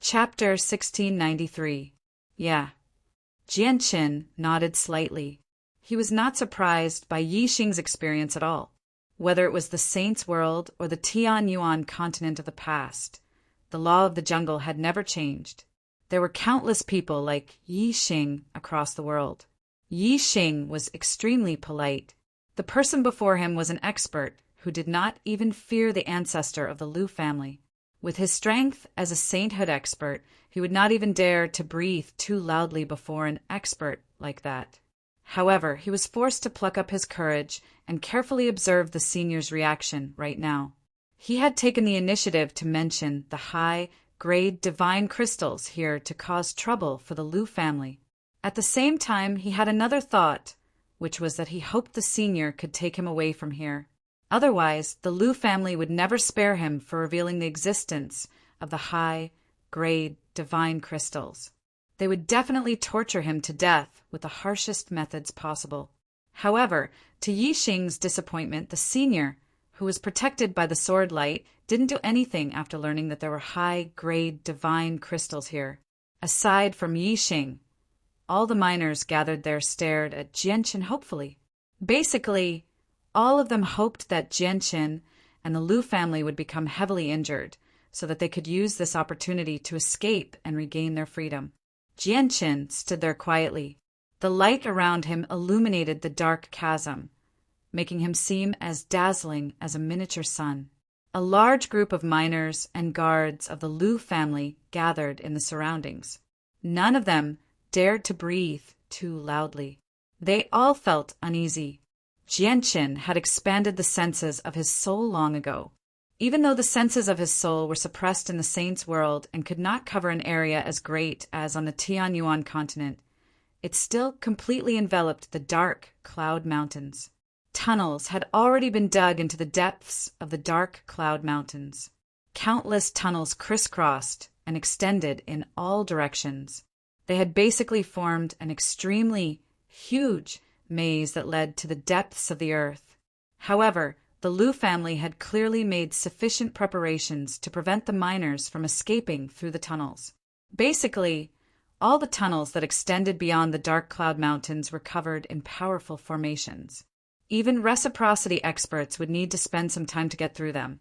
Chapter 1693. Yeah. Jianqin nodded slightly. He was not surprised by Yi Xing's experience at all. Whether it was the Saints' World or the Tianyuan continent of the past, the law of the jungle had never changed. There were countless people like Yi Xing across the world. Yi Xing was extremely polite. The person before him was an expert who did not even fear the ancestor of the Liu family. With his strength as a sainthood expert, he would not even dare to breathe too loudly before an expert like that. However, he was forced to pluck up his courage and carefully observe the senior's reaction right now. He had taken the initiative to mention the high-grade divine crystals here to cause trouble for the Liu family. At the same time, he had another thought, which was that he hoped the senior could take him away from here. Otherwise, the Liu family would never spare him for revealing the existence of the high-grade divine crystals. They would definitely torture him to death with the harshest methods possible. However, to Yi Xing's disappointment, the senior, who was protected by the sword light, didn't do anything after learning that there were high-grade divine crystals here. Aside from Yi Xing, all the miners gathered there stared at Jianqin hopefully. Basically, all of them hoped that Jianqin and the Liu family would become heavily injured, so that they could use this opportunity to escape and regain their freedom. Jianqin stood there quietly. The light around him illuminated the dark chasm, making him seem as dazzling as a miniature sun. A large group of miners and guards of the Liu family gathered in the surroundings. None of them dared to breathe too loudly. They all felt uneasy. Jianqin had expanded the senses of his soul long ago. Even though the senses of his soul were suppressed in the Saints' World and could not cover an area as great as on the Tianyuan continent, it still completely enveloped the dark Cloud Mountains. Tunnels had already been dug into the depths of the dark Cloud Mountains. Countless tunnels crisscrossed and extended in all directions. They had basically formed an extremely huge maze that led to the depths of the earth. However, the Liu family had clearly made sufficient preparations to prevent the miners from escaping through the tunnels. Basically, all the tunnels that extended beyond the Dark Cloud Mountains were covered in powerful formations. Even reciprocity experts would need to spend some time to get through them,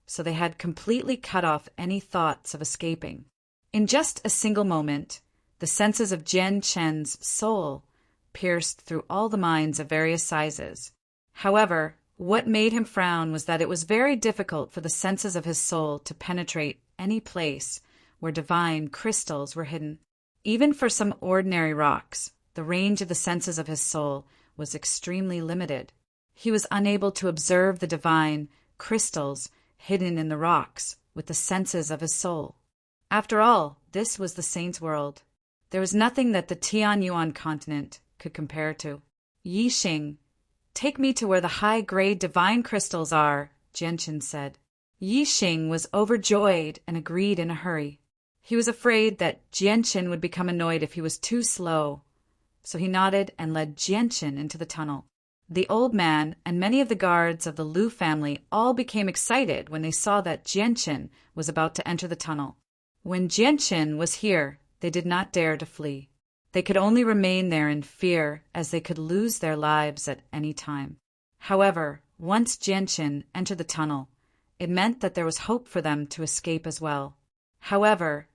so they had completely cut off any thoughts of escaping. In just a single moment, the senses of Jianqin's soul pierced through all the minds of various sizes. However, what made him frown was that it was very difficult for the senses of his soul to penetrate any place where divine crystals were hidden. Even for some ordinary rocks, the range of the senses of his soul was extremely limited. He was unable to observe the divine crystals hidden in the rocks with the senses of his soul. After all, this was the Saints' World. There was nothing that the Tianyuan continent could compare to. Yi Xing, take me to where the high-grade divine crystals are, Jianqin said. Yi Xing was overjoyed and agreed in a hurry. He was afraid that Jianqin would become annoyed if he was too slow, so he nodded and led Jianqin into the tunnel. The old man and many of the guards of the Liu family all became excited when they saw that Jianqin was about to enter the tunnel. When Jianqin was here, they did not dare to flee. They could only remain there in fear, as they could lose their lives at any time. However, once Jianqin entered the tunnel, it meant that there was hope for them to escape as well. However,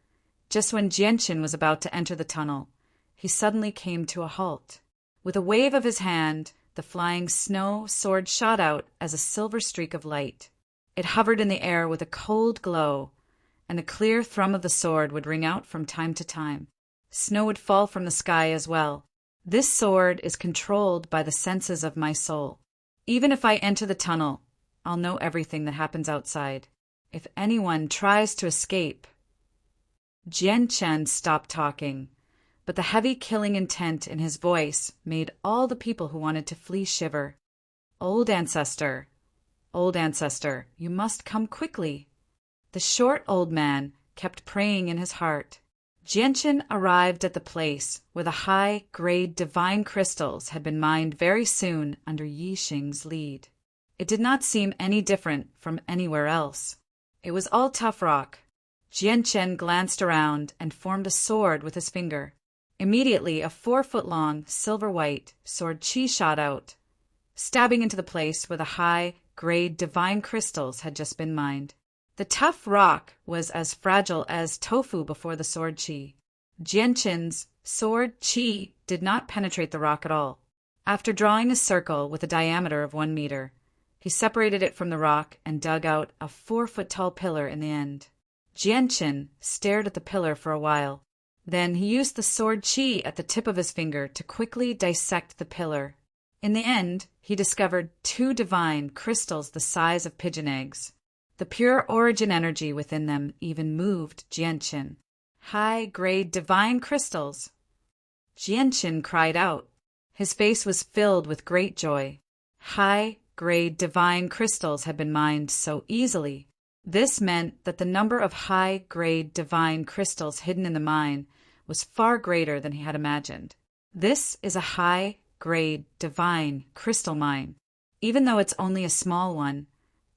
just when Jianqin was about to enter the tunnel, he suddenly came to a halt. With a wave of his hand, the flying snow sword shot out as a silver streak of light. It hovered in the air with a cold glow, and a clear thrum of the sword would ring out from time to time. Snow would fall from the sky as well. This sword is controlled by the senses of my soul. Even if I enter the tunnel, I'll know everything that happens outside. If anyone tries to escape... Jianqin stopped talking, but the heavy killing intent in his voice made all the people who wanted to flee shiver. Old ancestor, you must come quickly. The short old man kept praying in his heart. Jianqin arrived at the place where the high-grade divine crystals had been mined very soon under Yi Xing's lead. It did not seem any different from anywhere else. It was all tough rock. Jianchen glanced around and formed a sword with his finger. Immediately, a 4-foot-long, silver-white sword chi shot out, stabbing into the place where the high-grade divine crystals had just been mined. The tough rock was as fragile as tofu before the sword chi. Jianchen's sword chi did not penetrate the rock at all. After drawing a circle with a diameter of 1 meter, he separated it from the rock and dug out a 4-foot-tall pillar in the end. Jianchen stared at the pillar for a while. Then he used the sword chi at the tip of his finger to quickly dissect the pillar. In the end, he discovered 2 divine crystals the size of pigeon eggs. The pure origin energy within them even moved Jianchen. High-grade divine crystals! Jianchen cried out. His face was filled with great joy. High-grade divine crystals had been mined so easily. This meant that the number of high-grade divine crystals hidden in the mine was far greater than he had imagined. This is a high-grade divine crystal mine. Even though it's only a small one,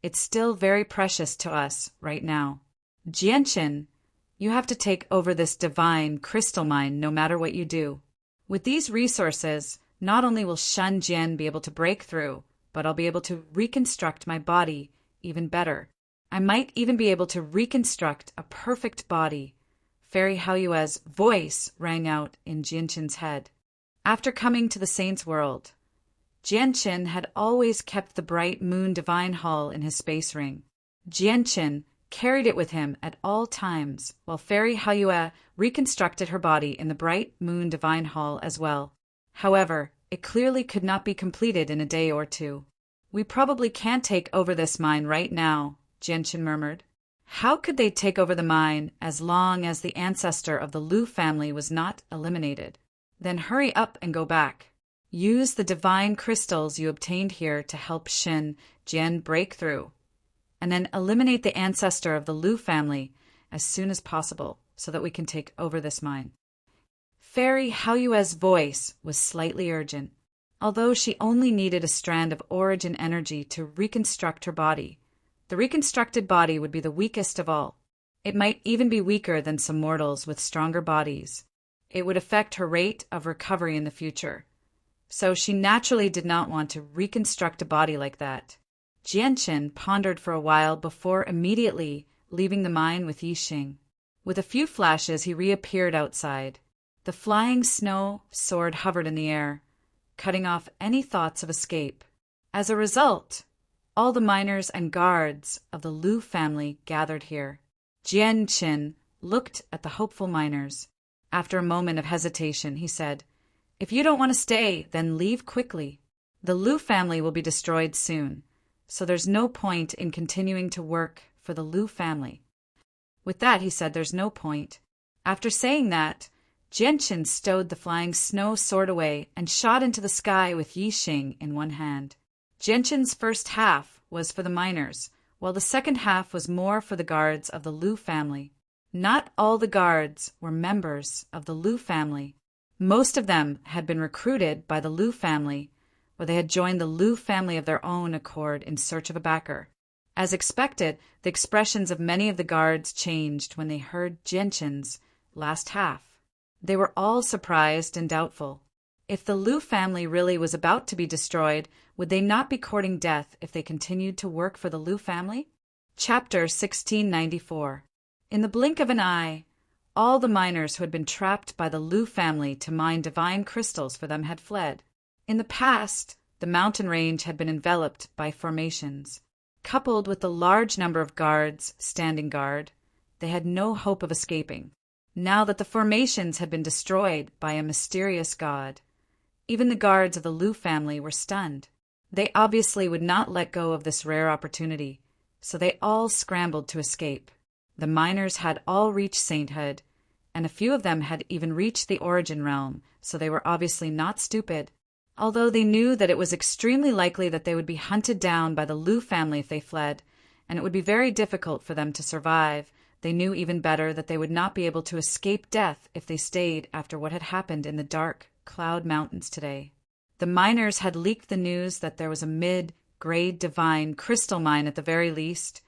it's still very precious to us right now. Jianchen, you have to take over this divine crystal mine no matter what you do. With these resources, not only will Shen Jian be able to break through, but I'll be able to reconstruct my body even better. I might even be able to reconstruct a perfect body. Fairy Haoyue's voice rang out in Jianchen's head. After coming to the saint's world, Jianchen had always kept the bright moon divine hall in his space ring. Jianchen carried it with him at all times, while Fairy Haoyue reconstructed her body in the bright moon divine hall as well. However, it clearly could not be completed in a day or 2. We probably can't take over this mine right now, Jianchen murmured. How could they take over the mine as long as the ancestor of the Lu family was not eliminated? Then hurry up and go back. Use the divine crystals you obtained here to help Shen Jian break through, and then eliminate the ancestor of the Lu family as soon as possible so that we can take over this mine. Fairy Haoyue's voice was slightly urgent. Although she only needed a strand of origin energy to reconstruct her body, the reconstructed body would be the weakest of all. It might even be weaker than some mortals with stronger bodies. It would affect her rate of recovery in the future. So she naturally did not want to reconstruct a body like that. Jianchen pondered for a while before immediately leaving the mine with Yixing. With a few flashes, he reappeared outside. The flying snow sword hovered in the air, cutting off any thoughts of escape. As a result, all the miners and guards of the Lu family gathered here. Jianchen looked at the hopeful miners. After a moment of hesitation, he said, "If you don't want to stay, then leave quickly. The Lu family will be destroyed soon, so there's no point in continuing to work for the Lu family." With that, he said, "There's no point." After saying that, Jianchen stowed the flying snow sword away and shot into the sky with Yixing in one hand. Jianchen's first half was for the miners, while the second half was more for the guards of the Lu family. Not all the guards were members of the Lu family. Most of them had been recruited by the Lu family, or they had joined the Lu family of their own accord in search of a backer. As expected, the expressions of many of the guards changed when they heard Jianchen's last half. They were all surprised and doubtful. If the Lu family really was about to be destroyed, would they not be courting death if they continued to work for the Lu family? Chapter 1694. In the blink of an eye, all the miners who had been trapped by the Lu family to mine divine crystals for them had fled. In the past, the mountain range had been enveloped by formations. Coupled with the large number of guards standing guard, they had no hope of escaping. Now that the formations had been destroyed by a mysterious god, even the guards of the Lu family were stunned. They obviously would not let go of this rare opportunity, so they all scrambled to escape. The miners had all reached sainthood, and a few of them had even reached the origin realm, so they were obviously not stupid. Although they knew that it was extremely likely that they would be hunted down by the Lu family if they fled, and it would be very difficult for them to survive, they knew even better that they would not be able to escape death if they stayed after what had happened in the dark Cloud Mountains today. The miners had leaked the news that there was a mid-grade divine crystal mine at the very least,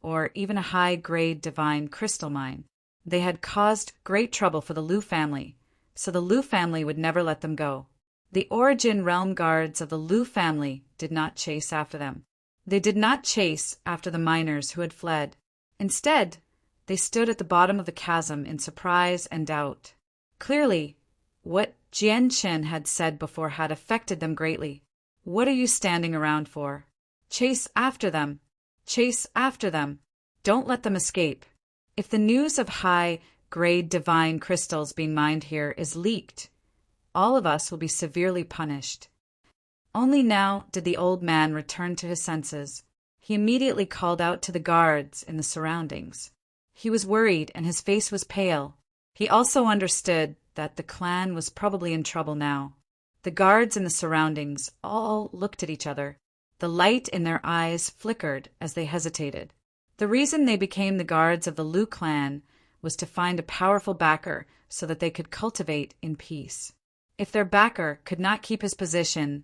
or even a high-grade divine crystal mine. They had caused great trouble for the Liu family, so the Liu family would never let them go. The Origin Realm guards of the Liu family did not chase after them. They did not chase after the miners who had fled. Instead, they stood at the bottom of the chasm in surprise and doubt. Clearly, what Jianqin had said before had affected them greatly. "What are you standing around for? Chase after them! Chase after them! Don't let them escape!" If the news of high-grade divine crystals being mined here is leaked, all of us will be severely punished. Only now did the old man return to his senses. He immediately called out to the guards in the surroundings. He was worried and his face was pale. He also understood that the clan was probably in trouble now. The guards in the surroundings all looked at each other. The light in their eyes flickered as they hesitated. The reason they became the guards of the Liu clan was to find a powerful backer so that they could cultivate in peace. If their backer could not keep his position,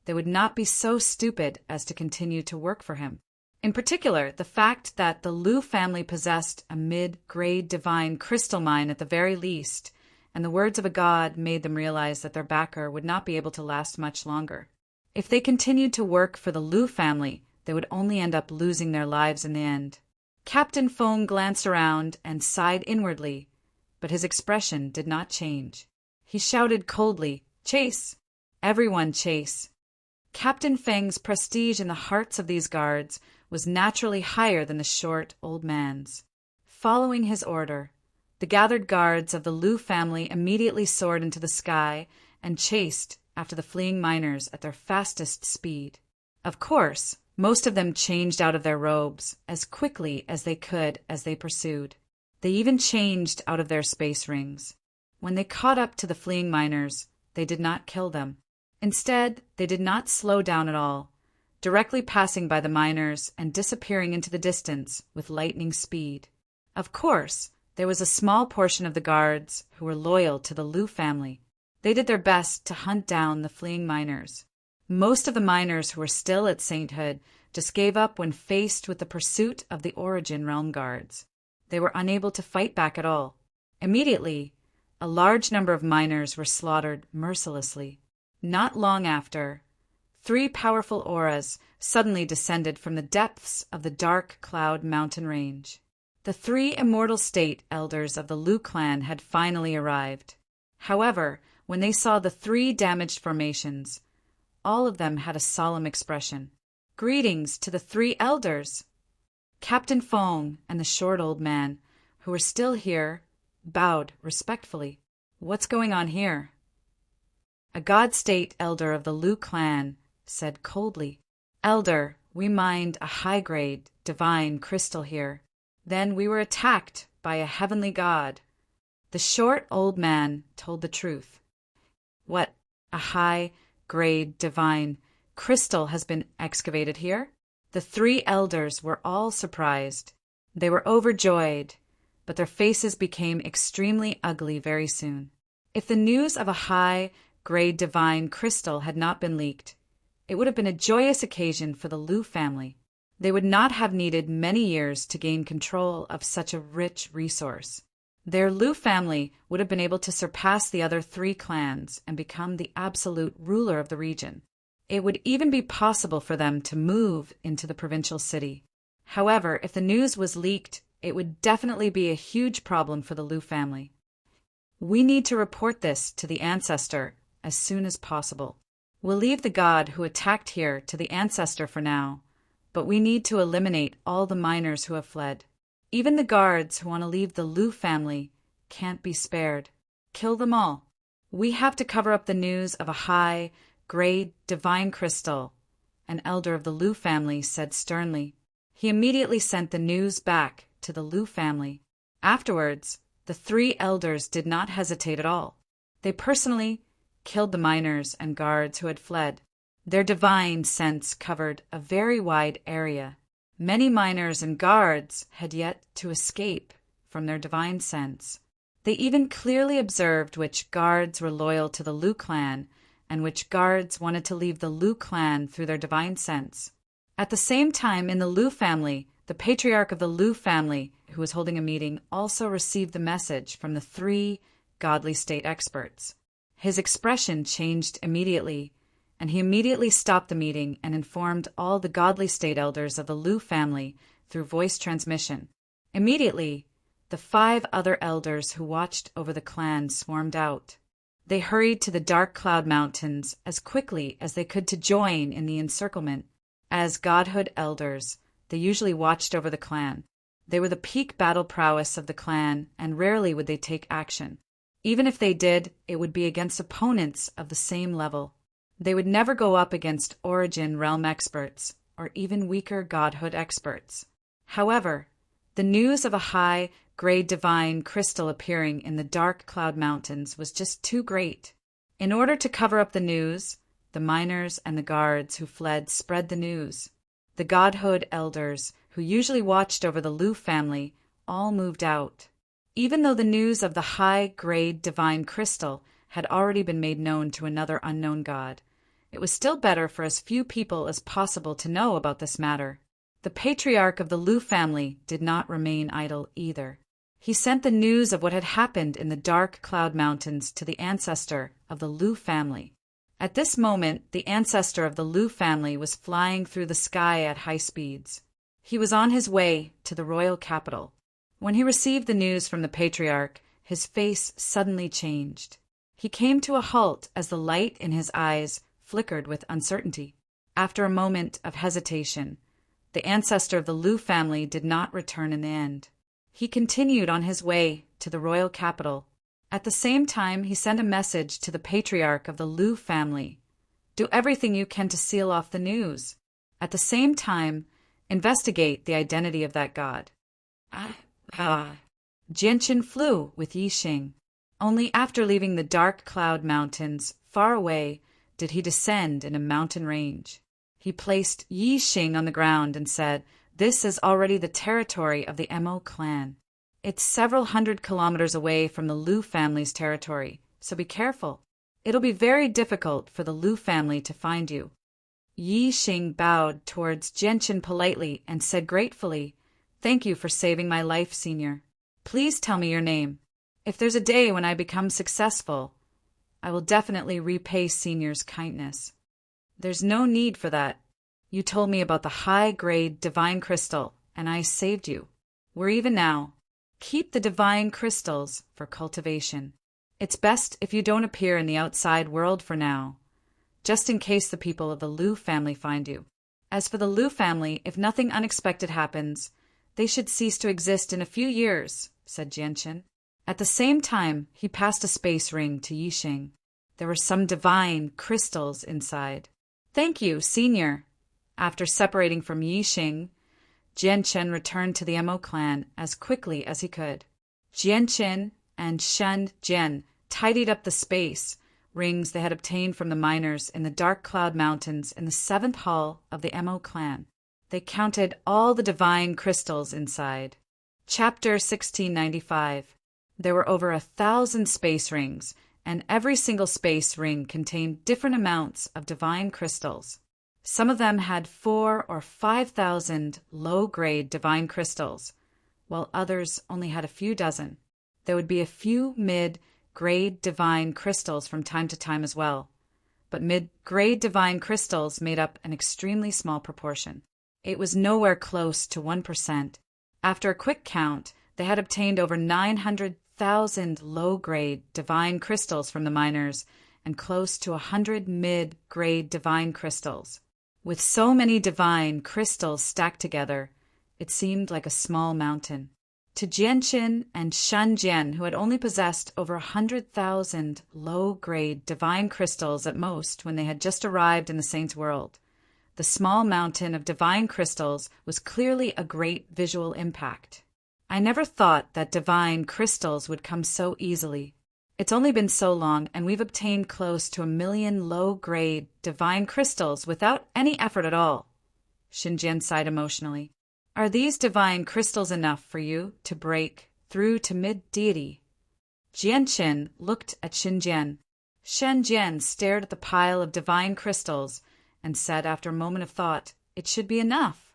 they would not be so stupid as to continue to work for him. In particular, the fact that the Liu family possessed a mid-grade divine crystal mine at the very least, and the words of a god made them realize that their backer would not be able to last much longer. If they continued to work for the Liu family, they would only end up losing their lives in the end. Captain Feng glanced around and sighed inwardly, but his expression did not change. He shouted coldly, "Chase! Everyone chase!" Captain Feng's prestige in the hearts of these guards was naturally higher than the short old man's. Following his order, the gathered guards of the Liu family immediately soared into the sky and chased after the fleeing miners at their fastest speed. Of course, most of them changed out of their robes as quickly as they could as they pursued. They even changed out of their space rings. When they caught up to the fleeing miners, they did not kill them. Instead, they did not slow down at all, directly passing by the miners and disappearing into the distance with lightning speed. Of course, there was a small portion of the guards who were loyal to the Liu family. They did their best to hunt down the fleeing miners. Most of the miners who were still at sainthood just gave up when faced with the pursuit of the Origin Realm guards. They were unable to fight back at all. Immediately, a large number of miners were slaughtered mercilessly. Not long after, 3 powerful auras suddenly descended from the depths of the dark cloud mountain range. The 3 immortal state elders of the Liu clan had finally arrived. However, when they saw the 3 damaged formations, all of them had a solemn expression. "Greetings to the 3 elders!" Captain Feng and the short old man, who were still here, bowed respectfully. "What's going on here?" A god state elder of the Liu clan said coldly, "Elder, we mined a high-grade, divine crystal here. Then we were attacked by a heavenly god." The short old man told the truth. "What, a high-grade, divine crystal has been excavated here?" The 3 elders were all surprised. They were overjoyed, but their faces became extremely ugly very soon. If the news of a high-grade divine crystal had not been leaked, it would have been a joyous occasion for the Liu family. They would not have needed many years to gain control of such a rich resource. Their Liu family would have been able to surpass the other 3 clans and become the absolute ruler of the region. It would even be possible for them to move into the provincial city. However, if the news was leaked, it would definitely be a huge problem for the Liu family. "We need to report this to the ancestor as soon as possible. We'll leave the god who attacked here to the ancestor for now, but we need to eliminate all the miners who have fled. Even the guards who want to leave the Liu family can't be spared. Kill them all. We have to cover up the news of a high-grade divine crystal," an elder of the Liu family said sternly. He immediately sent the news back to the Liu family. Afterwards, the 3 elders did not hesitate at all. They personally killed the miners and guards who had fled. Their divine sense covered a very wide area. Many miners and guards had yet to escape from their divine sense. They even clearly observed which guards were loyal to the Liu clan and which guards wanted to leave the Liu clan through their divine sense. At the same time, in the Liu family, The patriarch of the Liu family, who was holding a meeting, also received the message from the three godly state experts. His expression changed immediately, and he immediately stopped the meeting and informed all the godly state elders of the Liu family through voice transmission. Immediately, the 5 other elders who watched over the clan swarmed out. They hurried to the dark cloud mountains as quickly as they could to join in the encirclement. As godhood elders, they usually watched over the clan. They were the peak battle prowess of the clan, and rarely would they take action. Even if they did, it would be against opponents of the same level. They would never go up against origin realm experts, or even weaker godhood experts. However, the news of a high-grade divine crystal appearing in the dark cloud mountains was just too great. In order to cover up the news, the miners and the guards who fled spread the news. The godhood elders, who usually watched over the Liu family, all moved out. Even though the news of the high-grade divine crystal had already been made known to another unknown god, it was still better for as few people as possible to know about this matter. The patriarch of the Liu family did not remain idle either. He sent the news of what had happened in the dark cloud mountains to the ancestor of the Liu family. At this moment, the ancestor of the Liu family was flying through the sky at high speeds. He was on his way to the royal capital. When he received the news from the patriarch, his face suddenly changed. He came to a halt as the light in his eyes flickered with uncertainty. After a moment of hesitation, the ancestor of the Liu family did not return in the end. He continued on his way to the royal capital. At the same time, he sent a message to the patriarch of the Liu family. Do everything you can to seal off the news. At the same time, investigate the identity of that god. Jianqin flew with Yixing. Only after leaving the dark cloud mountains far away did he descend in a mountain range. He placed Yixing on the ground and said, "This is already the territory of the Mo clan. It's several hundred kilometers away from the Liu family's territory, so be careful. It'll be very difficult for the Liu family to find you." Yixing bowed towards Jianqin politely and said gratefully, "Thank you for saving my life, Senior. Please tell me your name. If there's a day when I become successful, I will definitely repay Senior's kindness." "There's no need for that. You told me about the high-grade divine crystal, and I saved you. We're even now. Keep the divine crystals for cultivation. It's best if you don't appear in the outside world for now, just in case the people of the Liu family find you. As for the Liu family, if nothing unexpected happens, they should cease to exist in a few years," said Jianqin. At the same time, he passed a space ring to Yixing. There were some divine crystals inside. "Thank you, Senior." After separating from Yixing, Jianqin returned to the Mo clan as quickly as he could. Jianqin and Shen Jian tidied up the space rings they had obtained from the miners in the Dark Cloud Mountains in the 7th hall of the Mo clan. They counted all the divine crystals inside. Chapter 1695. There were over 1,000 space rings, and every single space ring contained different amounts of divine crystals. Some of them had 4,000 or 5,000 low-grade divine crystals, while others only had a few dozen. There would be a few mid-grade divine crystals from time to time as well, but mid-grade divine crystals made up an extremely small proportion. It was nowhere close to 1%. After a quick count, they had obtained over 900,000 low-grade divine crystals from the miners and close to 100 mid-grade divine crystals. With so many divine crystals stacked together, it seemed like a small mountain. To Jianqin and Shen Jian, who had only possessed over 100,000 low-grade divine crystals at most when they had just arrived in the Saint's world, the small mountain of divine crystals was clearly a great visual impact. I never thought that divine crystals would come so easily. It's only been so long, and we've obtained close to 1 million low-grade divine crystals without any effort at all. Xinjian sighed emotionally. Are these divine crystals enough for you to break through to mid-deity? Jianqin looked at Xinjian. Shenzhen stared at the pile of divine crystals and said after a moment of thought, "It should be enough."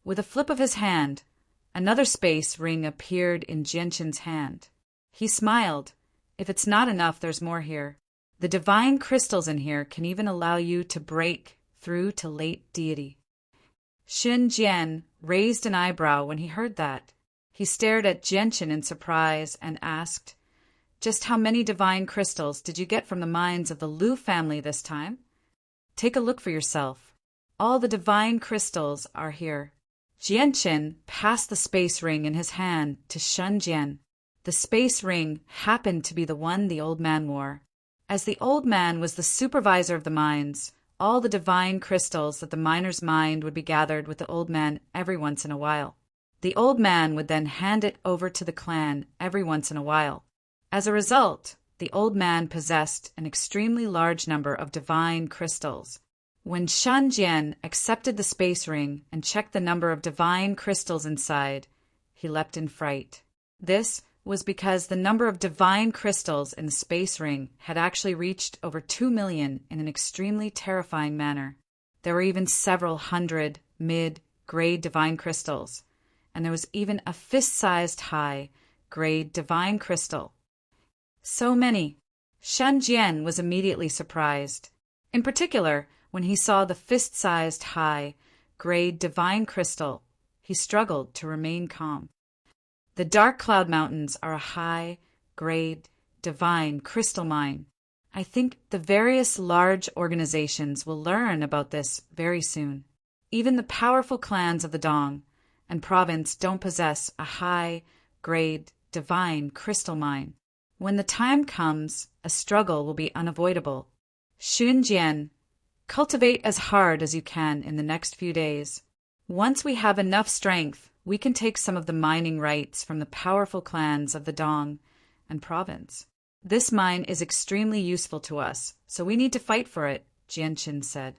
With a flip of his hand, another space ring appeared in Jianshin's hand. He smiled. If it's not enough, there's more here. The divine crystals in here can even allow you to break through to late deity. Xin Jian raised an eyebrow when he heard that. He stared at Jianshin in surprise and asked, "Just how many divine crystals did you get from the mines of the Liu family this time? Take a look for yourself. All the divine crystals are here." Jianshin passed the space ring in his hand to Sun Jian. The space ring happened to be the one the old man wore. As the old man was the supervisor of the mines, all the divine crystals that the miners mined would be gathered with the old man every once in a while. The old man would then hand it over to the clan every once in a while. As a result, the old man possessed an extremely large number of divine crystals. When Sun Jian accepted the space ring and checked the number of divine crystals inside, he leapt in fright. This was because the number of divine crystals in the space ring had actually reached over 2 million in an extremely terrifying manner. There were even several hundred mid-grade divine crystals, and there was even a fist-sized high-grade divine crystal. So many. Sun Jian was immediately surprised. In particular, when he saw the fist-sized high-grade divine crystal, he struggled to remain calm. The Dark Cloud Mountains are a high-grade divine crystal mine. I think the various large organizations will learn about this very soon. Even the powerful clans of the Dong and province don't possess a high-grade divine crystal mine. When the time comes, a struggle will be unavoidable. Sun Jian, cultivate as hard as you can in the next few days. Once we have enough strength, we can take some of the mining rights from the powerful clans of the Dong and province. This mine is extremely useful to us, so we need to fight for it, Jianshin said.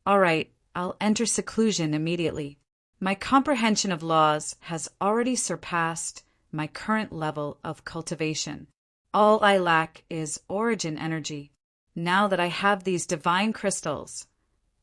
All right, I'll enter seclusion immediately. My comprehension of laws has already surpassed my current level of cultivation. All I lack is origin energy. Now that I have these divine crystals,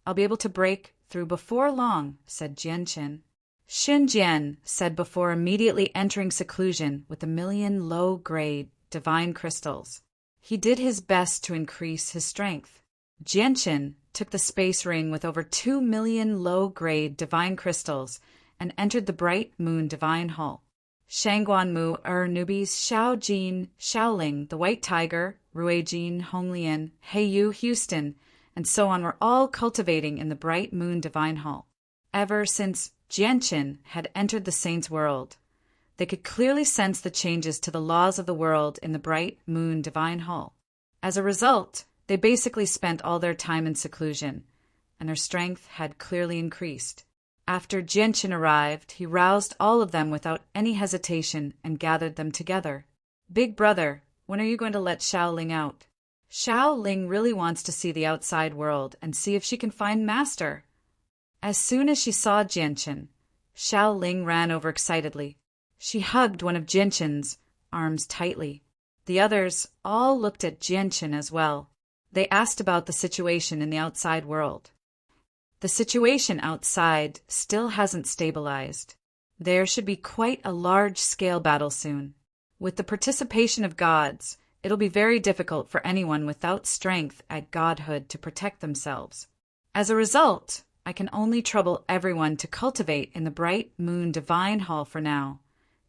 I'll be able to break through before long, said Jianshin. Sun Jian said before immediately entering seclusion with 1,000,000 low-grade divine crystals. He did his best to increase his strength. Jianshin took the space ring with over 2,000,000 low-grade divine crystals and entered the Bright Moon Divine Hall. Shangguanmu, Newbies, Xiao Jin, Xiaoling, the White Tiger, Ruijin, Honglian, Heiyu, Houston, and so on were all cultivating in the Bright Moon Divine Hall. Ever since Jianshin had entered the Saint's world, they could clearly sense the changes to the laws of the world in the Bright Moon Divine Hall. As a result, they basically spent all their time in seclusion, and their strength had clearly increased. After Jianshin arrived, he roused all of them without any hesitation and gathered them together. Big brother, when are you going to let Xiaoling out? Xiaoling really wants to see the outside world and see if she can find Master. As soon as she saw Jianshin, Xiaoling ran over excitedly. She hugged one of Jianshin's arms tightly. The others all looked at Jianshin as well. They asked about the situation in the outside world. The situation outside still hasn't stabilized. There should be quite a large-scale battle soon. With the participation of gods, it'll be very difficult for anyone without strength at godhood to protect themselves. As a result, I can only trouble everyone to cultivate in the Bright Moon Divine Hall for now.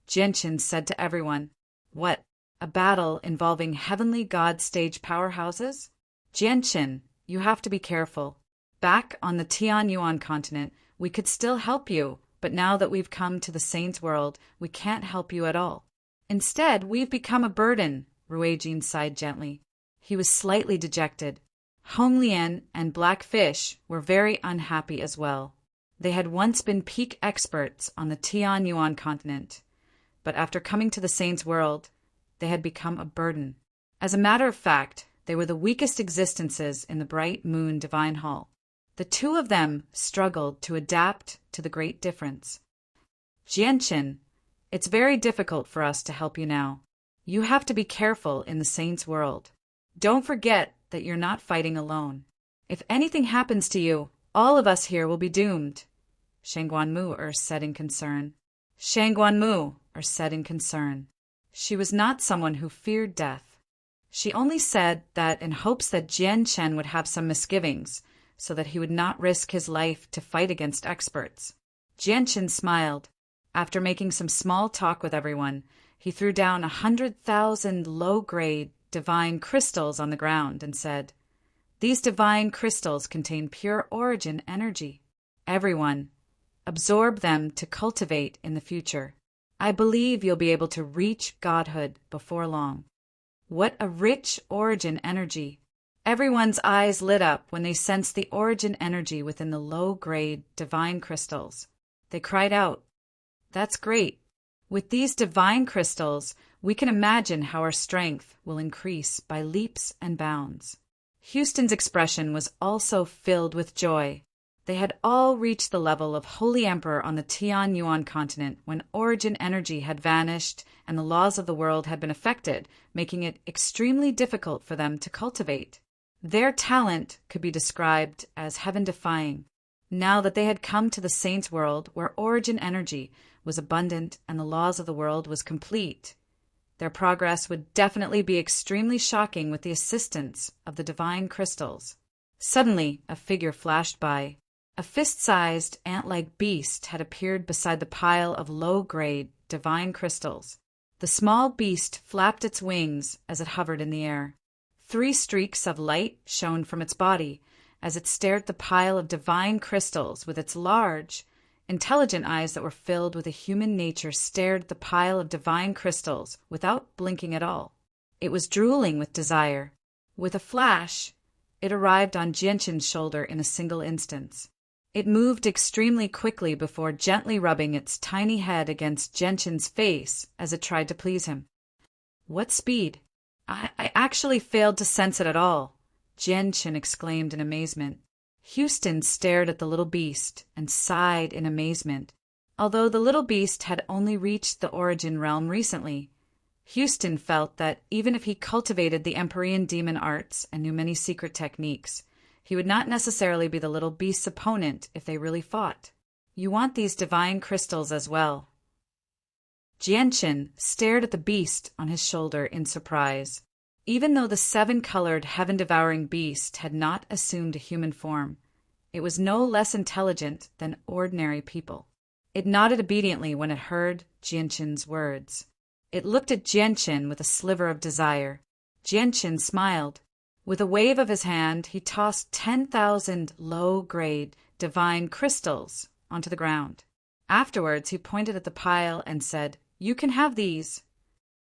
Jianshin said to everyone, "What, a battle involving heavenly god stage powerhouses? Jianshin, you have to be careful. Back on the Tianyuan continent, we could still help you, but now that we've come to the Saint's world, we can't help you at all. Instead, we've become a burden," Ruijin sighed gently. He was slightly dejected. Honglian and Blackfish were very unhappy as well. They had once been peak experts on the Tianyuan continent, but after coming to the Saint's world, they had become a burden. As a matter of fact, they were the weakest existences in the Bright Moon Divine Hall. The two of them struggled to adapt to the great difference. Jianshin, it's very difficult for us to help you now. You have to be careful in the Saint's world. Don't forget that you're not fighting alone. If anything happens to you, all of us here will be doomed. Shangguan-mu said in concern. Shangguan-mu said in concern. She was not someone who feared death. She only said that in hopes that Jian Chen would have some misgivings, so that he would not risk his life to fight against experts. Jian Chen smiled. After making some small talk with everyone, he threw down 100,000 low-grade divine crystals on the ground and said, "These divine crystals contain pure origin energy. Everyone, absorb them to cultivate in the future. I believe you'll be able to reach godhood before long." What a rich origin energy! Everyone's eyes lit up when they sensed the origin energy within the low-grade divine crystals. They cried out, "That's great! With these divine crystals, we can imagine how our strength will increase by leaps and bounds." Houston's expression was also filled with joy. They had all reached the level of Holy Emperor on the Tianyuan continent when origin energy had vanished and the laws of the world had been affected, making it extremely difficult for them to cultivate. Their talent could be described as heaven-defying. Now that they had come to the saints' world where origin energy was abundant and the laws of the world was complete, their progress would definitely be extremely shocking with the assistance of the divine crystals. Suddenly, a figure flashed by. A fist-sized, ant-like beast had appeared beside the pile of low-grade divine crystals. The small beast flapped its wings as it hovered in the air. 3 streaks of light shone from its body as it stared at the pile of divine crystals with its large, intelligent eyes that were filled with a human nature stared at the pile of divine crystals without blinking at all. It was drooling with desire. With a flash, it arrived on Jianchen's shoulder in a single instance. It moved extremely quickly before gently rubbing its tiny head against Jianchen's face as it tried to please him. What speed! I actually failed to sense it at all, Jianchen exclaimed in amazement. Houston stared at the little beast and sighed in amazement. Although the little beast had only reached the origin realm recently, Houston felt that even if he cultivated the Empyrean demon arts and knew many secret techniques, he would not necessarily be the little beast's opponent if they really fought. "You want these divine crystals as well." Jianchen stared at the beast on his shoulder in surprise. Even though the 7-colored heaven-devouring beast had not assumed a human form, it was no less intelligent than ordinary people. It nodded obediently when it heard Jianchen's words. It looked at Jianchen with a sliver of desire. Jianchen smiled. With a wave of his hand, he tossed 10,000 low-grade divine crystals onto the ground. Afterwards, he pointed at the pile and said, "You can have these."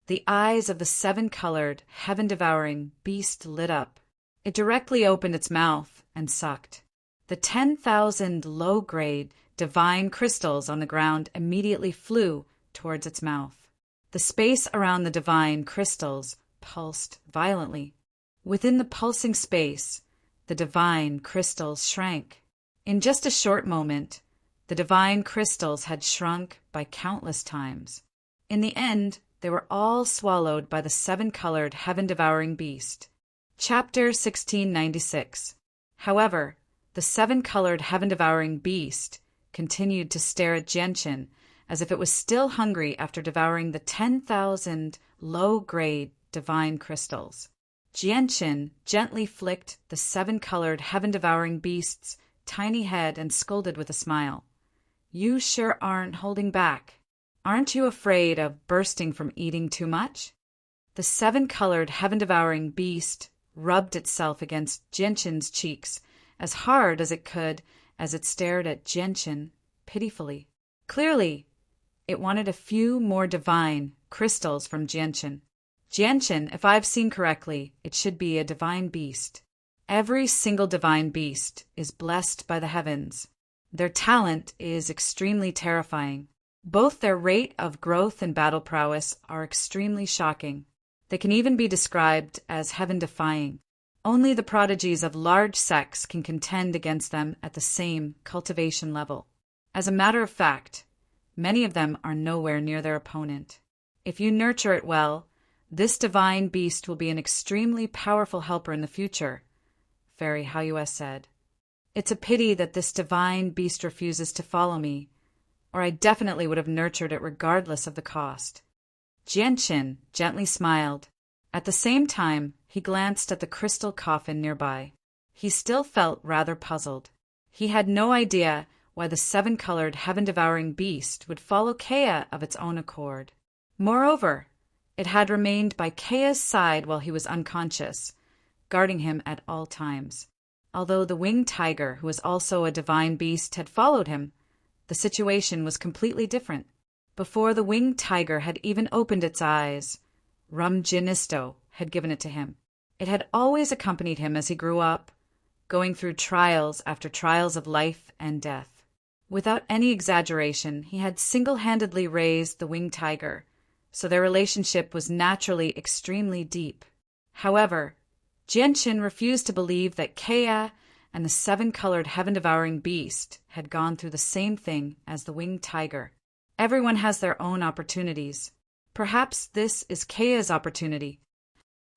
The eyes of the 7-colored, heaven-devouring beast lit up. It directly opened its mouth and sucked. The 10,000 low-grade divine crystals on the ground immediately flew towards its mouth. The space around the divine crystals pulsed violently. Within the pulsing space, the divine crystals shrank. In just a short moment, the divine crystals had shrunk by countless times. In the end, they were all swallowed by the 7-colored heaven-devouring beast. Chapter 1696. However, the 7-colored heaven-devouring beast continued to stare at Jianchen as if it was still hungry after devouring the 10,000 low-grade divine crystals. Jianchen gently flicked the 7-colored heaven-devouring beast's tiny head and scolded with a smile. "You sure aren't holding back. Aren't you afraid of bursting from eating too much?" The 7-colored heaven-devouring beast rubbed itself against Jianchen's cheeks as hard as it could as it stared at Jianchen pitifully. Clearly, it wanted a few more divine crystals from Jianchen. "Jianchen, if I've seen correctly, it should be a divine beast. Every single divine beast is blessed by the heavens. Their talent is extremely terrifying. Both their rate of growth and battle prowess are extremely shocking. They can even be described as heaven-defying. Only the prodigies of large sects can contend against them at the same cultivation level. As a matter of fact, many of them are nowhere near their opponent. If you nurture it well, this divine beast will be an extremely powerful helper in the future," Fairy Hayue said. It's a pity that this divine beast refuses to follow me, or I definitely would have nurtured it regardless of the cost. Jianqin gently smiled. At the same time, he glanced at the crystal coffin nearby. He still felt rather puzzled. He had no idea why the seven-colored heaven-devouring beast would follow Kea of its own accord. Moreover, it had remained by Kea's side while he was unconscious, guarding him at all times. Although the winged tiger, who was also a divine beast, had followed him, the situation was completely different. Before the winged tiger had even opened its eyes, Rum Jinisto had given it to him. It had always accompanied him as he grew up, going through trials after trials of life and death. Without any exaggeration, he had single-handedly raised the winged tiger, so their relationship was naturally extremely deep. However, Jianqin refused to believe that Kea and the seven-colored heaven-devouring beast had gone through the same thing as the winged tiger. Everyone has their own opportunities. Perhaps this is Kea's opportunity.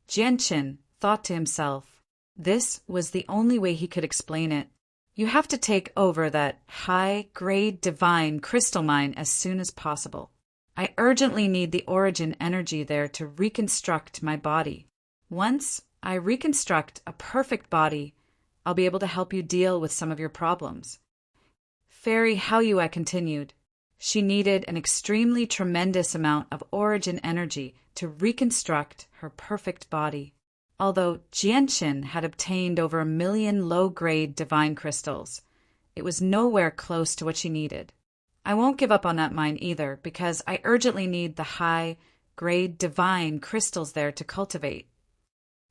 Jianqin thought to himself. This was the only way he could explain it. You have to take over that high-grade divine crystal mine as soon as possible. I urgently need the origin energy there to reconstruct my body. Once I reconstruct a perfect body, I'll be able to help you deal with some of your problems. Fairy Haoyue continued. She needed an extremely tremendous amount of origin energy to reconstruct her perfect body. Although Jianqin had obtained over 1 million low-grade divine crystals, it was nowhere close to what she needed. I won't give up on that mine either, because I urgently need the high-grade divine crystals there to cultivate.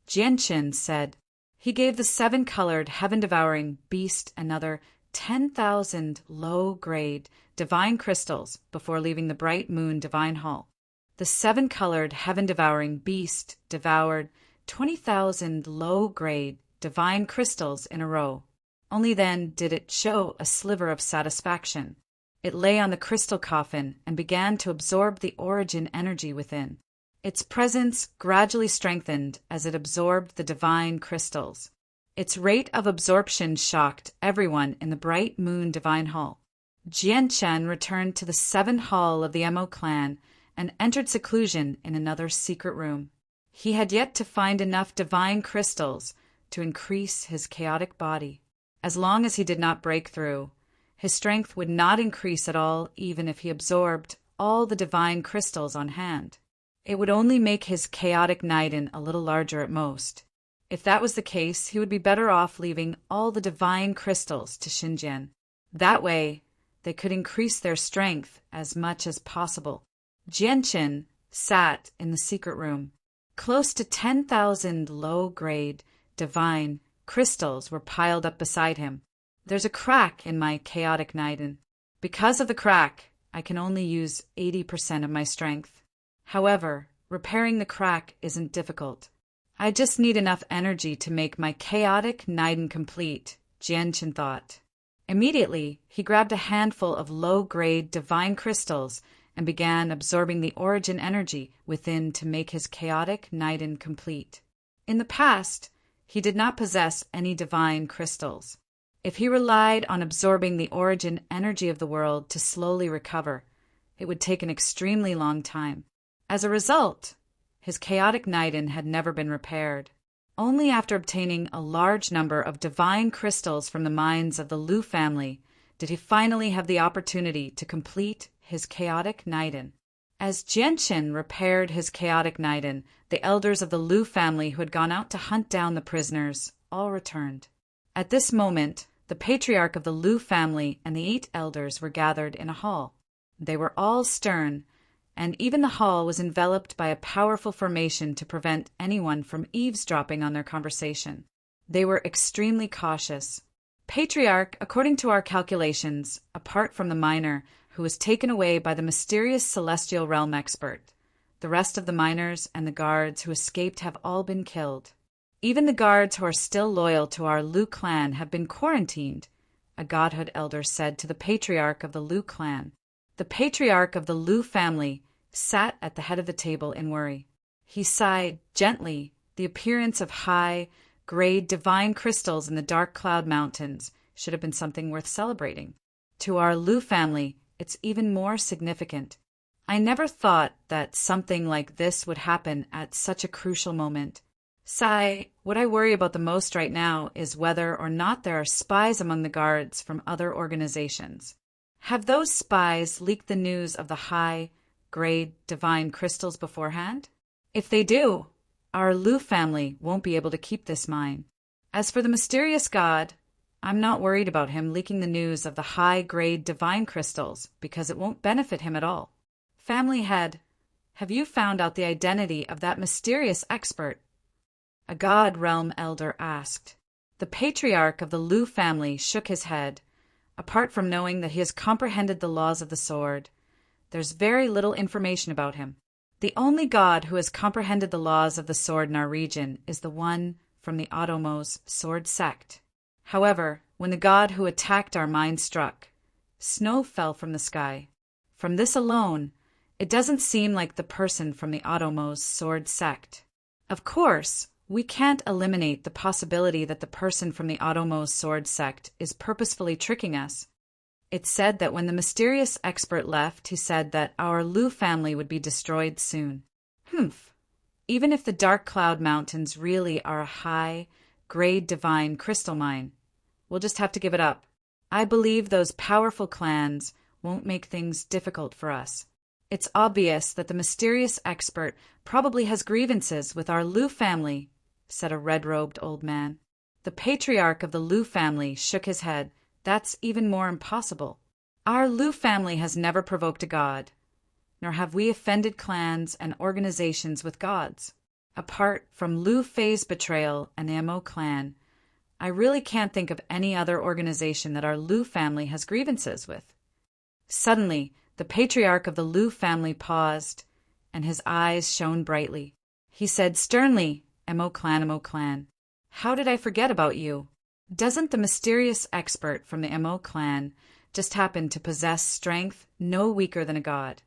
Jianqin said. He gave the seven-colored heaven-devouring beast another 10,000 low-grade divine crystals before leaving the Bright Moon Divine Hall. The seven-colored heaven-devouring beast devoured 20,000 low-grade divine crystals in a row. Only then did it show a sliver of satisfaction. It lay on the crystal coffin and began to absorb the origin energy within. Its presence gradually strengthened as it absorbed the divine crystals. Its rate of absorption shocked everyone in the Bright Moon Divine Hall. Jianqin returned to the 7th hall of the Mo clan and entered seclusion in another secret room. He had yet to find enough divine crystals to increase his chaotic body. As long as he did not break through, his strength would not increase at all even if he absorbed all the divine crystals on hand. It would only make his chaotic Naiden a little larger at most. If that was the case, he would be better off leaving all the divine crystals to Xinjian. That way, they could increase their strength as much as possible. Jianqin sat in the secret room. Close to 10,000 low-grade, divine crystals were piled up beside him. There's a crack in my chaotic Naiden. Because of the crack, I can only use 80% of my strength. However, repairing the crack isn't difficult. I just need enough energy to make my chaotic Naiden complete, Jianqin thought. Immediately, he grabbed a handful of low-grade divine crystals and began absorbing the origin energy within to make his chaotic Naiden complete. In the past, he did not possess any divine crystals. If he relied on absorbing the origin energy of the world to slowly recover, it would take an extremely long time. As a result, his chaotic Naiden had never been repaired. Only after obtaining a large number of divine crystals from the mines of the Liu family did he finally have the opportunity to complete his chaotic Naiden. As Jianqin repaired his chaotic Naiden, the elders of the Liu family who had gone out to hunt down the prisoners all returned. At this moment, the patriarch of the Liu family and the 8 elders were gathered in a hall. They were all stern, and even the hall was enveloped by a powerful formation to prevent anyone from eavesdropping on their conversation. They were extremely cautious. Patriarch, according to our calculations, apart from the miner, who was taken away by the mysterious celestial realm expert, the rest of the miners and the guards who escaped have all been killed. Even the guards who are still loyal to our Liu clan have been quarantined, a godhood elder said to the patriarch of the Liu clan. The patriarch of the Liu family sat at the head of the table in worry. He sighed gently. The appearance of high-grade divine crystals in the dark cloud mountains should have been something worth celebrating. To our Liu family, it's even more significant. I never thought that something like this would happen at such a crucial moment. Sai, what I worry about the most right now is whether or not there are spies among the guards from other organizations. Have those spies leaked the news of the high-grade divine crystals beforehand? If they do, our Liu family won't be able to keep this mine. As for the mysterious god, I'm not worried about him leaking the news of the high-grade divine crystals because it won't benefit him at all. Family head, have you found out the identity of that mysterious expert? A god realm elder asked. The patriarch of the Liu family shook his head. Apart from knowing that he has comprehended the laws of the sword, there's very little information about him. The only god who has comprehended the laws of the sword in our region is the one from the Audiobook sword sect. However, when the god who attacked our mine struck, snow fell from the sky. From this alone, it doesn't seem like the person from the Audiobook sword sect. Of course, we can't eliminate the possibility that the person from the Audiobook sword sect is purposefully tricking us. It's said that when the mysterious expert left, he said that our Liu family would be destroyed soon. Even if the Dark Cloud Mountains really are a high-grade divine crystal mine, we'll just have to give it up. I believe those powerful clans won't make things difficult for us. It's obvious that the mysterious expert probably has grievances with our Liu family, said a red-robed old man. The patriarch of the Liu family shook his head. That's even more impossible. Our Liu family has never provoked a god, nor have we offended clans and organizations with gods. Apart from Liu Fei's betrayal and the Mo clan, I really can't think of any other organization that our Liu family has grievances with. Suddenly, the patriarch of the Liu family paused, and his eyes shone brightly. He said sternly, Mo clan, how did I forget about you? Doesn't the mysterious expert from the Mo clan just happen to possess strength no weaker than a god?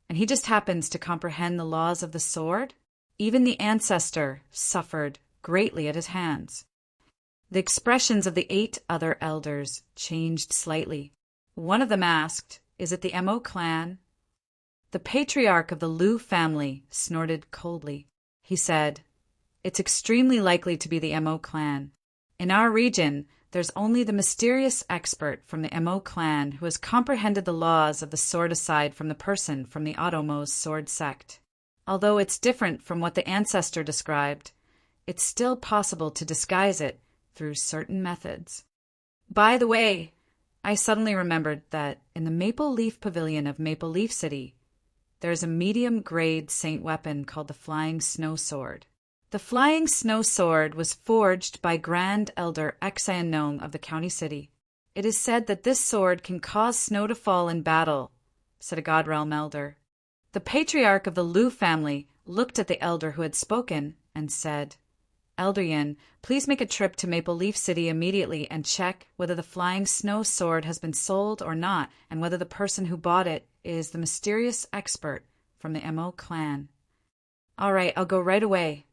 And he just happens to comprehend the laws of the sword? Even the ancestor suffered greatly at his hands. The expressions of the 8 other elders changed slightly. One of them asked, is it the Mo clan? The patriarch of the Liu family snorted coldly. He said, it's extremely likely to be the Mo clan. In our region, there's only the mysterious expert from the Mo clan who has comprehended the laws of the sword aside from the person from the Audiobook sword sect. Although it's different from what the ancestor described, it's still possible to disguise it through certain methods. By the way, I suddenly remembered that in the Maple Leaf Pavilion of Maple Leaf City, there's a medium-grade saint weapon called the Flying Snow Sword. The Flying Snow Sword was forged by Grand Elder Exayanong of the county city. It is said that this sword can cause snow to fall in battle, said a God Realm elder. The patriarch of the Liu family looked at the elder who had spoken and said, Elder Yin, please make a trip to Maple Leaf City immediately and check whether the Flying Snow Sword has been sold or not, and whether the person who bought it is the mysterious expert from the Mo clan. All right, I'll go right away.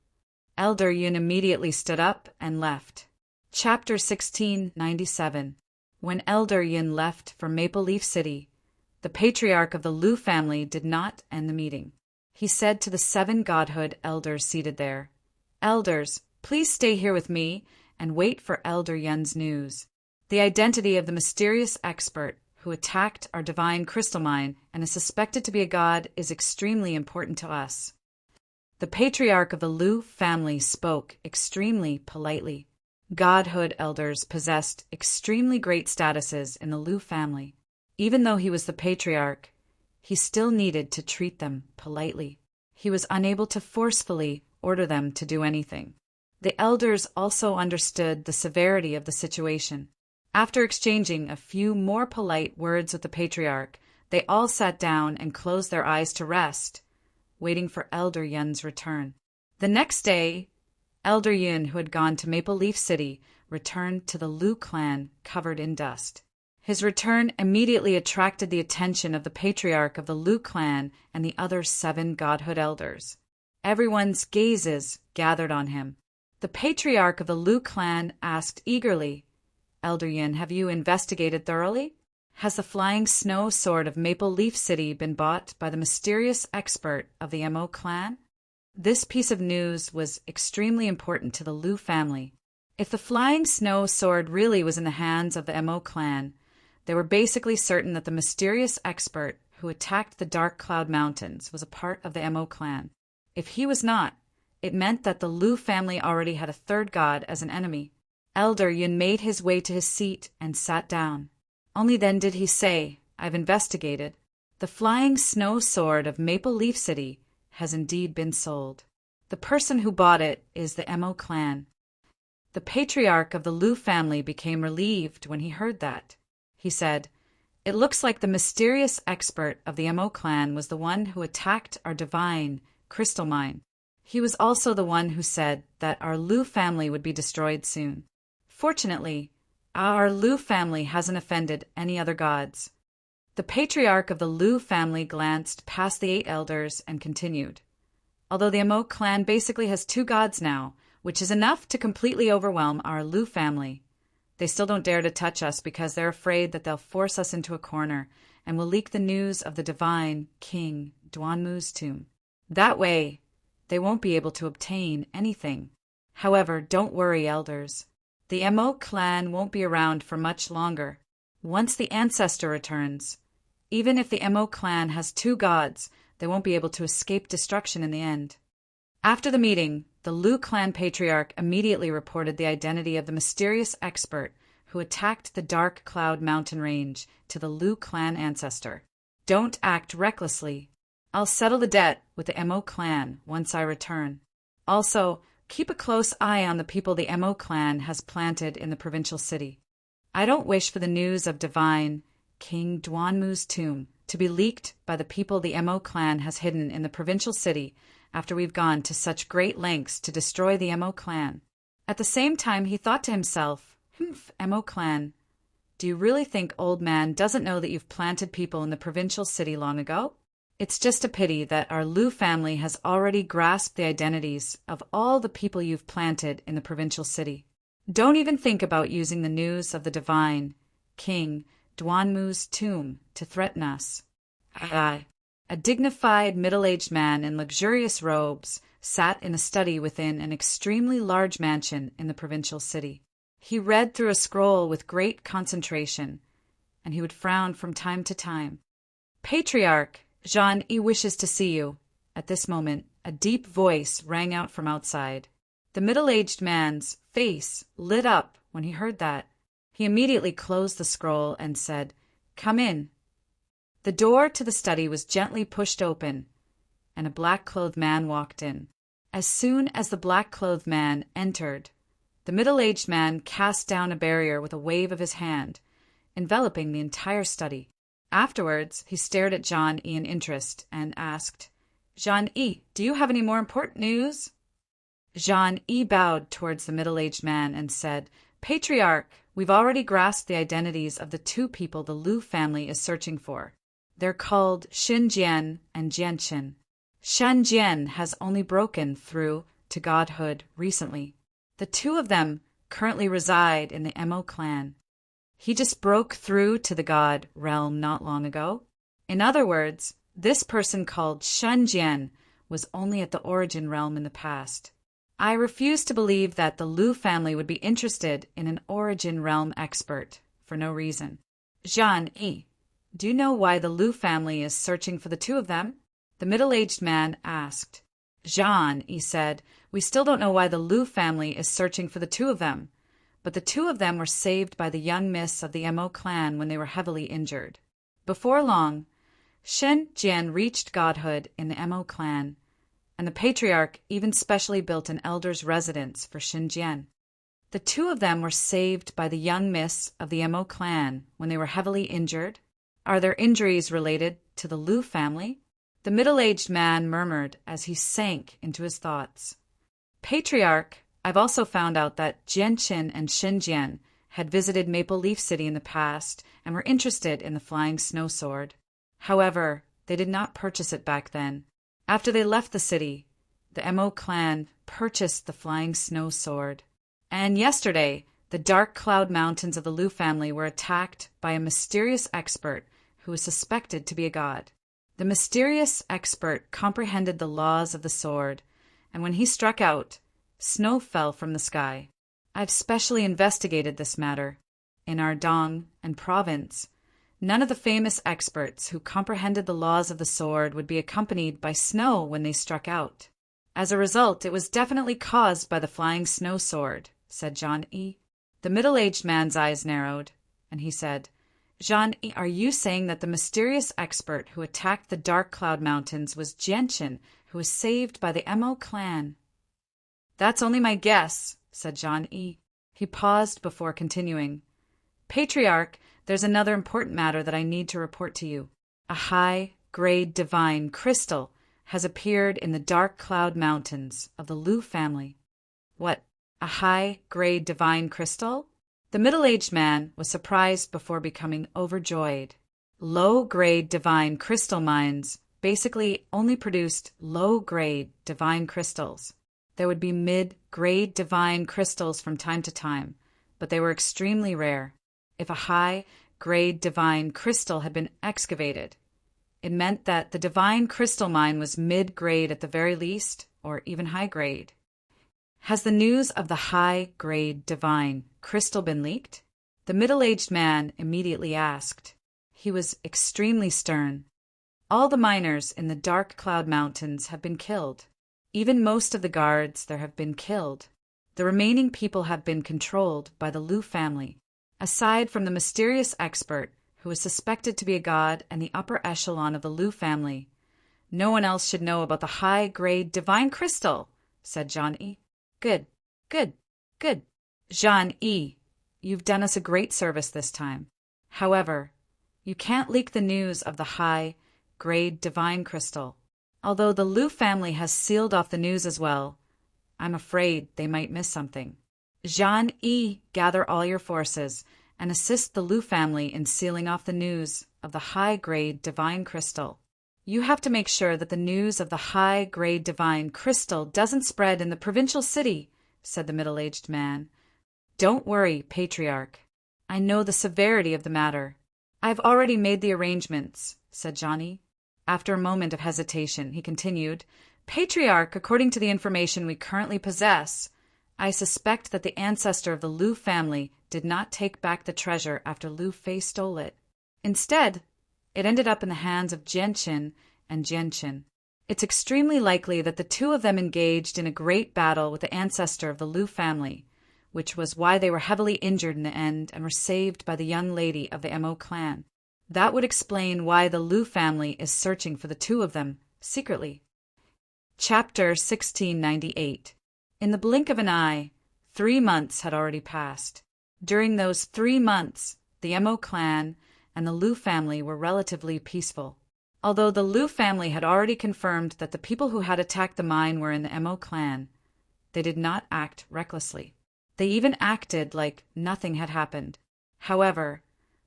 Elder Yin immediately stood up and left. Chapter 1697. When Elder Yin left for Maple Leaf City, the patriarch of the Liu family did not end the meeting. He said to the 7 godhood elders seated there, Elders, please stay here with me and wait for Elder Yun's news. The identity of the mysterious expert who attacked our divine crystal mine and is suspected to be a god is extremely important to us. The patriarch of the Liu family spoke extremely politely. Godhood elders possessed extremely great statuses in the Liu family. Even though he was the patriarch, he still needed to treat them politely. He was unable to forcefully order them to do anything. The elders also understood the severity of the situation. After exchanging a few more polite words with the patriarch, they all sat down and closed their eyes to rest, waiting for Elder Yun's return. The next day, Elder Yun, who had gone to Maple Leaf City, returned to the Liu clan covered in dust. His return immediately attracted the attention of the patriarch of the Liu clan and the other 7 godhood elders. Everyone's gazes gathered on him. The patriarch of the Liu clan asked eagerly, Elder Yin, have you investigated thoroughly? Has the flying snow sword of Maple Leaf City been bought by the mysterious expert of the Mo clan? This piece of news was extremely important to the Liu family. If the flying snow sword really was in the hands of the Mo clan, they were basically certain that the mysterious expert who attacked the Dark Cloud Mountains was a part of the Mo clan. If he was not, it meant that the Liu family already had a third god as an enemy. Elder Yun made his way to his seat and sat down. Only then did he say, "I've investigated. The flying snow sword of Maple Leaf City has indeed been sold. The person who bought it is the Mo clan." The patriarch of the Liu family became relieved when he heard that. He said, "It looks like the mysterious expert of the Mo clan was the one who attacked our divine crystal mine. He was also the one who said that our Liu family would be destroyed soon. Fortunately, our Liu family hasn't offended any other gods." The patriarch of the Liu family glanced past the 8 elders and continued, "Although the Mo clan basically has 2 gods now, which is enough to completely overwhelm our Liu family, they still don't dare to touch us because they're afraid that they'll force us into a corner and will leak the news of the divine King Duanmu's tomb. That way, they won't be able to obtain anything. However, don't worry, elders. The Mo clan won't be around for much longer. Once the ancestor returns, even if the Mo clan has 2 gods, they won't be able to escape destruction in the end." After the meeting, the Liu clan patriarch immediately reported the identity of the mysterious expert who attacked the Dark Cloud Mountain Range to the Liu clan ancestor. "Don't act recklessly. I'll settle the debt with the Mo clan once I return. Also, keep a close eye on the people the Mo clan has planted in the provincial city. I don't wish for the news of divine King Duanmu's tomb to be leaked by the people the Mo clan has hidden in the provincial city after we've gone to such great lengths to destroy the Mo clan." At the same time, he thought to himself, Mo clan, do you really think old man doesn't know that you've planted people in the provincial city long ago? It's just a pity that our Liu family has already grasped the identities of all the people you've planted in the provincial city. Don't even think about using the news of the divine King Duanmu's tomb to threaten us." A dignified middle-aged man in luxurious robes sat in a study within an extremely large mansion in the provincial city. He read through a scroll with great concentration, and he would frown from time to time. "Patriarch, Jean-Yi wishes to see you." At this moment, a deep voice rang out from outside. The middle-aged man's face lit up when he heard that. He immediately closed the scroll and said, "Come in." The door to the study was gently pushed open, and a black-clothed man walked in. As soon as the black-clothed man entered, the middle-aged man cast down a barrier with a wave of his hand, enveloping the entire study. Afterwards, he stared at Jean-Yi in interest and asked, "Jean-Yi, do you have any more important news?" Jean-Yi bowed towards the middle-aged man and said, "Patriarch, we've already grasped the identities of the 2 people the Liu family is searching for. They're called Xinjian and Jianqin. Xinjian has only broken through to godhood recently. The 2 of them currently reside in the Mo clan. He just broke through to the god realm not long ago. In other words, this person called Xinjian was only at the origin realm in the past. I refuse to believe that the Liu family would be interested in an origin realm expert for no reason. Jean-Yi, do you know why the Liu family is searching for the 2 of them?" The middle-aged man asked. Jean-Yi said, "We still don't know why the Liu family is searching for the 2 of them, but the 2 of them were saved by the young miss of the Mo clan when they were heavily injured. Before long, Xinjian reached godhood in the Mo clan, and the patriarch even specially built an elder's residence for Xinjian. The 2 of them were saved by the young miss of the Mo clan when they were heavily injured. Are their injuries related to the Liu family?" The middle-aged man murmured as he sank into his thoughts. "Patriarch, I've also found out that Jianqin and Xinjian had visited Maple Leaf City in the past and were interested in the flying snow sword. However, they did not purchase it back then. After they left the city, the Mo clan purchased the flying snow sword. And yesterday, The dark cloud mountains of the Liu family were attacked by a mysterious expert who was suspected to be a god. The mysterious expert comprehended the laws of the sword, and when he struck out, snow fell from the sky. I've specially investigated this matter. In our Dong and province, none of the famous experts who comprehended the laws of the sword would be accompanied by snow when they struck out. As a result, it was definitely caused by the flying snow sword, said Zhang-Yi. The middle-aged man's eyes narrowed, and he said, Zhang-Yi, are you saying that the mysterious expert who attacked the Dark Cloud Mountains was Jianqin, who was saved by the Mo clan? That's only my guess, said Zhang-Yi. He paused before continuing. Patriarch, there's another important matter that I need to report to you. A high-grade divine crystal has appeared in the Dark Cloud Mountains of the Liu family. What, a high-grade divine crystal? The middle-aged man was surprised before becoming overjoyed. Low-grade divine crystal mines basically only produced low-grade divine crystals. There would be mid-grade divine crystals from time to time, but they were extremely rare. If a high-grade divine crystal had been excavated, it meant that the divine crystal mine was mid-grade at the very least, or even high-grade. Has the news of the high-grade divine crystal been leaked? The middle-aged man immediately asked. He was extremely stern. All the miners in the Dark Cloud Mountains have been killed. Even most of the guards there have been killed. The remaining people have been controlled by the Liu family. Aside from the mysterious expert, who is suspected to be a god and the upper echelon of the Liu family, no one else should know about the high-grade divine crystal, said Zhang-Yi. Good, good, good. Zhang-Yi, you've done us a great service this time. However, you can't leak the news of the high-grade divine crystal. Although the Liu family has sealed off the news as well, I'm afraid they might miss something. Zhang-Yi, gather all your forces and assist the Liu family in sealing off the news of the high-grade divine crystal. You have to make sure that the news of the high-grade divine crystal doesn't spread in the provincial city, said the middle-aged man. Don't worry, Patriarch. I know the severity of the matter. I've already made the arrangements, said Johnny. After a moment of hesitation, he continued, Patriarch, according to the information we currently possess, I suspect that the ancestor of the Liu family did not take back the treasure after Liu Fei stole it. Instead, it ended up in the hands of Jianqin and Jianqin. It's extremely likely that the two of them engaged in a great battle with the ancestor of the Liu family, which was why they were heavily injured in the end and were saved by the young lady of the Mo clan. That would explain why the Liu family is searching for the two of them, secretly. Chapter 1698. In the blink of an eye, 3 months had already passed. During those 3 months, the Mo clan and the Liu family were relatively peaceful. Although the Liu family had already confirmed that the people who had attacked the mine were in the Mo clan, they did not act recklessly. They even acted like nothing had happened. However,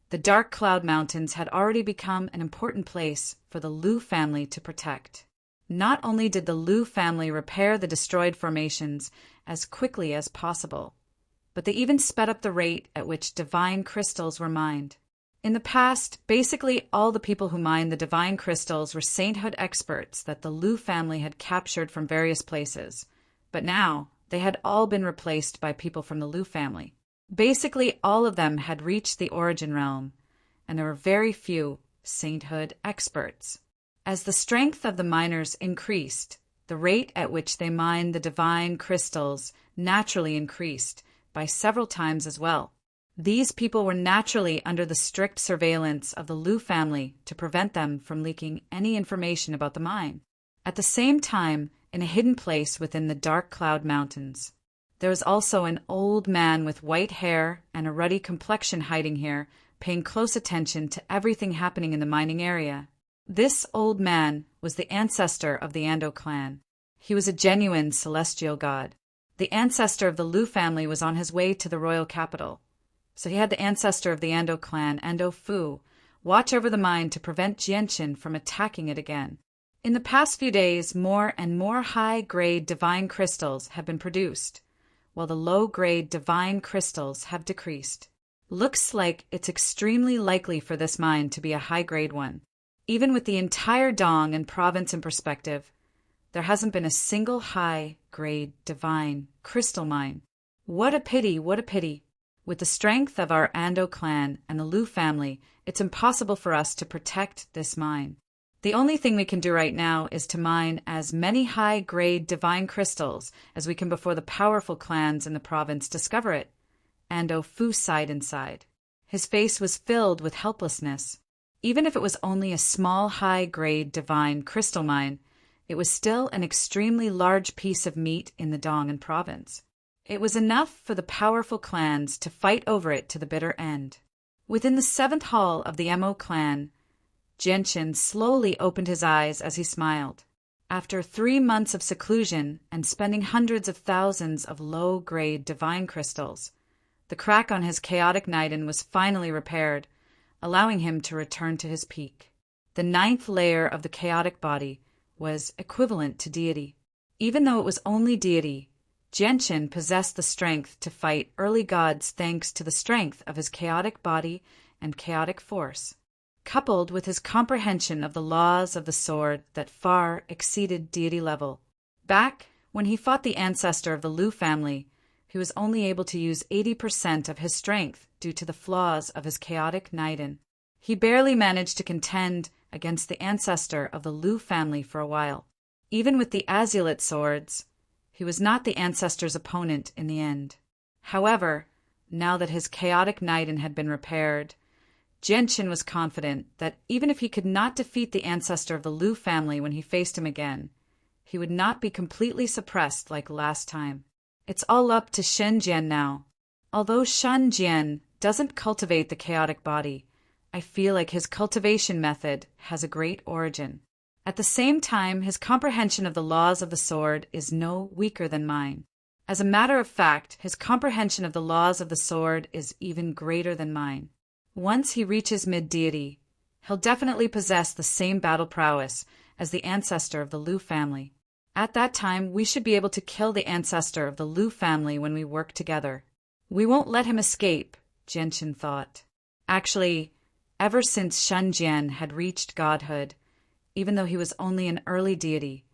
the Dark Cloud Mountains had already become an important place for the Liu family to protect. Not only did the Liu family repair the destroyed formations as quickly as possible, but they even sped up the rate at which divine crystals were mined. In the past, basically all the people who mined the divine crystals were sainthood experts that the Liu family had captured from various places, but now they had all been replaced by people from the Liu family. Basically all of them had reached the origin realm, and there were very few sainthood experts. As the strength of the miners increased, the rate at which they mined the divine crystals naturally increased by several times as well. These people were naturally under the strict surveillance of the Liu family to prevent them from leaking any information about the mine. At the same time, in a hidden place within the Dark Cloud Mountains, there was also an old man with white hair and a ruddy complexion hiding here, paying close attention to everything happening in the mining area. This old man was the ancestor of the Ando clan. He was a genuine celestial god. The ancestor of the Liu family was on his way to the royal capital, so he had the ancestor of the Ando clan, Ando Fu, watch over the mine to prevent Jianqin from attacking it again. In the past few days, more and more high-grade divine crystals have been produced, while the low-grade divine crystals have decreased. Looks like it's extremely likely for this mine to be a high-grade one. Even with the entire Dong and province in perspective, there hasn't been a single high-grade divine crystal mine. What a pity, what a pity. With the strength of our Ando clan and the Liu family, it's impossible for us to protect this mine. The only thing we can do right now is to mine as many high-grade divine crystals as we can before the powerful clans in the province discover it. Ando Fu sighed inside. His face was filled with helplessness. Even if it was only a small high-grade divine crystal mine, it was still an extremely large piece of meat in the Dong province. It was enough for the powerful clans to fight over it to the bitter end. Within the 7th hall of the Mo clan, Jianqin slowly opened his eyes as he smiled. After 3 months of seclusion and spending hundreds of thousands of low-grade divine crystals, the crack on his chaotic Niden was finally repaired, allowing him to return to his peak. The 9th layer of the chaotic body was equivalent to Deity. Even though it was only Deity, Jianqin possessed the strength to fight early gods thanks to the strength of his chaotic body and chaotic force, coupled with his comprehension of the laws of the sword that far exceeded Deity level. Back when he fought the ancestor of the Liu family, he was only able to use 80% of his strength due to the flaws of his chaotic Niden. He barely managed to contend against the ancestor of the Liu family for a while. Even with the Azulite swords, he was not the ancestor's opponent in the end. However, now that his chaotic Niden had been repaired, Jianqin was confident that even if he could not defeat the ancestor of the Liu family when he faced him again, he would not be completely suppressed like last time. It's all up to Shen Jian now. Although Shen Jian doesn't cultivate the chaotic body, I feel like his cultivation method has a great origin. At the same time, his comprehension of the laws of the sword is no weaker than mine. As a matter of fact, his comprehension of the laws of the sword is even greater than mine. Once he reaches mid-deity, he'll definitely possess the same battle prowess as the ancestor of the Liu family. At that time, we should be able to kill the ancestor of the Liu family when we work together. We won't let him escape, Jianqin thought. Actually, ever since Shen Jian had reached godhood, even though he was only an early deity,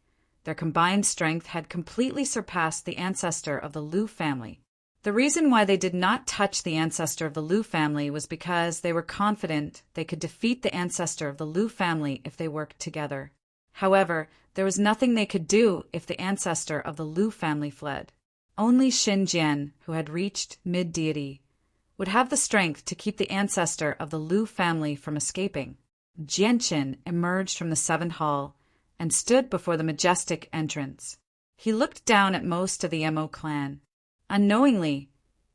their combined strength had completely surpassed the ancestor of the Liu family. The reason why they did not touch the ancestor of the Liu family was because they were confident they could defeat the ancestor of the Liu family if they worked together. However, there was nothing they could do if the ancestor of the Liu family fled. Only Xin Jian, who had reached mid-deity, would have the strength to keep the ancestor of the Liu family from escaping. Jianqin emerged from the 7th hall and stood before the majestic entrance. He looked down at most of the Mo clan. Unknowingly,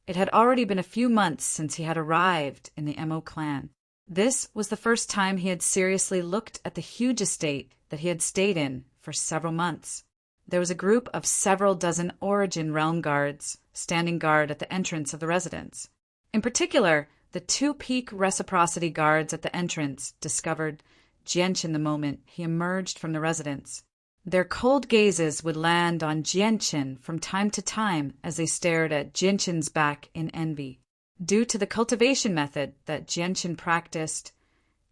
it had already been a few months since he had arrived in the Mo clan. This was the first time he had seriously looked at the huge estate that he had stayed in for several months. There was a group of several dozen Origin Realm guards standing guard at the entrance of the residence. In particular, the 2 peak reciprocity guards at the entrance discovered Jianqin the moment he emerged from the residence. Their cold gazes would land on Jianqin from time to time as they stared at Jianqin's back in envy. Due to the cultivation method that Jianqin practiced,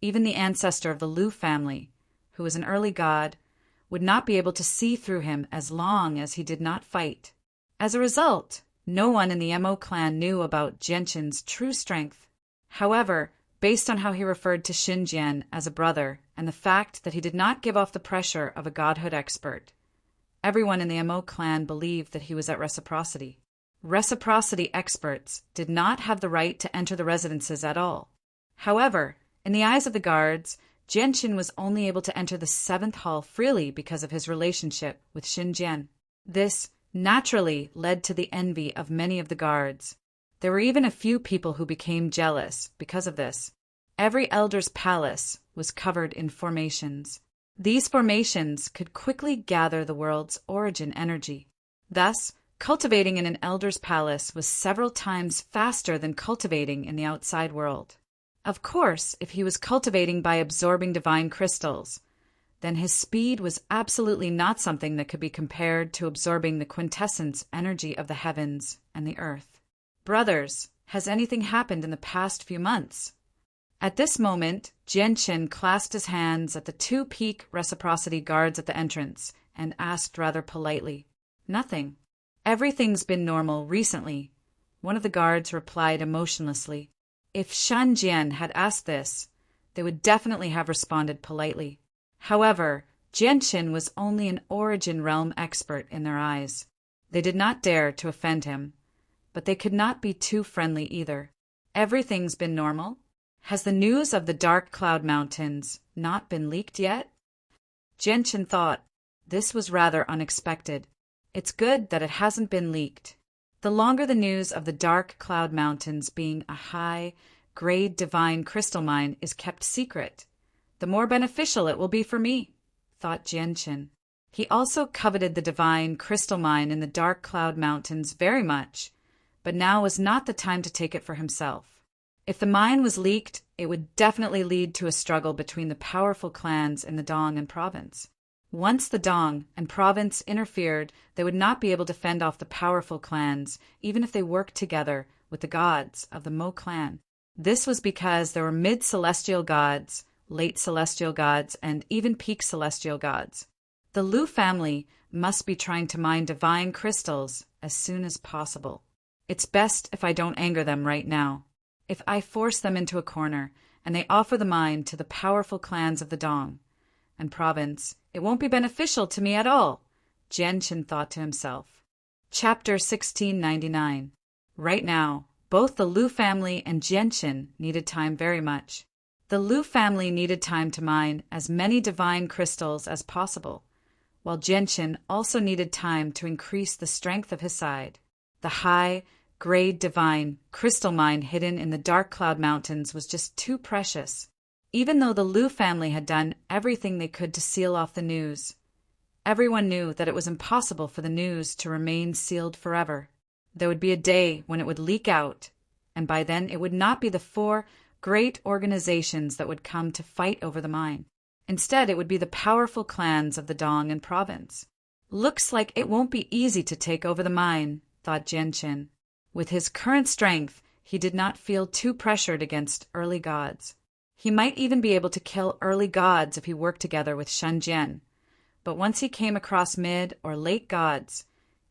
even the ancestor of the Liu family, who was an early god, would not be able to see through him as long as he did not fight. As a result, no one in the Mo clan knew about Jianqin's true strength. However, based on how he referred to Xinjian as a brother and the fact that he did not give off the pressure of a godhood expert, everyone in the Mo clan believed that he was at reciprocity. Reciprocity experts did not have the right to enter the residences at all. However, in the eyes of the guards, Jianqin was only able to enter the 7th hall freely because of his relationship with Xinjian. This naturally led to the envy of many of the guards. There were even a few people who became jealous because of this. Every elder's palace was covered in formations. These formations could quickly gather the world's origin energy. Thus, cultivating in an elder's palace was several times faster than cultivating in the outside world. Of course, if he was cultivating by absorbing divine crystals, then his speed was absolutely not something that could be compared to absorbing the quintessence energy of the heavens and the earth. Brothers, has anything happened in the past few months? At this moment, Jianqin clasped his hands at the two peak reciprocity guards at the entrance and asked rather politely, "Nothing. Everything's been normal recently." One of the guards replied emotionlessly. If Shan Jian had asked this, they would definitely have responded politely. However, Jianqin was only an origin realm expert in their eyes. They did not dare to offend him, but they could not be too friendly either. Everything's been normal? Has the news of the Dark Cloud Mountains not been leaked yet? Jianqin thought, this was rather unexpected. It's good that it hasn't been leaked. The longer the news of the Dark Cloud Mountains being a high-grade divine crystal mine is kept secret, the more beneficial it will be for me, thought Jianqin. He also coveted the divine crystal mine in the Dark Cloud Mountains very much, but now was not the time to take it for himself. If the mine was leaked, it would definitely lead to a struggle between the powerful clans in the Dong and province. Once the Dong and province interfered, they would not be able to fend off the powerful clans, even if they worked together with the gods of the Mo clan. This was because there were mid-celestial gods, late celestial gods, and even peak celestial gods. The Lu family must be trying to mine divine crystals as soon as possible. It's best if I don't anger them right now. If I force them into a corner and they offer the mine to the powerful clans of the Dong and province, it won't be beneficial to me at all, Jianqin thought to himself. Chapter 1699. Right now, both the Lu family and Jianqin needed time very much. The Lu family needed time to mine as many divine crystals as possible, while Jianqin also needed time to increase the strength of his side. The high-grade divine crystal mine hidden in the Dark Cloud Mountains was just too precious. Even though the Lu family had done everything they could to seal off the news, everyone knew that it was impossible for the news to remain sealed forever. There would be a day when it would leak out, and by then it would not be the four great organizations that would come to fight over the mine. Instead, it would be the powerful clans of the Dong and province. Looks like it won't be easy to take over the mine, thought Jianqin. With his current strength, he did not feel too pressured against early gods. He might even be able to kill early gods if he worked together with Shan Jian, but once he came across mid or late gods,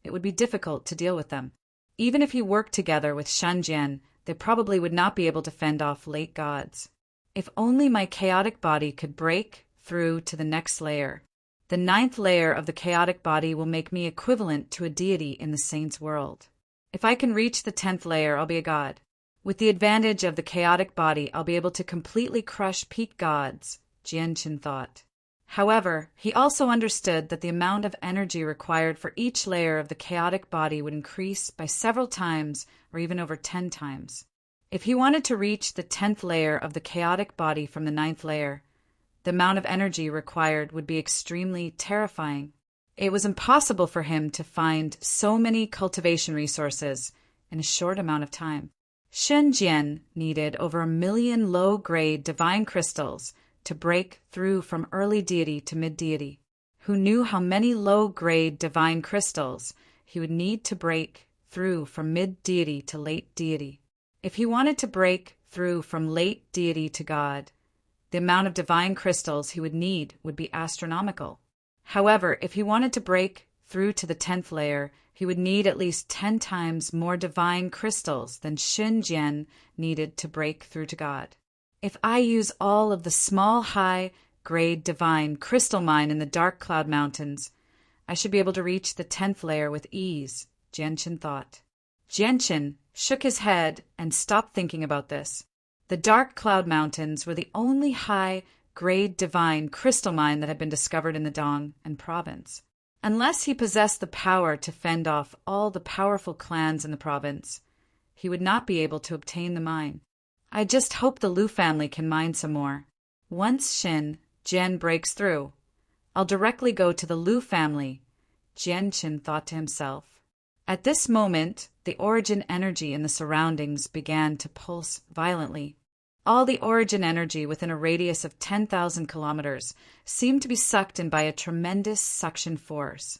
it would be difficult to deal with them. Even if he worked together with Shan Jian, they probably would not be able to fend off late gods. If only my chaotic body could break through to the next layer. The 9th layer of the chaotic body will make me equivalent to a deity in the saints' world. If I can reach the 10th layer, I'll be a god. With the advantage of the chaotic body, I'll be able to completely crush peak gods, Jianqin thought. However, he also understood that the amount of energy required for each layer of the chaotic body would increase by several times or even over 10 times. If he wanted to reach the 10th layer of the chaotic body from the 9th layer, the amount of energy required would be extremely terrifying. It was impossible for him to find so many cultivation resources in a short amount of time. Shen Jian needed over 1 million low-grade divine crystals to break through from early deity to mid-deity. Who knew how many low-grade divine crystals he would need to break through from mid-deity to late deity? If he wanted to break through from late deity to God, the amount of divine crystals he would need would be astronomical. However, if he wanted to break through to the 10th layer, he would need at least 10 times more divine crystals than Shen Jian needed to break through to God. If I use all of the small high-grade divine crystal mine in the Dark Cloud Mountains, I should be able to reach the 10th layer with ease, Jianqin thought. Jianqin shook his head and stopped thinking about this. The Dark Cloud Mountains were the only high-grade divine crystal mine that had been discovered in the Dong and province. Unless he possessed the power to fend off all the powerful clans in the province, he would not be able to obtain the mine. I just hope the Lu family can mine some more. Once Shen Jian breaks through, I'll directly go to the Lu family, Jianqin thought to himself. At this moment, the origin energy in the surroundings began to pulse violently. All the origin energy within a radius of 10,000 kilometers seemed to be sucked in by a tremendous suction force,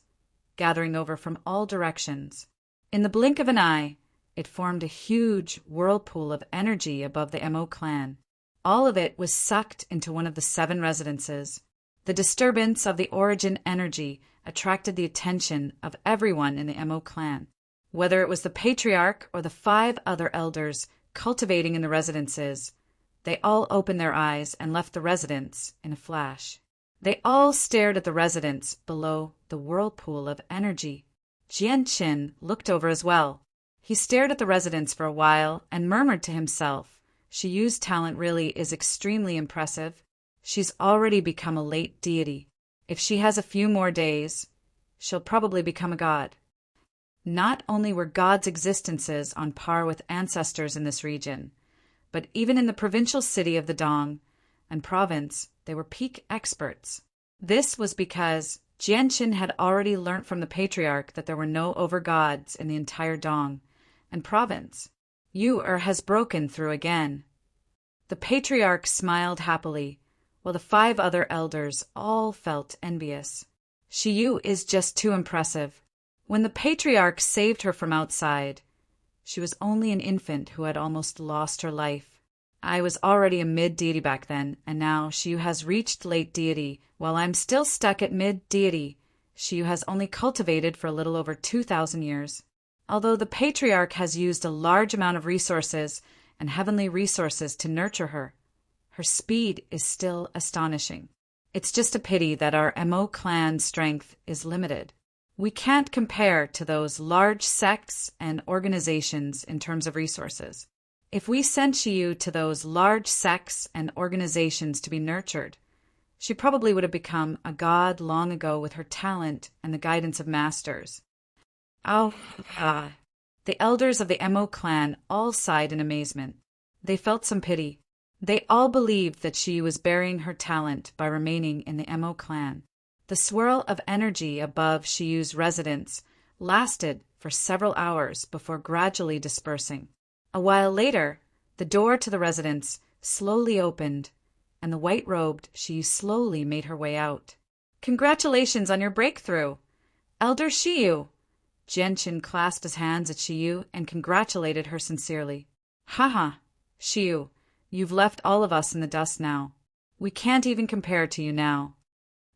gathering over from all directions. In the blink of an eye, it formed a huge whirlpool of energy above the Mo clan. All of it was sucked into one of the 7 residences. The disturbance of the origin energy attracted the attention of everyone in the Mo clan. Whether it was the patriarch or the 5 other elders cultivating in the residences, they all opened their eyes and left the residence in a flash. They all stared at the residence below the whirlpool of energy. Jianqin looked over as well. He stared at the residence for a while and murmured to himself, "Shiyu's talent really is extremely impressive. She's already become a late deity. If she has a few more days, she'll probably become a god." Not only were gods' existences on par with ancestors in this region, but even in the provincial city of the Dong and province, they were peak experts. This was because Jianqin had already learnt from the patriarch that there were no over-gods in the entire Dong and province. Yu has broken through again. The patriarch smiled happily, while the 5 other elders all felt envious. Shiyu is just too impressive. When the patriarch saved her from outside, she was only an infant who had almost lost her life. I was already a mid-deity back then, and now Shiyu has reached late deity, while I'm still stuck at mid-deity. Shiyu has only cultivated for a little over 2,000 years. Although the patriarch has used a large amount of resources and heavenly resources to nurture her, her speed is still astonishing. It's just a pity that our Mo clan strength is limited. We can't compare to those large sects and organizations in terms of resources. If we sent Shiyu to those large sects and organizations to be nurtured, she probably would have become a god long ago with her talent and the guidance of masters. The elders of the Mo clan all sighed in amazement. They felt some pity. They all believed that she was burying her talent by remaining in the Mo clan. The swirl of energy above Shiyu's residence lasted for several hours before gradually dispersing. A while later, the door to the residence slowly opened, and the white-robed Shiyu slowly made her way out. "Congratulations on your breakthrough, Elder Shiyu!" Jianqin clasped his hands at Shiyu and congratulated her sincerely. "Haha, Shiyu, you've left all of us in the dust now. We can't even compare to you now."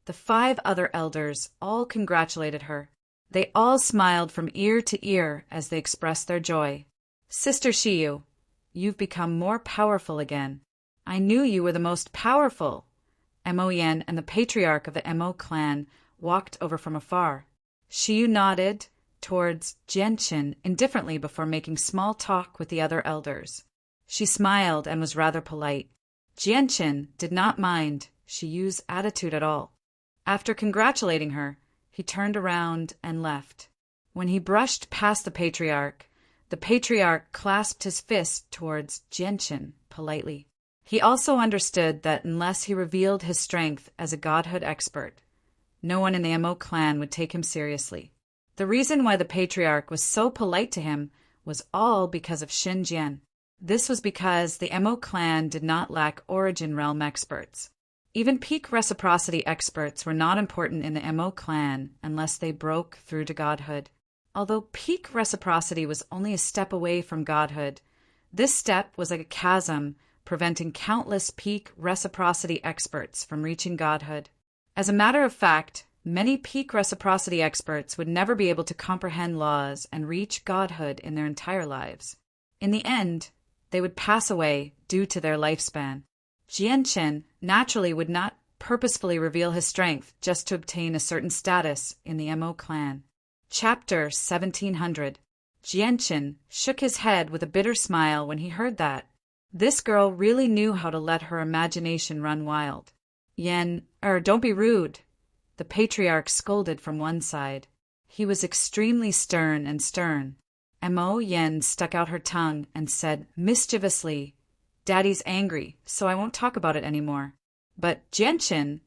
The 5 other elders all congratulated her. They all smiled from ear to ear as they expressed their joy. "Sister Shiyu, you've become more powerful again. I knew you were the most powerful." Mo Yen and the patriarch of the Mo clan walked over from afar. Shiyu nodded towards Jianqin indifferently before making small talk with the other elders. She smiled and was rather polite. Jianqin did not mind Shiyu's attitude at all. After congratulating her, he turned around and left. When he brushed past the patriarch clasped his fist towards Jianqin politely. He also understood that unless he revealed his strength as a godhood expert, no one in the Mo clan would take him seriously. The reason why the patriarch was so polite to him was all because of Xin Jian. This was because the Mo clan did not lack origin realm experts. Even peak reciprocity experts were not important in the Mo clan unless they broke through to godhood. Although peak reciprocity was only a step away from godhood, this step was like a chasm preventing countless peak reciprocity experts from reaching godhood. As a matter of fact, many peak reciprocity experts would never be able to comprehend laws and reach godhood in their entire lives. In the end, they would pass away due to their lifespan. Jianqin naturally would not purposefully reveal his strength just to obtain a certain status in the Mo clan. Chapter 1700. Jianqin shook his head with a bitter smile when he heard that. This girl really knew how to let her imagination run wild. Don't be rude," the patriarch scolded from one side. He was extremely stern. Mo Yen stuck out her tongue and said mischievously, "Daddy's angry, so I won't talk about it anymore. But Jianqin,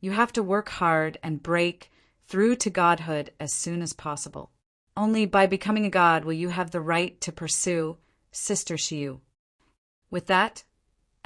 you have to work hard and break through to godhood as soon as possible. Only by becoming a god will you have the right to pursue Sister Shiyu." With that,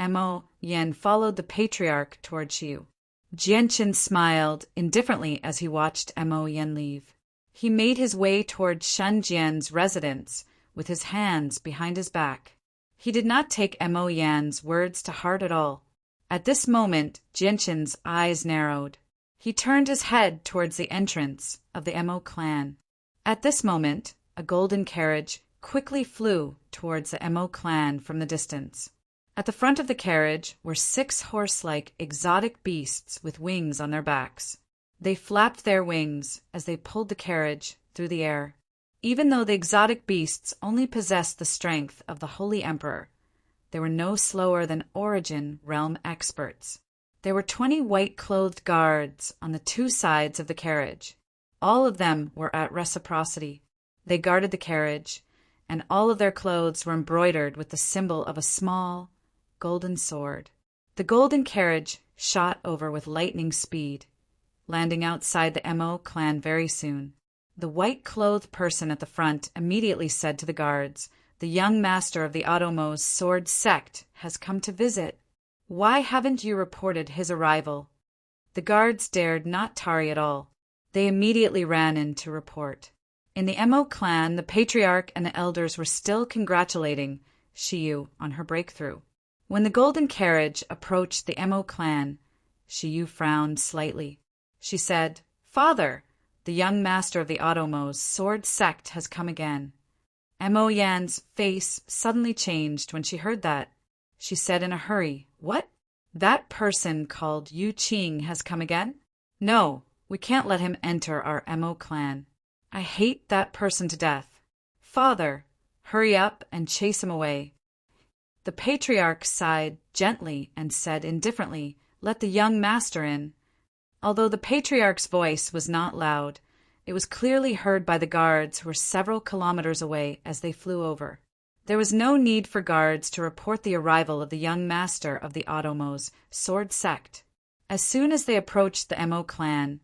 Mo Yen followed the patriarch toward Shiyu. Jianqin smiled indifferently as he watched Mo Yen leave. He made his way toward Shen Jian's residence with his hands behind his back. He did not take Mo Yan's words to heart at all. At this moment, Jianqin's eyes narrowed. He turned his head towards the entrance of the Mo clan. At this moment, a golden carriage quickly flew towards the Mo clan from the distance. At the front of the carriage were 6 horse-like exotic beasts with wings on their backs. They flapped their wings as they pulled the carriage through the air. Even though the exotic beasts only possessed the strength of the Holy Emperor, they were no slower than Origin realm experts. There were 20 white-clothed guards on the 2 sides of the carriage. All of them were at reciprocity. They guarded the carriage, and all of their clothes were embroidered with the symbol of a small, golden sword. The golden carriage shot over with lightning speed, landing outside the Mo clan very soon. The white-clothed person at the front immediately said to the guards, "The young master of the Audiobook's sword sect has come to visit. Why haven't you reported his arrival?" The guards dared not tarry at all. They immediately ran in to report. In the Mo clan, the patriarch and the elders were still congratulating Shiyu on her breakthrough. When the golden carriage approached the Mo clan, Shiyu frowned slightly. She said, "Father, the young master of the Audiobook's sword sect has come again." Mo Yan's face suddenly changed when she heard that. She said in a hurry, "What? That person called Yu Qing has come again? No, we can't let him enter our Mo clan. I hate that person to death. Father, hurry up and chase him away." The patriarch sighed gently and said indifferently, "Let the young master in." Although the patriarch's voice was not loud, it was clearly heard by the guards who were several kilometers away as they flew over. There was no need for guards to report the arrival of the young master of the Audiobook's sword sect. As soon as they approached the Mo clan,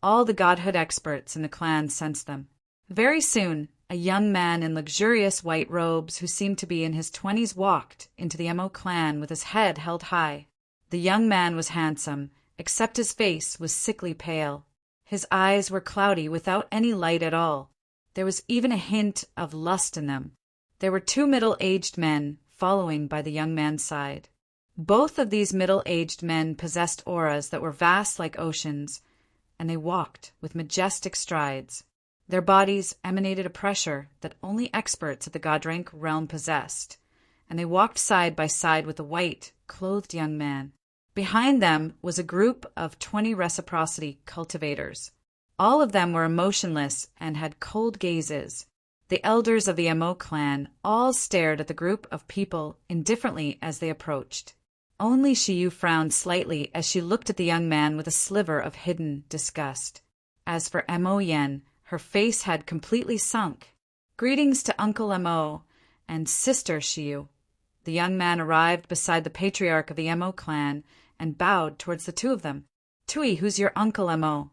all the godhood experts in the clan sensed them. Very soon, a young man in luxurious white robes who seemed to be in his 20s walked into the Mo clan with his head held high. The young man was handsome, except his face was sickly pale. His eyes were cloudy without any light at all. There was even a hint of lust in them. There were 2 middle-aged men following by the young man's side. Both of these middle-aged men possessed auras that were vast like oceans, and they walked with majestic strides. Their bodies emanated a pressure that only experts at the God-rank realm possessed, and they walked side by side with a white-clothed young man. Behind them was a group of 20 reciprocity cultivators. All of them were emotionless and had cold gazes. The elders of the Mo clan all stared at the group of people indifferently as they approached. Only Shiyu frowned slightly as she looked at the young man with a sliver of hidden disgust. As for Mo Yen, her face had completely sunk. "Greetings to Uncle Mo and Sister Shiyu." The young man arrived beside the patriarch of the Mo clan and bowed towards the 2 of them. "Tui, who's your Uncle Mo?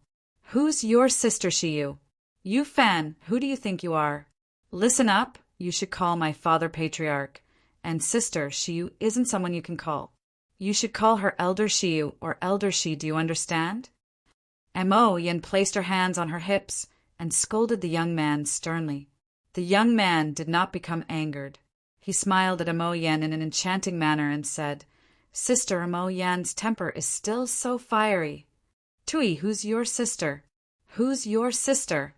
Who's your Sister Shiyu? You Fan, who do you think you are? Listen up, you should call my father patriarch, and Sister Shiyu isn't someone you can call. You should call her Elder Shiyu or Elder Shi, do you understand?" Mo Yen placed her hands on her hips and scolded the young man sternly. The young man did not become angered. He smiled at Mo Yen in an enchanting manner and said, "Sister Mo Yan's temper is still so fiery. Tui, who's your sister? Who's your sister?"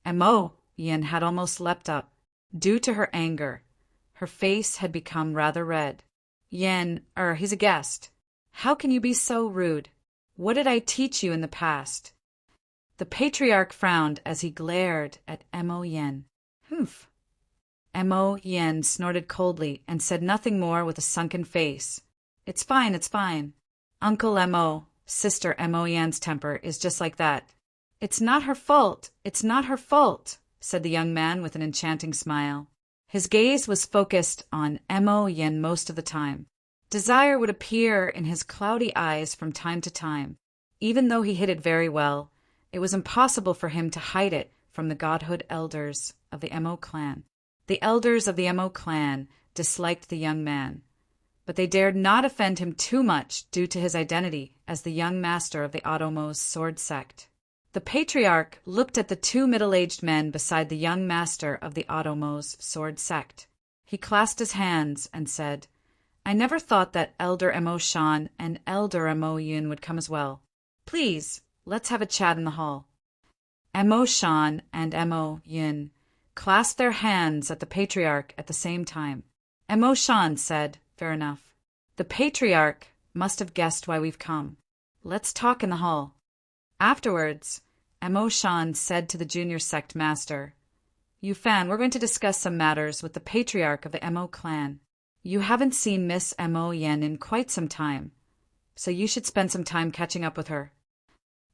Mo Yen had almost leapt up. Due to her anger, her face had become rather red. He's a guest. How can you be so rude? What did I teach you in the past?" The patriarch frowned as he glared at Mo Yen. "Humph." Mo Yen snorted coldly and said nothing more with a sunken face. It's fine. Uncle Mo, Sister Mo Yan's temper is just like that." It's not her fault, said the young man with an enchanting smile. His gaze was focused on Mo Yen most of the time. Desire would appear in his cloudy eyes from time to time. Even though he hid it very well, it was impossible for him to hide it from the godhood elders of the Mo clan. The elders of the Mo clan disliked the young man. but they dared not offend him too much due to his identity as the young master of the Otomo's sword sect. The patriarch looked at the two middle-aged men beside the young master of the Otomo's sword sect. He clasped his hands and said, "I never thought that Elder Emo Shan and Elder Emo Yun would come as well. Please, let's have a chat in the hall." Emo Shan and Emo Yun clasped their hands at the patriarch at the same time. Emo Shan said, "Fair enough. The patriarch must have guessed why we've come. Let's talk in the hall." Afterwards, Emo Shan said to the junior sect master, "Yu Fan, we're going to discuss some matters with the patriarch of the Emo clan. You haven't seen Miss Emo Yen in quite some time, so you should spend some time catching up with her."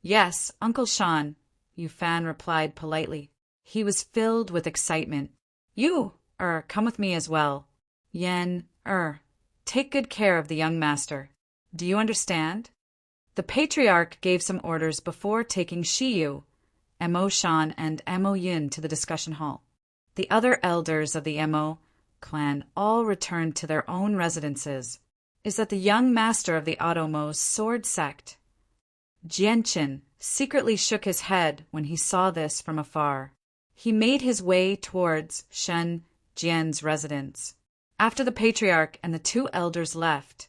"Yes, Uncle Shan," Yu Fan replied politely. He was filled with excitement. "You, come with me as well. Yen, take good care of the young master. Do you understand?" The patriarch gave some orders before taking Shiyu, Emo Shan, and Emo Yun to the discussion hall. The other elders of the Emo clan all returned to their own residences. Is that the young master of the Otomo's sword sect? Jianqin secretly shook his head when he saw this from afar. He made his way towards Shen Jian's residence. After the patriarch and the two elders left,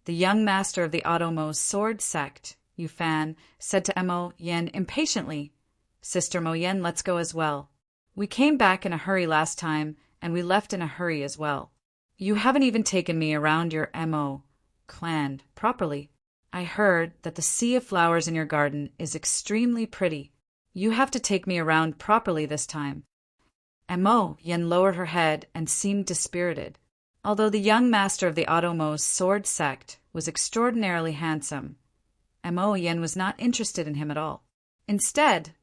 the young master of the Otomo's sword sect, Yu Fan, said to Emo Yen impatiently, "Sister Mo Yen, let's go as well. We came back in a hurry last time, and we left in a hurry as well. You haven't even taken me around your Emo clan properly. I heard that the sea of flowers in your garden is extremely pretty. You have to take me around properly this time." Emo Yen lowered her head and seemed dispirited. Although the young master of the Otomo's sword sect was extraordinarily handsome, Emo Yen was not interested in him at all. Instead,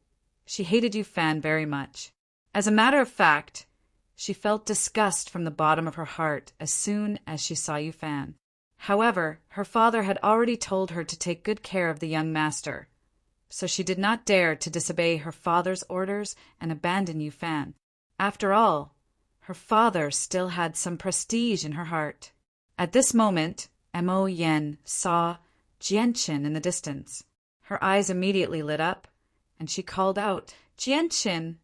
she hated Yu Fan very much. As a matter of fact, she felt disgust from the bottom of her heart as soon as she saw Yu Fan. However, her father had already told her to take good care of the young master, so she did not dare to disobey her father's orders and abandon Yu Fan. After all, her father still had some prestige in her heart. At this moment, Emo Yen saw Jianqin in the distance. Her eyes immediately lit up, and she called out, "Jianqin!"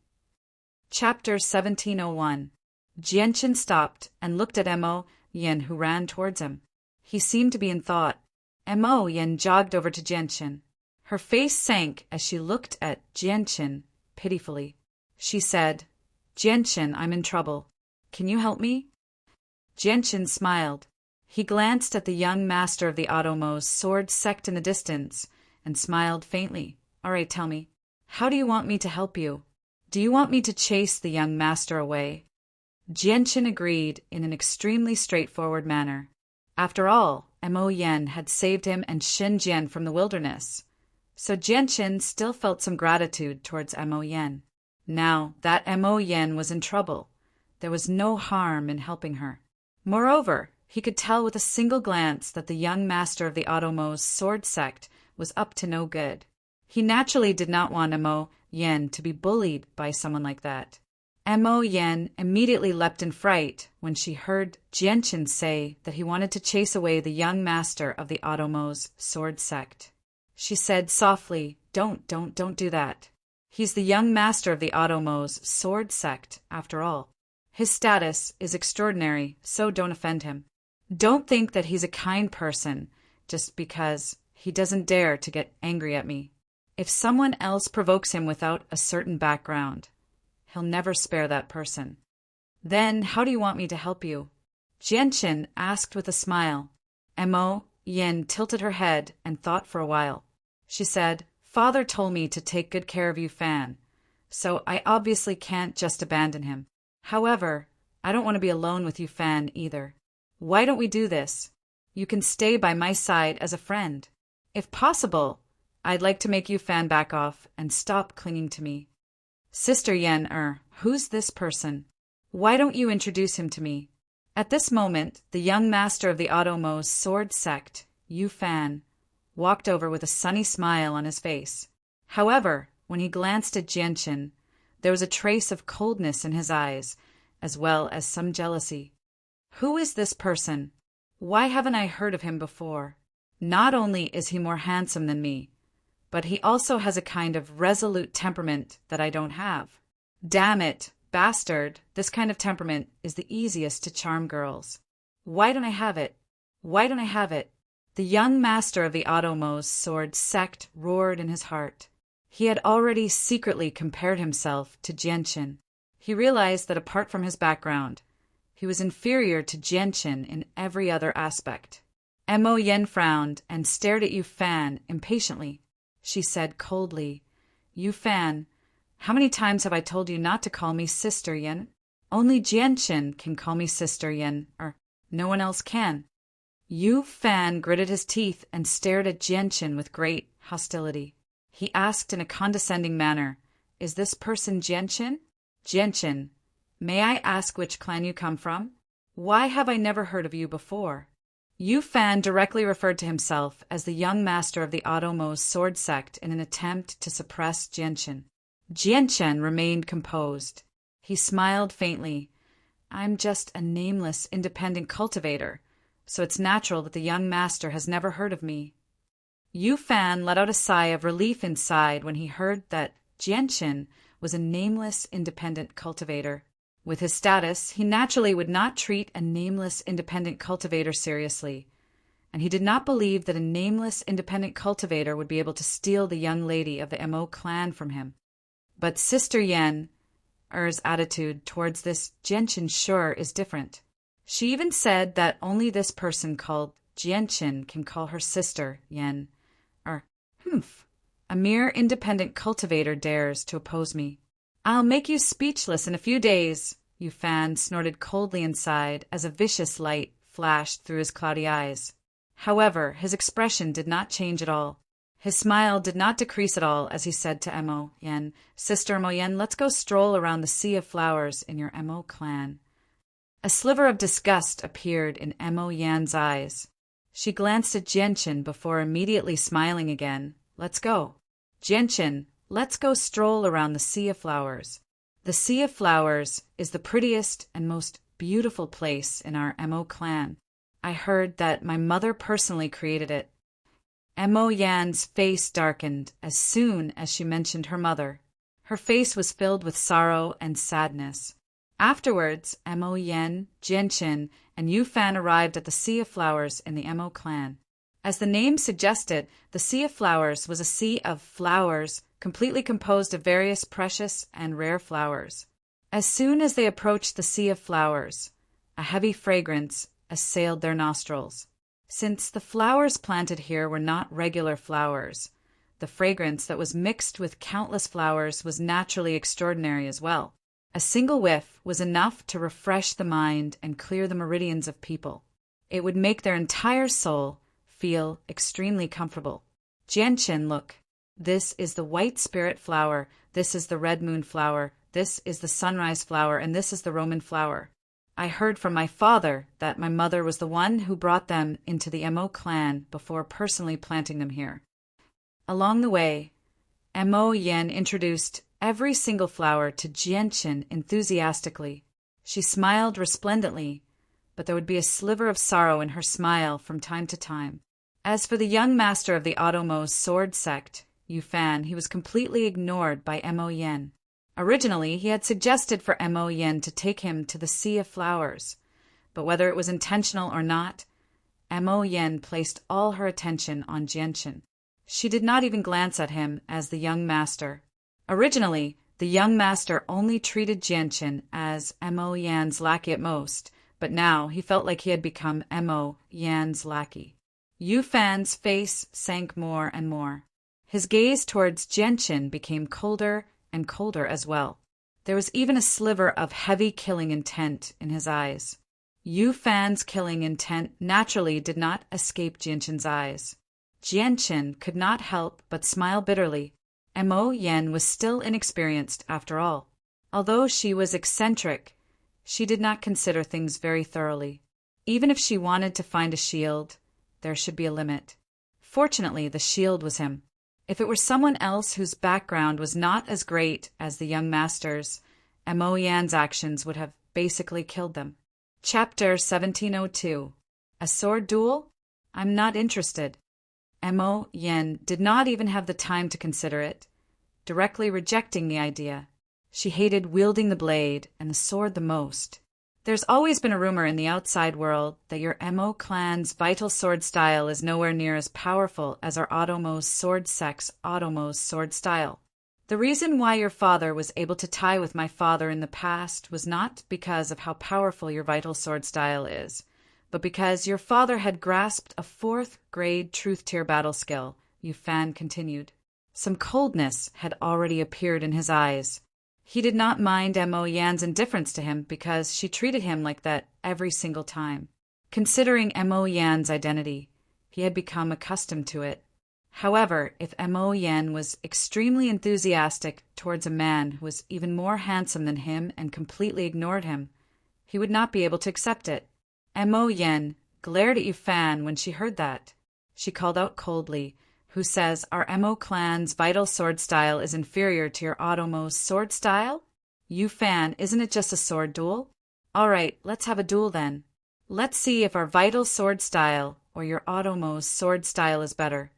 Chapter 1701. Jianqin stopped and looked at Emo Yen, who ran towards him. He seemed to be in thought. Emo Yen jogged over to Jianqin. Her face sank as she looked at Jianqin pitifully. She said, "Jianqin, I'm in trouble. Can you help me?" Jianqin smiled. He glanced at the young master of the Otomo's sword sect in the distance and smiled faintly. "All right, tell me. How do you want me to help you? Do you want me to chase the young master away?" Jianqin agreed in an extremely straightforward manner. After all, Emo Yen had saved him and Shin Jian from the wilderness, so Jianqin still felt some gratitude towards Emo Yen. Now that Emo Yen was in trouble, there was no harm in helping her. Moreover, he could tell with a single glance that the young master of the Otomo's sword sect was up to no good. He naturally did not want Emo Yen to be bullied by someone like that. Emo Yen immediately leapt in fright when she heard Jianqin say that he wanted to chase away the young master of the Otomo's sword sect. She said softly, Don't do that. He's the young master of the Otomo's sword sect, after all. His status is extraordinary, so don't offend him. Don't think that he's a kind person just because he doesn't dare to get angry at me. If someone else provokes him without a certain background, he'll never spare that person. Then how do you want me to help you?" Jianqin asked with a smile. Emo Yen tilted her head and thought for a while. She said, "Father told me to take good care of Yu Fan, so I obviously can't just abandon him. However, I don't want to be alone with Yu Fan either. Why don't we do this? You can stay by my side as a friend. If possible, I'd like to make Yu Fan back off and stop clinging to me." "Sister Yen, who's this person? Why don't you introduce him to me?" At this moment, the young master of the Otomo's sword sect, Yu Fan, walked over with a sunny smile on his face. However, when he glanced at Jianqin, there was a trace of coldness in his eyes, as well as some jealousy. "Who is this person?" Why haven't I heard of him before? Not only is he more handsome than me, but he also has a kind of resolute temperament that I don't have. Damn it, bastard, this kind of temperament is the easiest to charm girls. Why don't I have it? Why don't I have it? The young master of the Audiobook's sword sect roared in his heart. He had already secretly compared himself to Jianqin. He realized that apart from his background, he was inferior to Jianqin in every other aspect. Mo Yen frowned and stared at Yu Fan impatiently. She said coldly, "Yu Fan, how many times have I told you not to call me Sister Yen? Only Jianqin can call me Sister Yen, or no one else can." Yu Fan gritted his teeth and stared at Jianqin with great hostility. He asked in a condescending manner, "Is this person Jianqin? Jianqin, may I ask which clan you come from? Why have I never heard of you before?" Yu Fan directly referred to himself as the young master of the Audiobook's sword sect in an attempt to suppress Jianqin. Jianqin remained composed. He smiled faintly. "I'm just a nameless independent cultivator, so it's natural that the young master has never heard of me." Yu Fan let out a sigh of relief inside when he heard that Jianqin was a nameless independent cultivator. With his status, he naturally would not treat a nameless independent cultivator seriously, and he did not believe that a nameless independent cultivator would be able to steal the young lady of the Mo clan from him. But Sister Yen's attitude towards this Jianqin sure is different. She even said that only this person called Jianqin can call her sister Yen. A mere independent cultivator dares to oppose me. "I'll make you speechless in a few days," Yu Fan snorted coldly inside as a vicious light flashed through his cloudy eyes. However, his expression did not change at all. His smile did not decrease at all as he said to Mo Yen, "Sister Mo Yen, let's go stroll around the sea of flowers in your Mo clan." A sliver of disgust appeared in Mo Yen's eyes. She glanced at Jianqin before immediately smiling again. "Let's go. Jianqin, let's go stroll around the Sea of Flowers. The Sea of Flowers is the prettiest and most beautiful place in our Mo clan. I heard that my mother personally created it." Mo Yan's face darkened as soon as she mentioned her mother. Her face was filled with sorrow and sadness. Afterwards, Mo Yan, Jianqin, and Yu Fan arrived at the Sea of Flowers in the Mo clan. As the name suggested, the Sea of Flowers was a sea of flowers completely composed of various precious and rare flowers. As soon as they approached the Sea of Flowers, a heavy fragrance assailed their nostrils. Since the flowers planted here were not regular flowers, the fragrance that was mixed with countless flowers was naturally extraordinary as well. A single whiff was enough to refresh the mind and clear the meridians of people. It would make their entire soul feel extremely comfortable. "Jianqin, look. This is the white spirit flower, this is the red moon flower, this is the sunrise flower, and this is the Roman flower. I heard from my father that my mother was the one who brought them into the Mo clan before personally planting them here." Along the way, Mo Yen introduced every single flower to Jianqin enthusiastically. She smiled resplendently, but there would be a sliver of sorrow in her smile from time to time. As for the young master of the Audiobook's sword sect, Yu Fan, he was completely ignored by Mo Yen. Originally, he had suggested for Mo Yen to take him to the Sea of Flowers, but whether it was intentional or not, Mo Yen placed all her attention on Jianqin. She did not even glance at him as the young master. Originally, the young master only treated Jianqin as Mo Yan's lackey at most, but now he felt like he had become Mo Yan's lackey. Yu Fan's face sank more and more. His gaze towards Jianqin became colder and colder as well. There was even a sliver of heavy killing intent in his eyes. Yu Fan's killing intent naturally did not escape Jianqin's eyes. Jianqin could not help but smile bitterly. Mo Yen was still inexperienced after all. Although she was eccentric, she did not consider things very thoroughly. Even if she wanted to find a shield, there should be a limit. Fortunately, the shield was him. If it were someone else whose background was not as great as the young master's, Mo Yan's actions would have basically killed them. Chapter 1702. A sword duel? I'm not interested. Mo Yen did not even have the time to consider it, directly rejecting the idea. She hated wielding the blade and the sword the most. There's always been a rumor in the outside world that your Mo clan's vital sword style is nowhere near as powerful as our Otomo's sword sect's Otomo's sword style. The reason why your father was able to tie with my father in the past was not because of how powerful your vital sword style is, but because your father had grasped a 4th-grade truth-tier battle skill, Yu Fan continued. Some coldness had already appeared in his eyes. He did not mind Mo Yan's indifference to him because she treated him like that every single time. Considering Mo Yan's identity, he had become accustomed to it. However, if Mo Yan was extremely enthusiastic towards a man who was even more handsome than him and completely ignored him, he would not be able to accept it. Mo Yan glared at Yu Fan when she heard that. She called out coldly, "Who says our Mo clan's vital sword style is inferior to your Otomo's sword style? Yu Fan, isn't it just a sword duel? All right, let's have a duel then. Let's see if our vital sword style or your Otomo's sword style is better."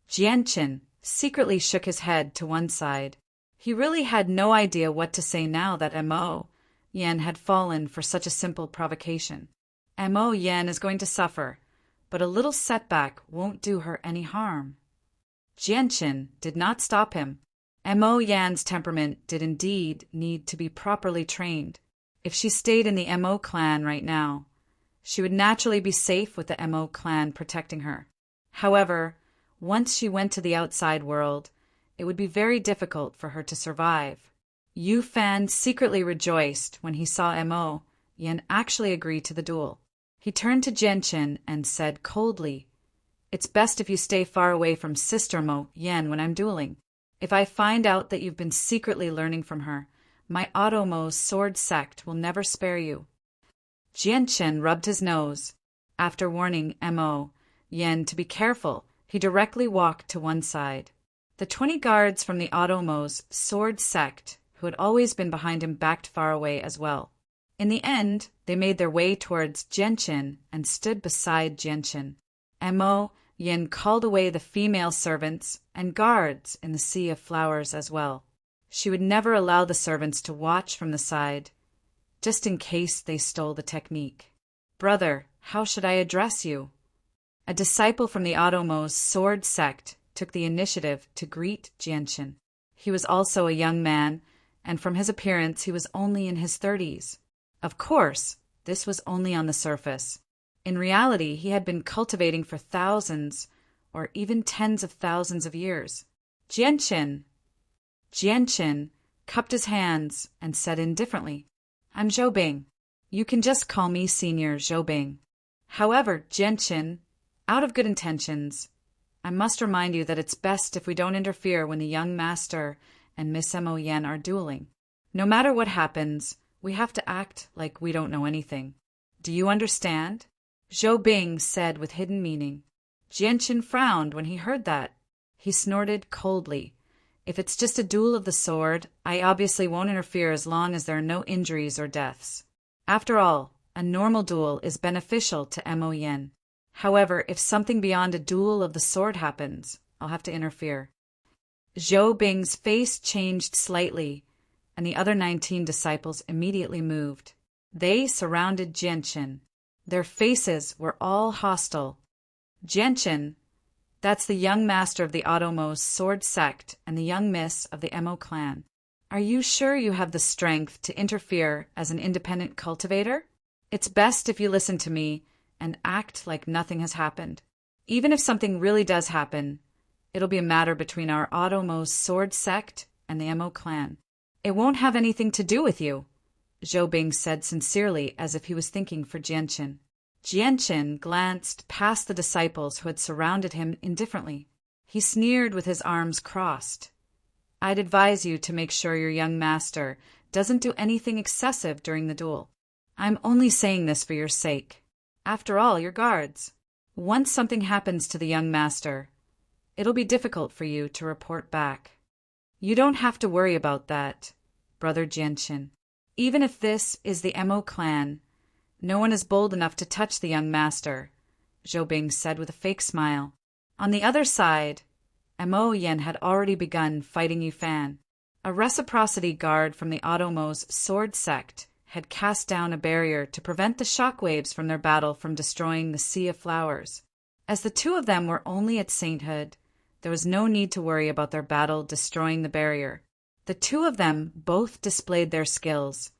Jianqin secretly shook his head to one side. He really had no idea what to say now that Mo Yan had fallen for such a simple provocation. Mo Yan is going to suffer, but a little setback won't do her any harm. Jianqin did not stop him. Mo Yan's temperament did indeed need to be properly trained. If she stayed in the Mo clan right now, she would naturally be safe with the Mo clan protecting her. However, once she went to the outside world, it would be very difficult for her to survive. Yu Fan secretly rejoiced when he saw Mo Yan actually agree to the duel. He turned to Jianqin and said coldly, "It's best if you stay far away from Sister Mo Yan when I'm dueling. If I find out that you've been secretly learning from her, my Otomo's sword sect will never spare you." Jianqin rubbed his nose. After warning Mo Yan to be careful, he directly walked to one side. The 20 guards from the Otomo's sword sect, who had always been behind him, backed far away as well. In the end, they made their way towards Jianqin and stood beside Jianqin. Mo Yan called away the female servants and guards in the sea of flowers as well. She would never allow the servants to watch from the side, just in case they stole the technique. "Brother, how should I address you?" A disciple from the Otomo's sword sect took the initiative to greet Jianqin. He was also a young man, and from his appearance he was only in his 30s. Of course, this was only on the surface. In reality, he had been cultivating for thousands or even tens of thousands of years. Jianqin cupped his hands and said indifferently, "I'm Zhou Bing. You can just call me Senior Zhou Bing." However, Jianqin, out of good intentions, "I must remind you that it's best if we don't interfere when the young master and Miss Mo Yan are dueling. No matter what happens, we have to act like we don't know anything. Do you understand?" Zhou Bing said with hidden meaning. Jianqin frowned when he heard that. He snorted coldly. "If it's just a duel of the sword, I obviously won't interfere as long as there are no injuries or deaths. After all, a normal duel is beneficial to Mo Yan. However, if something beyond a duel of the sword happens, I'll have to interfere." Zhou Bing's face changed slightly, and the other 19 disciples immediately moved. They surrounded Jianqin. Their faces were all hostile. "Jianqin, that's the young master of the Otomo's sword sect and the young miss of the Mo clan. Are you sure you have the strength to interfere as an independent cultivator? It's best if you listen to me and act like nothing has happened. Even if something really does happen, it'll be a matter between our Otomo's sword sect and the Mo clan. It won't have anything to do with you," Zhou Bing said sincerely, as if he was thinking for Jianqin. Jianqin glanced past the disciples who had surrounded him indifferently. He sneered with his arms crossed. "I'd advise you to make sure your young master doesn't do anything excessive during the duel. I'm only saying this for your sake. After all, you're guards. Once something happens to the young master, it'll be difficult for you to report back. You don't have to worry about that, Brother Jianqin. Even if this is the Mo clan, No one is bold enough to touch the young master, Zhou Bing said with a fake smile. On the other side, Mo Yen had already begun fighting Yu Fan. A reciprocity guard from the Audiobook's sword sect had cast down a barrier to prevent the shockwaves from their battle from destroying the Sea of Flowers. As the two of them were only at sainthood, there was no need to worry about their battle destroying the barrier. The two of them both displayed their skills,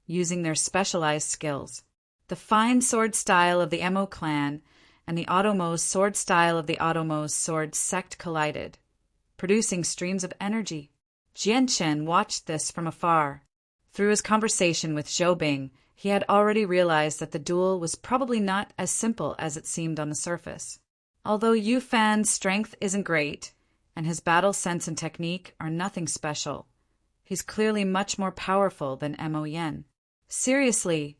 using their specialized skills. The fine sword style of the Mo clan and the Audiobook's sword style of the Audiobook's sword sect collided, producing streams of energy. Jianchen watched this from afar. Through his conversation with Zhou Bing, he had already realized that the duel was probably not as simple as it seemed on the surface. Although Yu Fan's strength isn't great, and his battle sense and technique are nothing special, he's clearly much more powerful than Mo Yen. Seriously,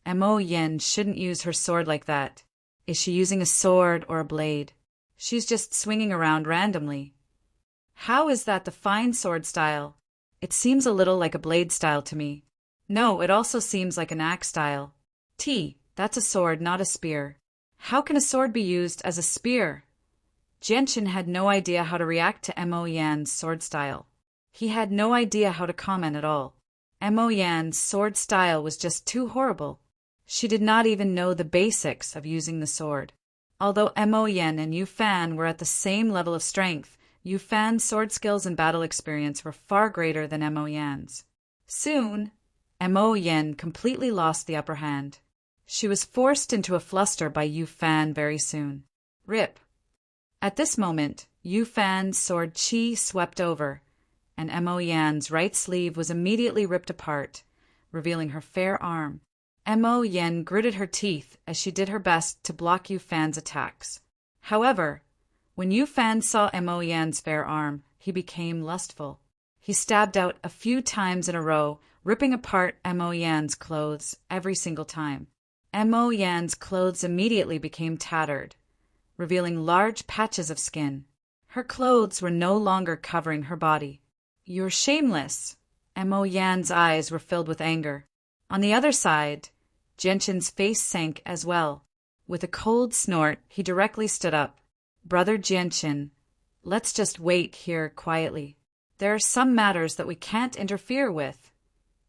Mo Yen shouldn't use her sword like that. Is she using a sword or a blade? She's just swinging around randomly. How is that the fine sword style? It seems a little like a blade style to me. No, it also seems like an axe style. That's a sword, not a spear. How can a sword be used as a spear? Jianchen had no idea how to react to Mo Yan's sword style. He had no idea how to comment at all. Mo Yan's sword style was just too horrible. She did not even know the basics of using the sword. Although Mo Yen and Yu Fan were at the same level of strength, Yu Fan's sword skills and battle experience were far greater than Mo Yan's. Soon, Mo Yen completely lost the upper hand. She was forced into a fluster by Yu Fan very soon. Rip. At this moment, Yu Fan's sword qi swept over, and Mo Yan's right sleeve was immediately ripped apart, revealing her fair arm. Mo Yen gritted her teeth as she did her best to block Yu Fan's attacks. However, when Yu Fan saw Mo Yan's fair arm, he became lustful. He stabbed out a few times in a row, ripping apart Mo Yan's clothes every single time. Mo Yan's clothes immediately became tattered, revealing large patches of skin. Her clothes were no longer covering her body. "You're shameless." Mo Yan's eyes were filled with anger. On the other side, Jianchen's face sank as well. With a cold snort, he directly stood up. "Brother Jianchen, let's just wait here quietly. There are some matters that we can't interfere with,"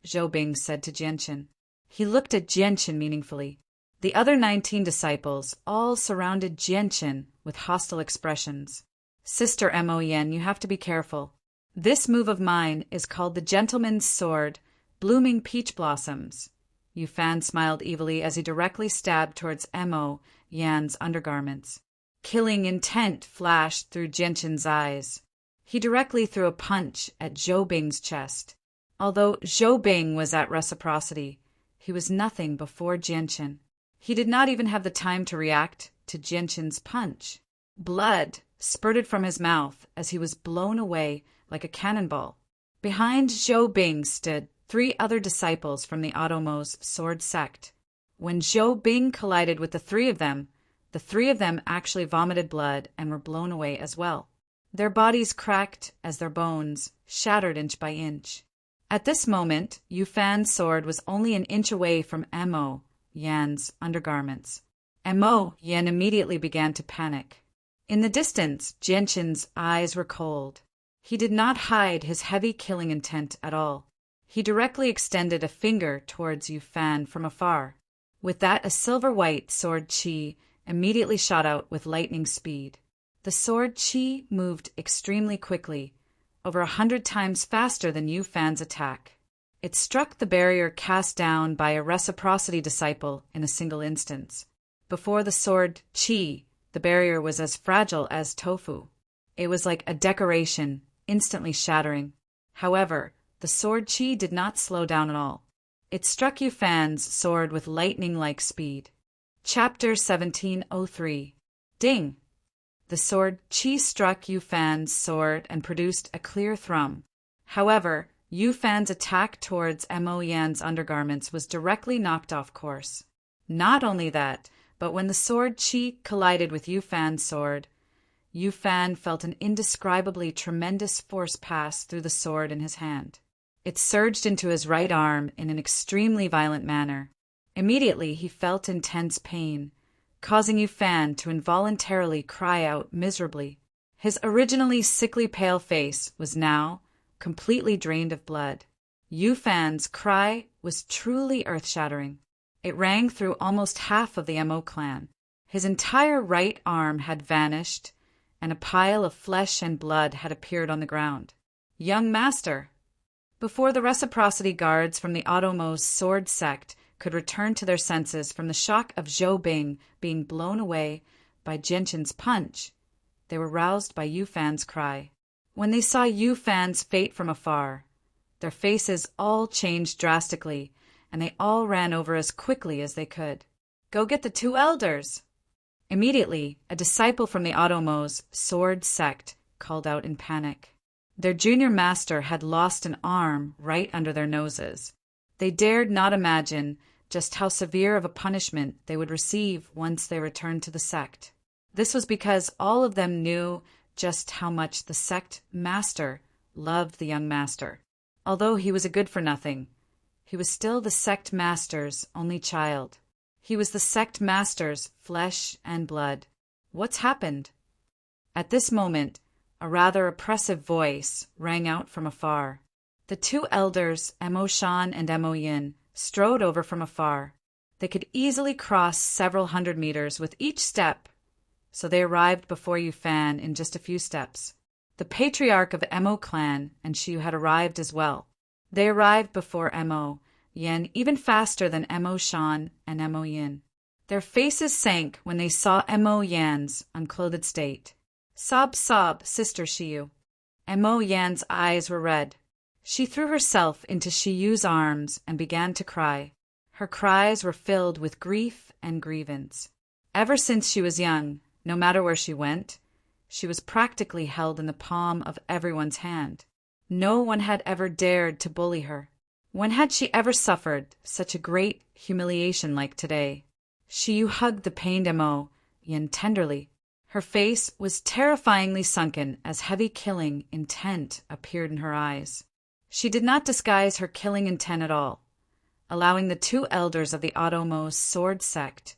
Zhou Bing said to Jianchen. He looked at Jianchen meaningfully. The other 19 disciples all surrounded Jianchen with hostile expressions. "Sister Mo Yen, you have to be careful. This move of mine is called the Gentleman's Sword, Blooming Peach Blossoms." Yu Fan smiled evilly as he directly stabbed towards Mo Yan's undergarments. Killing intent flashed through Jianchen's eyes. He directly threw a punch at Zhou Bing's chest. Although Zhou Bing was at reciprocity, he was nothing before Jianchen. He did not even have the time to react to Jianchen's punch. Blood spurted from his mouth as he was blown away like a cannonball. Behind Zhou Bing stood 3 other disciples from the Audiobook's sword sect. When Zhou Bing collided with the 3 of them actually vomited blood and were blown away as well. Their bodies cracked as their bones shattered inch by inch. At this moment, Yu Fan's sword was only an inch away from Mo Yan's undergarments. Mo Yan immediately began to panic. In the distance, Jianchen's eyes were cold. He did not hide his heavy killing intent at all. He directly extended a finger towards Yu Fan from afar. With that, a silver-white sword qi immediately shot out with lightning speed. The sword qi moved extremely quickly, over 100 times faster than Yu Fan's attack. It struck the barrier cast down by a reciprocity disciple in a single instance. Before the sword qi, the barrier was as fragile as tofu. It was like a decoration, instantly shattering. However, the sword qi did not slow down at all. It struck Yu Fan's sword with lightning-like speed. Chapter 1703. Ding! The sword qi struck Yu Fan's sword and produced a clear thrum. However, Yu Fan's attack towards Mo Yan's undergarments was directly knocked off course. Not only that, but when the sword qi collided with Yu Fan's sword, Yu Fan felt an indescribably tremendous force pass through the sword in his hand. It surged into his right arm in an extremely violent manner. Immediately he felt intense pain, causing Yu Fan to involuntarily cry out miserably. His originally sickly pale face was now completely drained of blood. Yu Fan's cry was truly earth-shattering. It rang through almost half of the Mo clan. His entire right arm had vanished, and a pile of flesh and blood had appeared on the ground. Young Master! Before the reciprocity guards from the Otomo's sword sect could return to their senses from the shock of Zhou Bing being blown away by Jianshin's punch, they were roused by Yu Fan's cry. When they saw Yu Fan's fate from afar, their faces all changed drastically, and they all ran over as quickly as they could. "Go get the two elders!" Immediately, a disciple from the Otomo's sword sect called out in panic. Their junior master had lost an arm right under their noses. They dared not imagine just how severe of a punishment they would receive once they returned to the sect. This was because all of them knew just how much the sect master loved the young master. Although he was a good-for-nothing, he was still the sect master's only child. He was the sect master's flesh and blood. What's happened? At this moment, a rather oppressive voice rang out from afar. The two elders, Mo Shan and Mo Yin, strode over from afar. They could easily cross several hundred meters with each step, so they arrived before Yu Fan in just a few steps. The patriarch of Mo clan and Shiyu had arrived as well. They arrived before Mo Yin even faster than Mo Shan and Mo Yin. Their faces sank when they saw Mo Yan's unclothed state. "Sob, sob, Sister Shiyu." Mo Yan's eyes were red. She threw herself into Shiyu's arms and began to cry. Her cries were filled with grief and grievance. Ever since she was young, no matter where she went, she was practically held in the palm of everyone's hand. No one had ever dared to bully her. When had she ever suffered such a great humiliation like today? Shiyu hugged the pained Mo Yin tenderly. Her face was terrifyingly sunken as heavy killing intent appeared in her eyes. She did not disguise her killing intent at all, allowing the two elders of the Otomo's sword sect,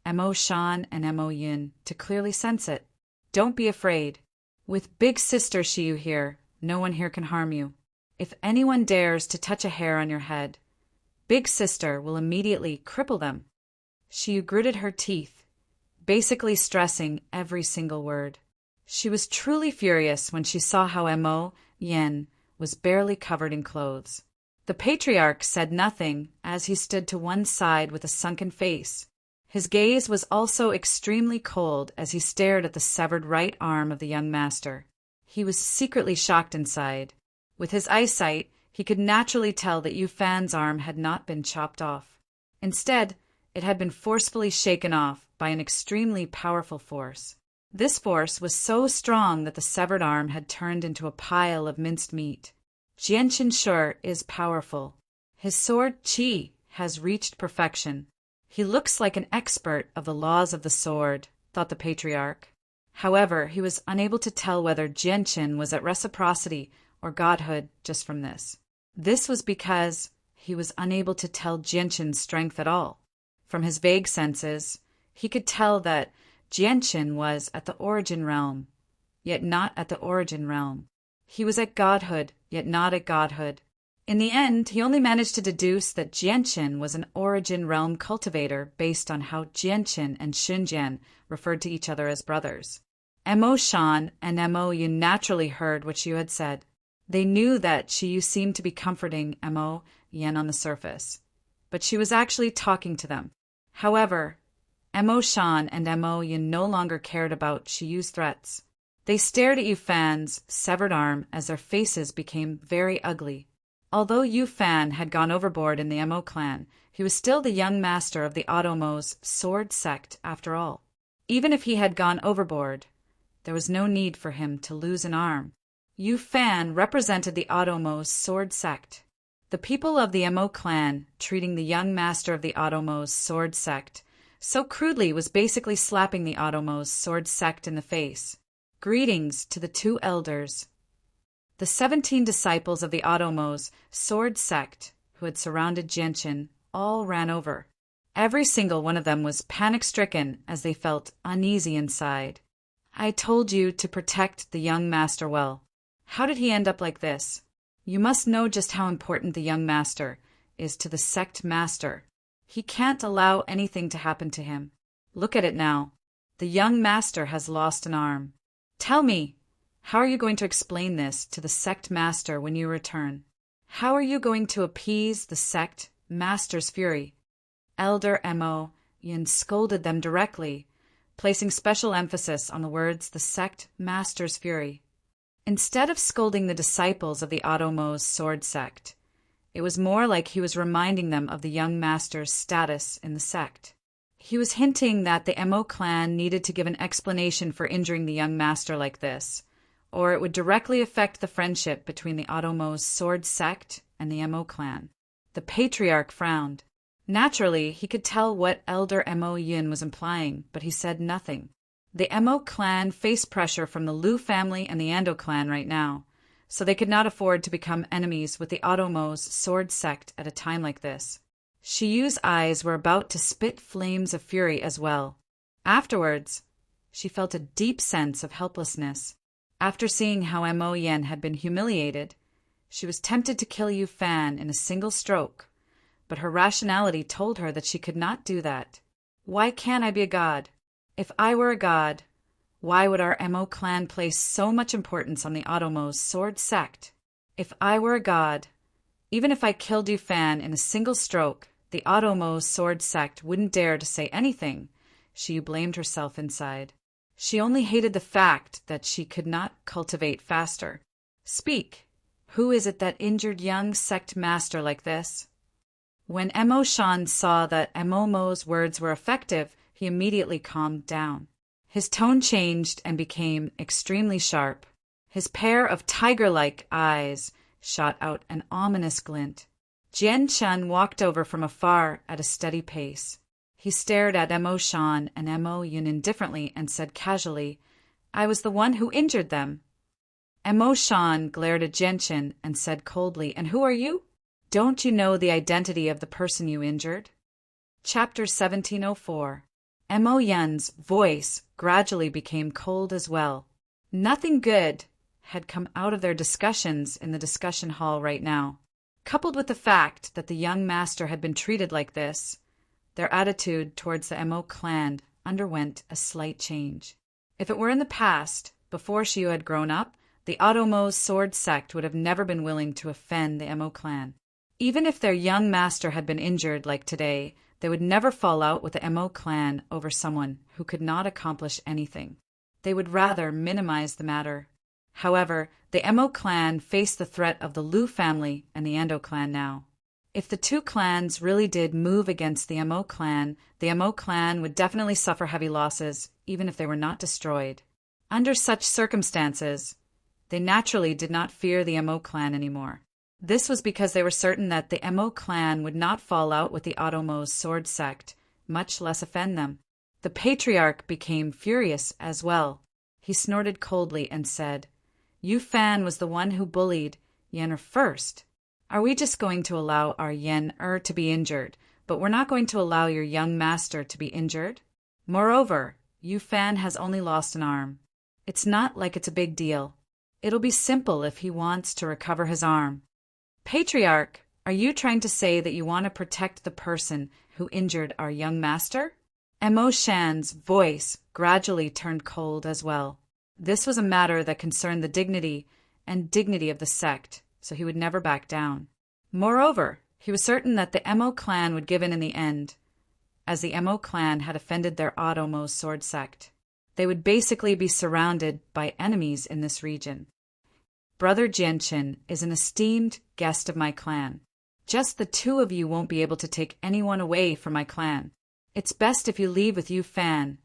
Mo Shan and Mo Yin, to clearly sense it. "Don't be afraid. With Big Sister Shiyu here, no one here can harm you. If anyone dares to touch a hair on your head, Big Sister will immediately cripple them." Shiyu gritted her teeth, basically stressing every single word. She was truly furious when she saw how Mo Yin was barely covered in clothes. The patriarch said nothing as he stood to one side with a sunken face. His gaze was also extremely cold as he stared at the severed right arm of the young master. He was secretly shocked inside. With his eyesight, he could naturally tell that Yu Fan's arm had not been chopped off. Instead, it had been forcefully shaken off by an extremely powerful force. This force was so strong that the severed arm had turned into a pile of minced meat. Jianshin sure is powerful. His sword Qi has reached perfection. He looks like an expert of the laws of the sword, thought the patriarch. However, he was unable to tell whether Jianshin was at reciprocity or godhood just from this. This was because he was unable to tell Jianshin's strength at all. From his vague senses, he could tell that Jianshin was at the origin realm, yet not at the origin realm. He was at godhood, yet not at godhood. In the end, he only managed to deduce that Jianshin was an origin realm cultivator based on how Jianshin and Xinjian referred to each other as brothers. Mo Shan and Mo Yin naturally heard what Shiyu had said. They knew that Shiyu seemed to be comforting Mo Yin on the surface, but she was actually talking to them. However, Mo Shan and Mo Yin no longer cared about Shiyu's threats. They stared at Yu Fan's severed arm as their faces became very ugly. Although Yu Fan had gone overboard in the Mo clan, he was still the young master of the Otomo's sword sect after all. Even if he had gone overboard, there was no need for him to lose an arm. Yu Fan represented the Otomo's sword sect. The people of the Mo clan treating the young master of the Otomo's sword sect so crudely was basically slapping the Otomo's sword sect in the face. Greetings to the two elders. The 17 disciples of the Otomo's sword sect who had surrounded Jianshin all ran over. Every single one of them was panic-stricken as they felt uneasy inside. I told you to protect the young master well. How did he end up like this? You must know just how important the young master is to the sect master. He can't allow anything to happen to him. Look at it now. The young master has lost an arm. Tell me, how are you going to explain this to the sect master when you return? How are you going to appease the sect master's fury? Elder Mo Yin scolded them directly, placing special emphasis on the words the sect master's fury. Instead of scolding the disciples of the Audiobook sword sect, it was more like he was reminding them of the young master's status in the sect. He was hinting that the Mo clan needed to give an explanation for injuring the young master like this, or it would directly affect the friendship between the Audiobook sword sect and the Mo clan. The patriarch frowned. Naturally, he could tell what Elder Mo Yin was implying, but he said nothing. The Mo clan faced pressure from the Liu family and the Ando clan right now, so they could not afford to become enemies with the Audiobook sword sect at a time like this. Shiyu's eyes were about to spit flames of fury as well. Afterwards, she felt a deep sense of helplessness. After seeing how Mo Yen had been humiliated, she was tempted to kill Yu Fan in a single stroke, but her rationality told her that she could not do that. Why can't I be a god? If I were a god, why would our Mo clan place so much importance on the Audiobook sword sect? If I were a god, even if I killed Yu Fan in a single stroke, the Audiobook sword sect wouldn't dare to say anything. She blamed herself inside. She only hated the fact that she could not cultivate faster. Speak. Who is it that injured young sect master like this? When Mo Shan saw that Mo's words were effective, he immediately calmed down. His tone changed and became extremely sharp. His pair of tiger-like eyes shot out an ominous glint. Jian Chun walked over from afar at a steady pace. He stared at Mo Shan and Mo Yun indifferently and said casually, I was the one who injured them. Mo Shan glared at Jian Chun and said coldly, And who are you? Don't you know the identity of the person you injured? Chapter 1704. Mo Yun's voice gradually became cold as well. Nothing good had come out of their discussions in the discussion hall right now. Coupled with the fact that the young master had been treated like this, their attitude towards the Mo clan underwent a slight change. If it were in the past, before Shiyu had grown up, the Audiobook sword sect would have never been willing to offend the Mo clan. Even if their young master had been injured like today, they would never fall out with the Mo clan over someone who could not accomplish anything. They would rather minimize the matter. However, the Mo clan faced the threat of the Liu family and the Ando clan now. If the two clans really did move against the Mo clan would definitely suffer heavy losses, even if they were not destroyed. Under such circumstances, they naturally did not fear the Mo clan anymore. This was because they were certain that the Mo clan would not fall out with the Audiobook sword sect, much less offend them. The patriarch became furious as well. He snorted coldly and said, Yu Fan was the one who bullied Yen first. Are we just going to allow our Yen to be injured, but we're not going to allow your young master to be injured? Moreover, Yu Fan has only lost an arm. It's not like it's a big deal. It'll be simple if he wants to recover his arm. Patriarch, are you trying to say that you want to protect the person who injured our young master? Mo Shan's voice gradually turned cold as well. This was a matter that concerned the dignity of the sect, so he would never back down. Moreover, he was certain that the Mo clan would give in the end, as the Mo clan had offended their Audiobook sword sect. They would basically be surrounded by enemies in this region. Brother Jianchen is an esteemed guest of my clan. Just the two of you won't be able to take anyone away from my clan. It's best if you leave with Yu Fan,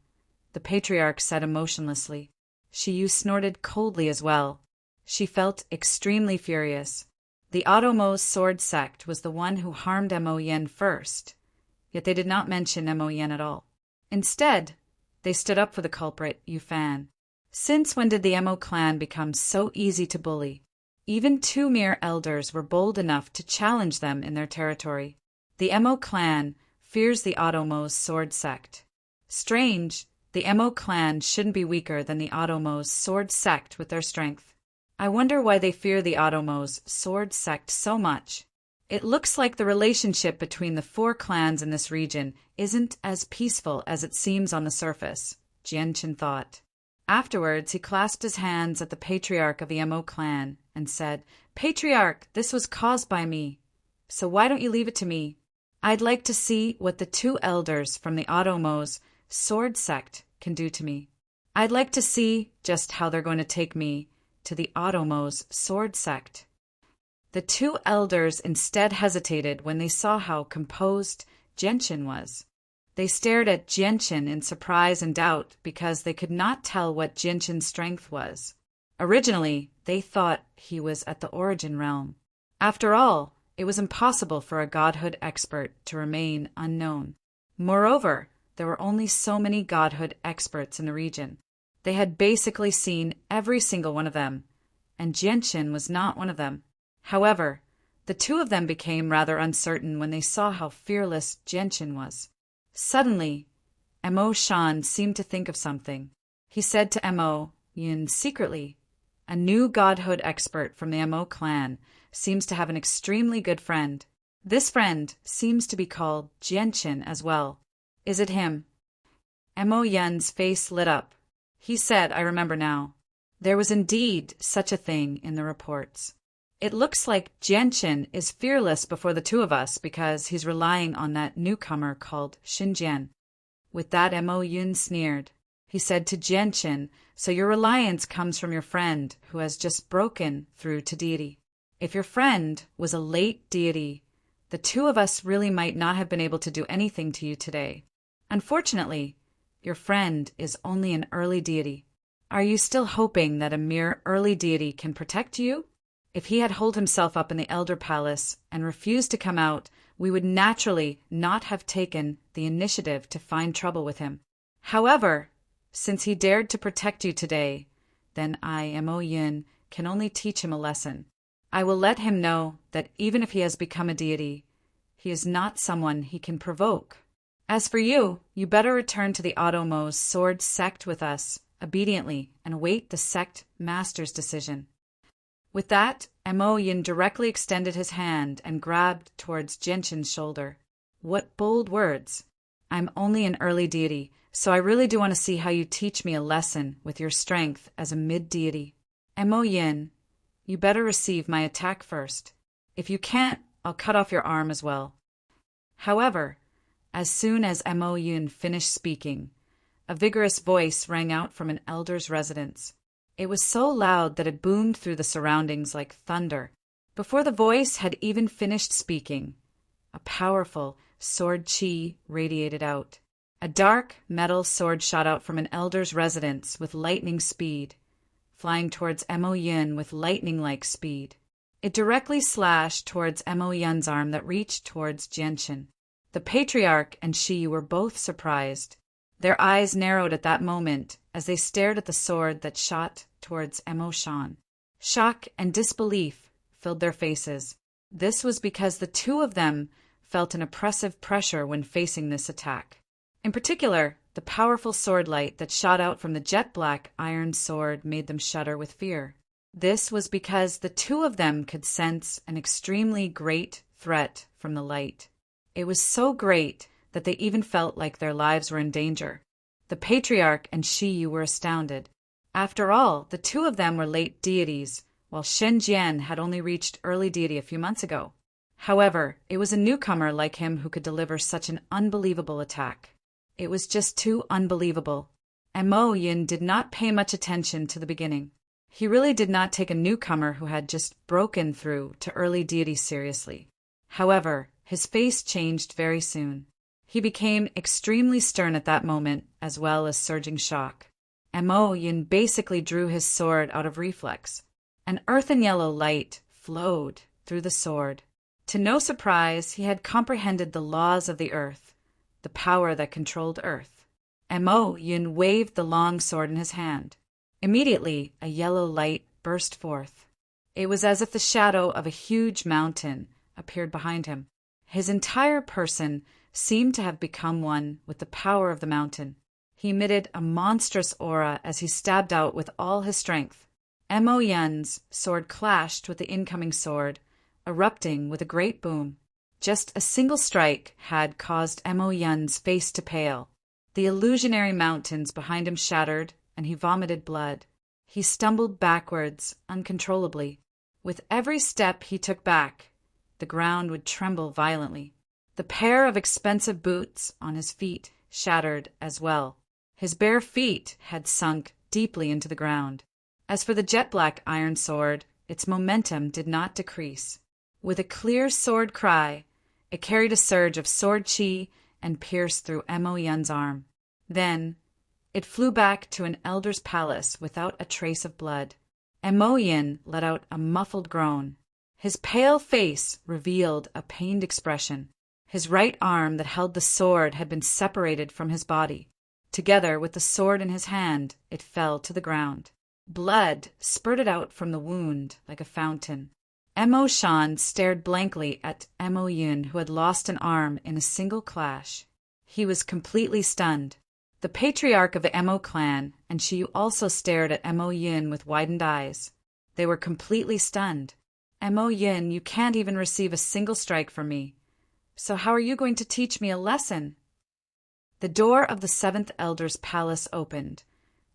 the patriarch said emotionlessly. Shiyu snorted coldly as well. She felt extremely furious. The Audiobook sword sect was the one who harmed Mo Yen first, yet they did not mention Mo Yen at all. Instead, they stood up for the culprit, Yu Fan. Since when did the Mo clan become so easy to bully? Even two mere elders were bold enough to challenge them in their territory. The Mo clan fears the Otomo's sword sect. Strange, the Mo clan shouldn't be weaker than the Otomo's sword sect with their strength. I wonder why they fear the Otomo's sword sect so much. It looks like the relationship between the 4 clans in this region isn't as peaceful as it seems on the surface, Jianqin thought. Afterwards, he clasped his hands at the patriarch of the Mo clan and said, "Patriarch, this was caused by me. So why don't you leave it to me? I'd like to see what the 2 elders from the Otomo's sword sect can do to me. I'd like to see just how they're going to take me to the Otomo's sword sect." The 2 elders instead hesitated when they saw how composed Jianqin was. They stared at Jianqin in surprise and doubt because they could not tell what Jianqin's strength was. Originally, they thought he was at the Origin Realm. After all, it was impossible for a godhood expert to remain unknown. Moreover, there were only so many godhood experts in the region. They had basically seen every single one of them, and Jianqin was not one of them. However, the 2 of them became rather uncertain when they saw how fearless Jianqin was. Suddenly, Mo Shan seemed to think of something. He said to Mo Yin secretly, "A new godhood expert from the Mo clan seems to have an extremely good friend. This friend seems to be called Jianqin as well. Is it him?" Mo Yin's face lit up. He said, "I remember now. There was indeed such a thing in the reports. It looks like Jianqin is fearless before the 2 of us because he's relying on that newcomer called Xinjian." With that, Mo Yun sneered. He said to Jianqin, "So your reliance comes from your friend who has just broken through to deity. If your friend was a late deity, the 2 of us really might not have been able to do anything to you today. Unfortunately, your friend is only an early deity. Are you still hoping that a mere early deity can protect you? If he had holed himself up in the Elder Palace and refused to come out, we would naturally not have taken the initiative to find trouble with him. However, since he dared to protect you today, then I, Mo Yin, can only teach him a lesson. I will let him know that even if he has become a deity, he is not someone he can provoke. As for you, you better return to the Otomo's sword sect with us obediently and await the sect master's decision." With that, Mo Yin directly extended his hand and grabbed towards Jianqin's shoulder. What bold words! I'm only an early deity, so I really do want to see how you teach me a lesson with your strength as a mid-deity. Mo Yin, you better receive my attack first. If you can't, I'll cut off your arm as well. However, as soon as Mo Yin finished speaking, a vigorous voice rang out from an elder's residence. It was so loud that it boomed through the surroundings like thunder. Before the voice had even finished speaking, a powerful sword chi radiated out. A dark metal sword shot out from an elder's residence with lightning speed, flying towards Mo Yin with lightning-like speed. It directly slashed towards Mo Yin's arm that reached towards Jianqin. The patriarch and she were both surprised. Their eyes narrowed at that moment as they stared at the sword that shot towards Mo Shan. Shock and disbelief filled their faces. This was because the 2 of them felt an oppressive pressure when facing this attack. In particular, the powerful sword light that shot out from the jet-black iron sword made them shudder with fear. This was because the 2 of them could sense an extremely great threat from the light. It was so great that they even felt like their lives were in danger. The patriarch and Shiyu were astounded. After all, the 2 of them were late deities, while Xinjian had only reached early deity a few months ago. However, it was a newcomer like him who could deliver such an unbelievable attack. It was just too unbelievable. And Mo Yin did not pay much attention to the beginning. He really did not take a newcomer who had just broken through to early deity seriously. However, his face changed very soon. He became extremely stern at that moment, as well as surging shock. And Mo Yin basically drew his sword out of reflex. An earthen yellow light flowed through the sword. To no surprise, he had comprehended the laws of the earth, the power that controlled earth. And Mo Yin waved the long sword in his hand. Immediately, a yellow light burst forth. It was as if the shadow of a huge mountain appeared behind him. His entire person seemed to have become one with the power of the mountain. He emitted a monstrous aura as he stabbed out with all his strength. Mo Yun's sword clashed with the incoming sword, erupting with a great boom. Just a single strike had caused Mo Yun's face to pale. The illusionary mountains behind him shattered, and he vomited blood. He stumbled backwards uncontrollably. With every step he took back, the ground would tremble violently. The pair of expensive boots on his feet shattered as well. His bare feet had sunk deeply into the ground. As for the jet-black iron sword, its momentum did not decrease. With a clear sword cry, it carried a surge of sword chi and pierced through Mo Yun's arm. Then, it flew back to an elder's palace without a trace of blood. Mo Yun let out a muffled groan. His pale face revealed a pained expression. His right arm that held the sword had been separated from his body. Together with the sword in his hand, it fell to the ground. Blood spurted out from the wound like a fountain. Mo Shan stared blankly at Mo Yun, who had lost an arm in a single clash. He was completely stunned. The patriarch of the Mo clan and Shiyu also stared at Mo Yun with widened eyes. They were completely stunned. Mo Yun, you can't even receive a single strike from me. So how are you going to teach me a lesson? The door of the seventh elder's palace opened,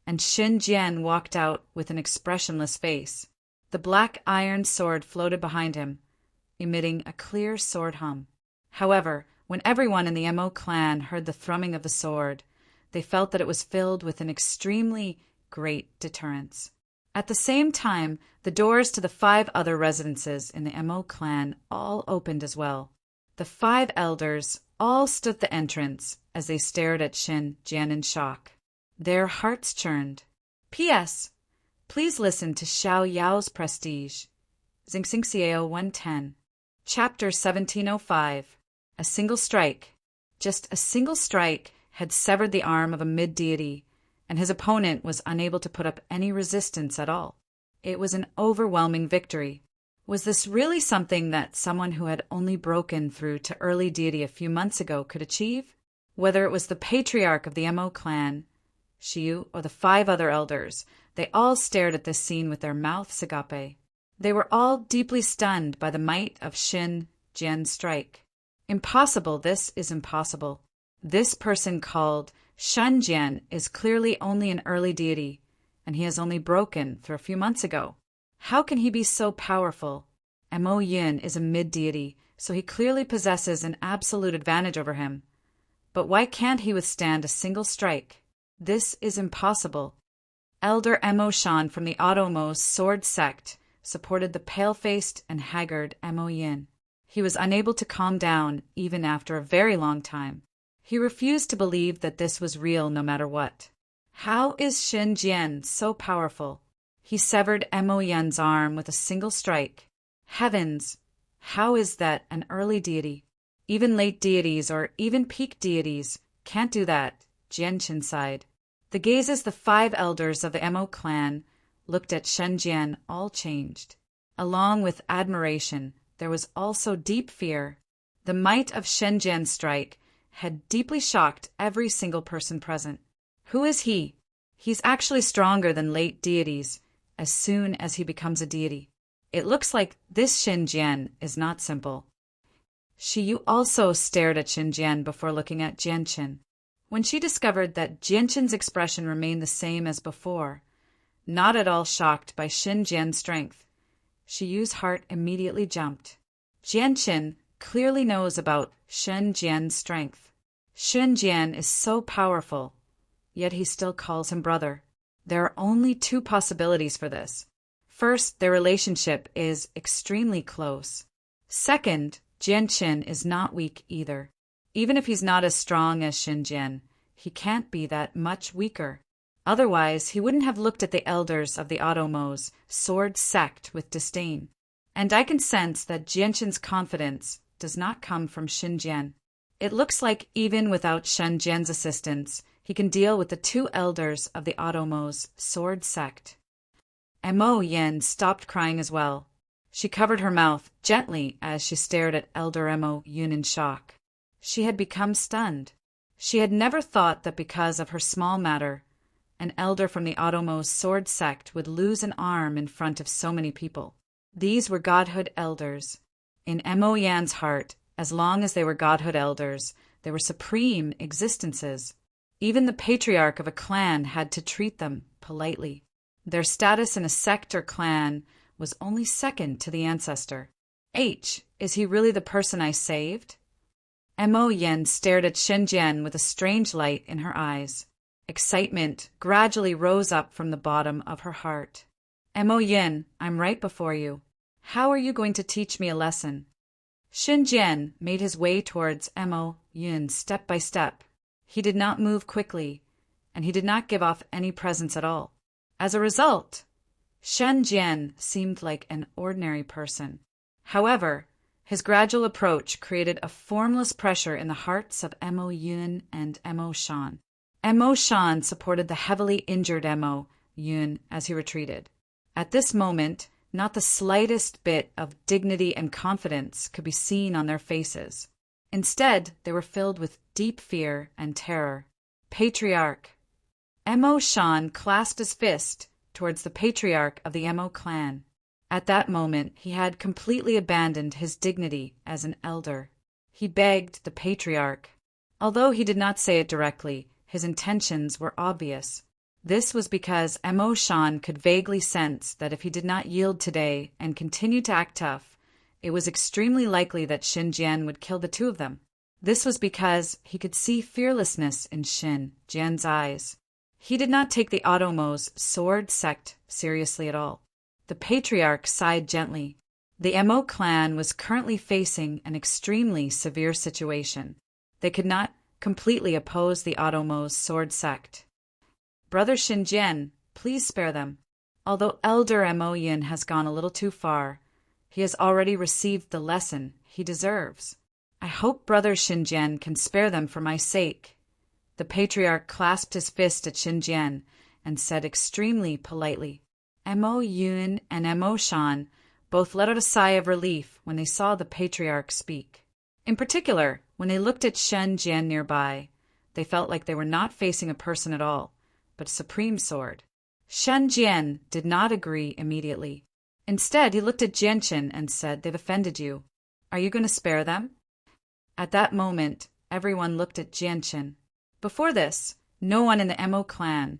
and Shin Jian walked out with an expressionless face. The black iron sword floated behind him, emitting a clear sword hum. However, when everyone in the Mo clan heard the thrumming of the sword, they felt that it was filled with an extremely great deterrence. At the same time, the doors to the 5 other residences in the Mo clan all opened as well. The 5 elders all stood at the entrance as they stared at Shin Jian in shock. Their hearts churned. P.S. Please listen to Xiao Yao's Prestige. Xing Xiao 110. Chapter 1705. A single strike. Just a single strike had severed the arm of a mid-deity, and his opponent was unable to put up any resistance at all. It was an overwhelming victory. Was this really something that someone who had only broken through to early deity a few months ago could achieve? Whether it was the patriarch of the Mo clan, Shiyu, or the 5 other elders, they all stared at this scene with their mouths agape. They were all deeply stunned by the might of Shin Jian's strike. Impossible, this is impossible. This person called Shin Jian is clearly only an early deity, and he has only broken through a few months ago. How can he be so powerful? Mo Yun is a mid-deity, so he clearly possesses an absolute advantage over him. But why can't he withstand a single strike? This is impossible. Elder Mo Shan from the Audiobook sword sect supported the pale-faced and haggard Mo Yun. He was unable to calm down even after a very long time. He refused to believe that this was real no matter what. How is Shin Jian so powerful? He severed Mo Yun's arm with a single strike. Heavens! How is that an early deity? Even late deities or even peak deities can't do that, Jianqin sighed. The gazes the 5 elders of the Mo clan looked at Shin Jian all changed. Along with admiration, there was also deep fear. The might of Shin Jian's strike had deeply shocked every single person present. Who is he? He's actually stronger than late deities as soon as he becomes a deity. It looks like this Shin Jian is not simple. Shiyu also stared at Shin Jian before looking at Jianqin. When she discovered that Jianqin's expression remained the same as before, not at all shocked by Shin Jian's strength, Shiyu's heart immediately jumped. Jianqin clearly knows about Shin Jian's strength. Shin Jian is so powerful, yet he still calls him brother. There are only 2 possibilities for this. First, their relationship is extremely close. Second, Jianqin is not weak either. Even if he's not as strong as Shin Jian, he can't be that much weaker. Otherwise, he wouldn't have looked at the elders of the Audiobook's sword sect with disdain. And I can sense that Jianqin's confidence does not come from Shin Jian. It looks like even without Shin Jian's assistance, he can deal with the 2 elders of the Audiobook's sword sect. Mo Yin stopped crying as well. She covered her mouth gently as she stared at Elder Mo Yun in shock. She had become stunned. She had never thought that because of her small matter, an elder from the Otomo's sword sect would lose an arm in front of so many people. These were godhood elders. In Mo Yan's heart, as long as they were godhood elders, they were supreme existences. Even the patriarch of a clan had to treat them politely. Their status in a sect or clan was only second to the ancestor. Is he really the person I saved? Mo Yan stared at Shenjian with a strange light in her eyes. Excitement gradually rose up from the bottom of her heart. Mo Yan, I'm right before you. How are you going to teach me a lesson? Shenjian made his way towards Mo Yan step by step. He did not move quickly, and he did not give off any presence at all. As a result, Shenjian seemed like an ordinary person. However, his gradual approach created a formless pressure in the hearts of Mo Yun and Mo Shan. Mo Shan supported the heavily injured Mo Yun as he retreated. At this moment, not the slightest bit of dignity and confidence could be seen on their faces. Instead, they were filled with deep fear and terror. Patriarch. Mo Shan clasped his fist towards the patriarch of the Mo clan. At that moment, he had completely abandoned his dignity as an elder. He begged the patriarch. Although he did not say it directly, his intentions were obvious. This was because Mo Shan could vaguely sense that if he did not yield today and continue to act tough, it was extremely likely that Shenjian would kill the two of them. This was because he could see fearlessness in Shenjian's eyes. He did not take the Otomo's sword sect seriously at all. The patriarch sighed gently. The Mo clan was currently facing an extremely severe situation. They could not completely oppose the Otomo's sword sect. Brother Shenjian, please spare them. Although Elder Mo Yin has gone a little too far, he has already received the lesson he deserves. I hope Brother Shenjian can spare them for my sake. The patriarch clasped his fist at Shenjian and said extremely politely. Mo Yun and Mo Shan both let out a sigh of relief when they saw the patriarch speak. In particular, when they looked at Shenjian nearby, they felt like they were not facing a person at all, but a supreme sword. Shenjian did not agree immediately. Instead, he looked at Jianchen and said, "They've offended you. Are you going to spare them?" At that moment, everyone looked at Jianchen. Before this, no one in the Mo clan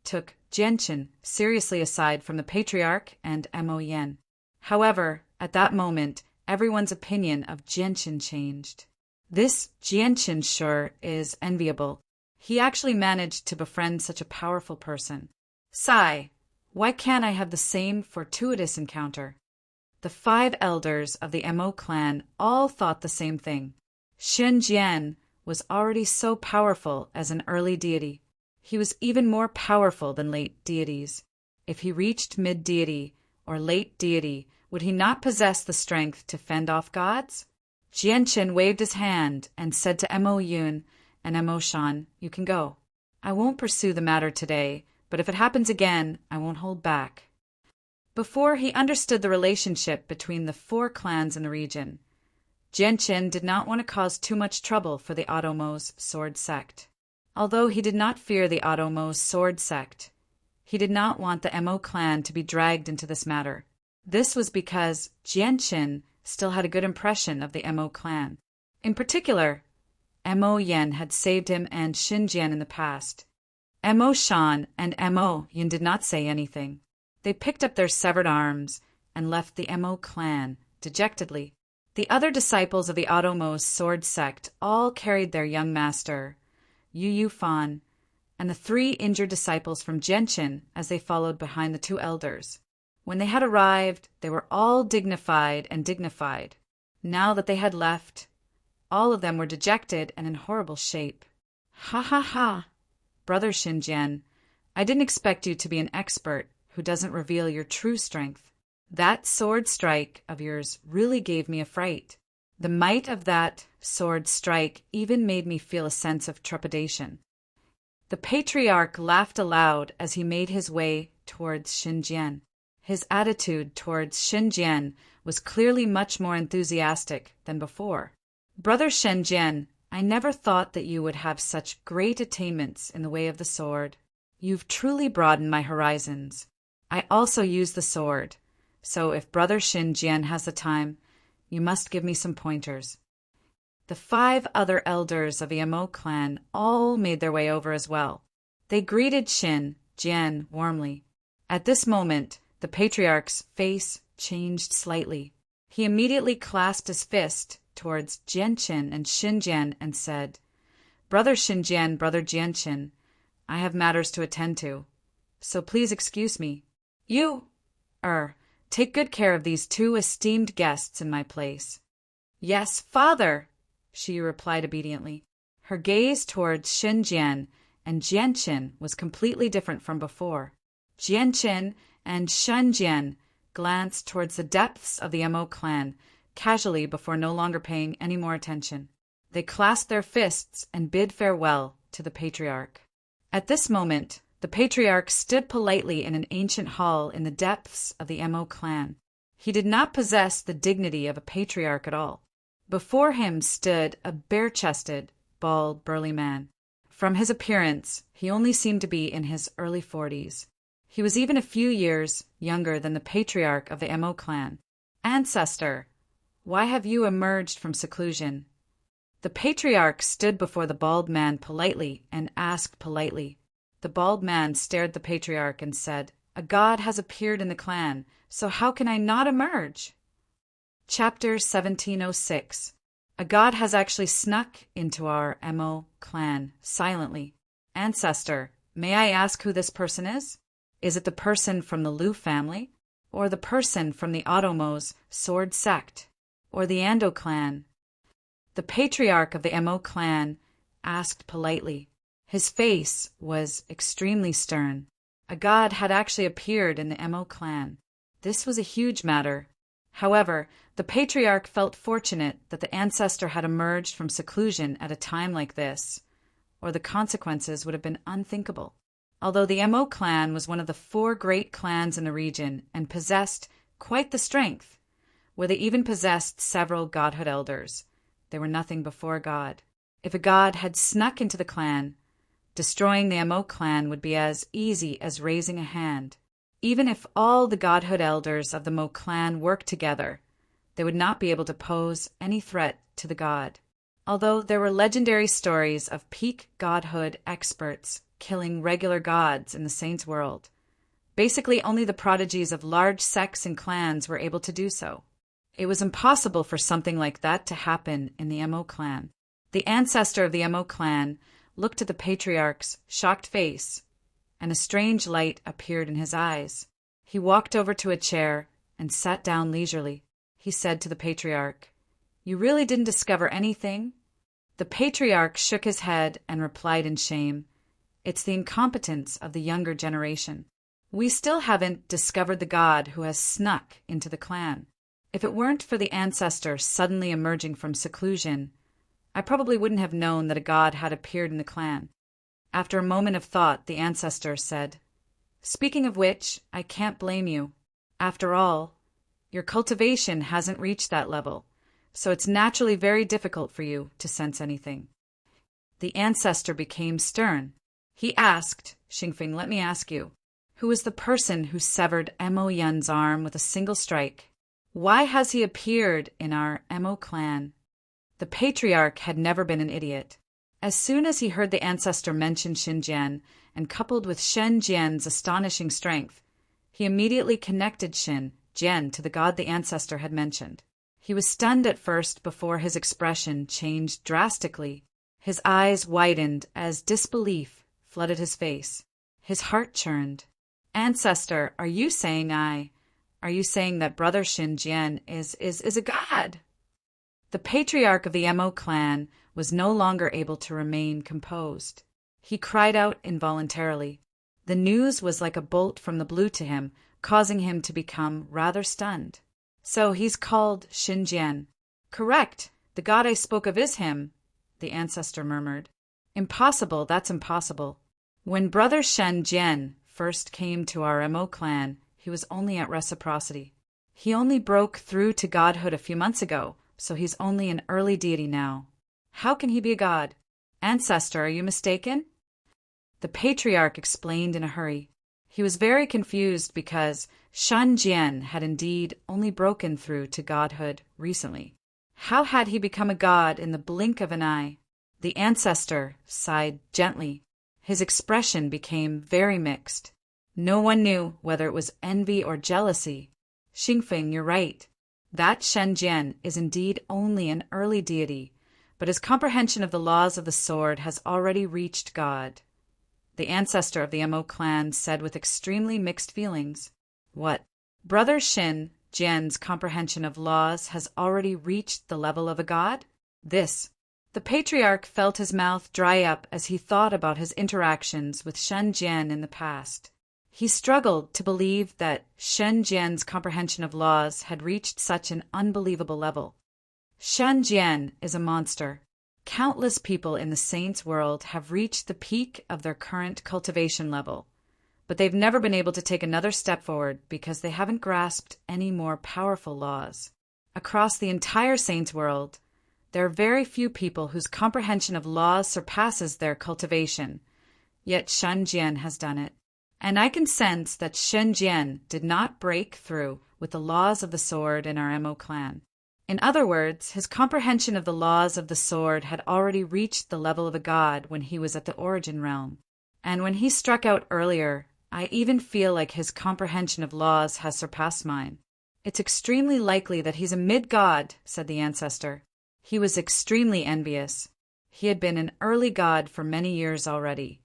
took Jianchen seriously aside from the patriarch and Mo Yen. However, at that moment, everyone's opinion of Jianchen changed. This Jianchen sure is enviable. He actually managed to befriend such a powerful person. Sigh, why can't I have the same fortuitous encounter? The 5 elders of the Mo clan all thought the same thing. Shenjian was already so powerful as an early deity. He was even more powerful than late deities. If he reached mid-deity or late deity, would he not possess the strength to fend off gods? Jianchen waved his hand and said to Mo Yun and Mo Shan, "You can go. I won't pursue the matter today, but if it happens again, I won't hold back." Before he understood the relationship between the 4 clans in the region, Jianchen did not want to cause too much trouble for the Otomo's sword sect. Although he did not fear the Otomo's sword sect, he did not want the Mo clan to be dragged into this matter. This was because Jianchen still had a good impression of the Mo clan. In particular, Mo Yen had saved him and Shenjian in the past. Mo Shan and Mo Yin did not say anything. They picked up their severed arms and left the Mo clan dejectedly. The other disciples of the Otomo's sword sect all carried their young master, Yu Fan, and the 3 injured disciples from Jianchen as they followed behind the 2 elders. When they had arrived, they were all dignified. Now that they had left, all of them were dejected and in horrible shape. "Ha ha ha! Brother Shenjian, I didn't expect you to be an expert who doesn't reveal your true strength. That sword strike of yours really gave me a fright. The might of that sword strike even made me feel a sense of trepidation." The patriarch laughed aloud as he made his way towards Shenjian. His attitude towards Shenjian was clearly much more enthusiastic than before. "Brother Shenjian, I never thought that you would have such great attainments in the way of the sword. You've truly broadened my horizons. I also use the sword, so if Brother Shin Jian has the time, you must give me some pointers." The 5 other elders of the Mo clan all made their way over as well. They greeted Shin Jian warmly. At this moment, the patriarch's face changed slightly. He immediately clasped his fist towards Jianqin and Xinjian and said, "Brother Xinjian, Brother Jianqin, I have matters to attend to, so please excuse me. You, take good care of these 2 esteemed guests in my place." "Yes, father," she replied obediently. Her gaze towards Xinjian and Jianqin was completely different from before. Jianqin and Xinjian glanced towards the depths of the Mo clan casually before no longer paying any more attention. They clasped their fists and bid farewell to the patriarch. At this moment, the patriarch stood politely in an ancient hall in the depths of the Mo clan. He did not possess the dignity of a patriarch at all. Before him stood a bare-chested, bald, burly man. From his appearance, he only seemed to be in his early 40s. He was even a few years younger than the patriarch of the Mo clan. "Ancestor, why have you emerged from seclusion?" The patriarch stood before the bald man politely and asked politely. The bald man stared the patriarch and said, "A god has appeared in the clan, so how can I not emerge?" Chapter 1706. A god has actually snuck into our Mo clan silently. "Ancestor, may I ask who this person is? Is it the person from the Liu family, or the person from the Otomo's sword sect, or the Ando clan?" The patriarch of the Mo clan asked politely. His face was extremely stern. A god had actually appeared in the Mo clan. This was a huge matter. However, the patriarch felt fortunate that the ancestor had emerged from seclusion at a time like this, or the consequences would have been unthinkable. Although the Mo clan was one of the 4 great clans in the region and possessed quite the strength, where they even possessed several godhood elders, they were nothing before God. If a god had snuck into the clan, destroying the Mo clan would be as easy as raising a hand. Even if all the godhood elders of the Mo clan worked together, they would not be able to pose any threat to the god. Although there were legendary stories of peak godhood experts killing regular gods in the saints' world, basically only the prodigies of large sects and clans were able to do so. It was impossible for something like that to happen in the Mo clan. The ancestor of the Mo clan looked at the patriarch's shocked face, and a strange light appeared in his eyes. He walked over to a chair and sat down leisurely. He said to the patriarch, "You really didn't discover anything?" The patriarch shook his head and replied in shame, "It's the incompetence of the younger generation. We still haven't discovered the god who has snuck into the clan. If it weren't for the ancestor suddenly emerging from seclusion, I probably wouldn't have known that a god had appeared in the clan." After a moment of thought, the ancestor said, "Speaking of which, I can't blame you. After all, your cultivation hasn't reached that level, so it's naturally very difficult for you to sense anything." The ancestor became stern. He asked, "Xingfeng, let me ask you, who is the person who severed Mo Yun's arm with a single strike? Why has he appeared in our Mo clan?" The patriarch had never been an idiot. As soon as he heard the ancestor mention Xinjian, and coupled with Shen Jian's astonishing strength, he immediately connected Shin Jian to the god the ancestor had mentioned. He was stunned at first before his expression changed drastically. His eyes widened as disbelief flooded his face. His heart churned. "Ancestor, are you saying that Brother Shin Jian is a god?" The patriarch of the Mo clan was no longer able to remain composed. He cried out involuntarily. The news was like a bolt from the blue to him, causing him to become rather stunned. "So he's called Shin Jian." "Correct. The god I spoke of is him," the ancestor murmured. "Impossible, that's impossible. When Brother Shen Jian first came to our Mo clan, he was only at reciprocity. He only broke through to godhood a few months ago, so he's only an early deity now." How can he be a god? Ancestor, are you mistaken? The patriarch explained in a hurry. He was very confused because Shen Jian had indeed only broken through to godhood recently. How had he become a god in the blink of an eye? The ancestor sighed gently. His expression became very mixed. No one knew whether it was envy or jealousy. Xingfeng, you're right. That Shen Jian is indeed only an early deity, but his comprehension of the laws of the sword has already reached God. The ancestor of the Mo clan said with extremely mixed feelings. What? Brother Shen Jian's comprehension of laws has already reached the level of a god? The patriarch felt his mouth dry up as he thought about his interactions with Shen Jian in the past. He struggled to believe that Shen Jian's comprehension of laws had reached such an unbelievable level. Shen Jian is a monster. Countless people in the saints' world have reached the peak of their current cultivation level, but they've never been able to take another step forward because they haven't grasped any more powerful laws. Across the entire saints' world, there are very few people whose comprehension of laws surpasses their cultivation, yet Shen Jian has done it. And I can sense that Shen Jian did not break through with the laws of the sword in our Mo clan. In other words, his comprehension of the laws of the sword had already reached the level of a god when he was at the origin realm. And when he struck out earlier, I even feel like his comprehension of laws has surpassed mine. It's extremely likely that he's a mid-god, said the ancestor. He was extremely envious. He had been an early god for many years already,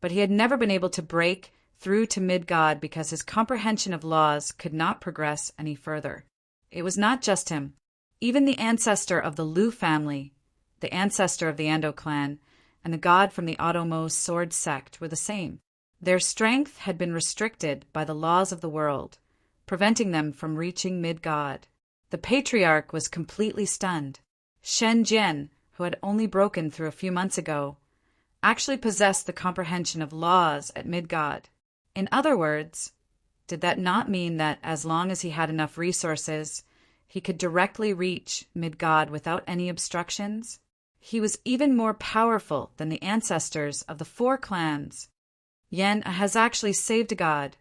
but he had never been able to break through to mid-god because his comprehension of laws could not progress any further. It was not just him. Even the ancestor of the Liu family, the ancestor of the Ando clan, and the god from the Otomo sword sect were the same. Their strength had been restricted by the laws of the world, preventing them from reaching mid-god. The patriarch was completely stunned. Shen Jian, who had only broken through a few months ago, actually possessed the comprehension of laws at mid-god. In other words, did that not mean that as long as he had enough resources, he could directly reach mid-god without any obstructions? He was even more powerful than the ancestors of the 4 clans. Yen has actually saved a god.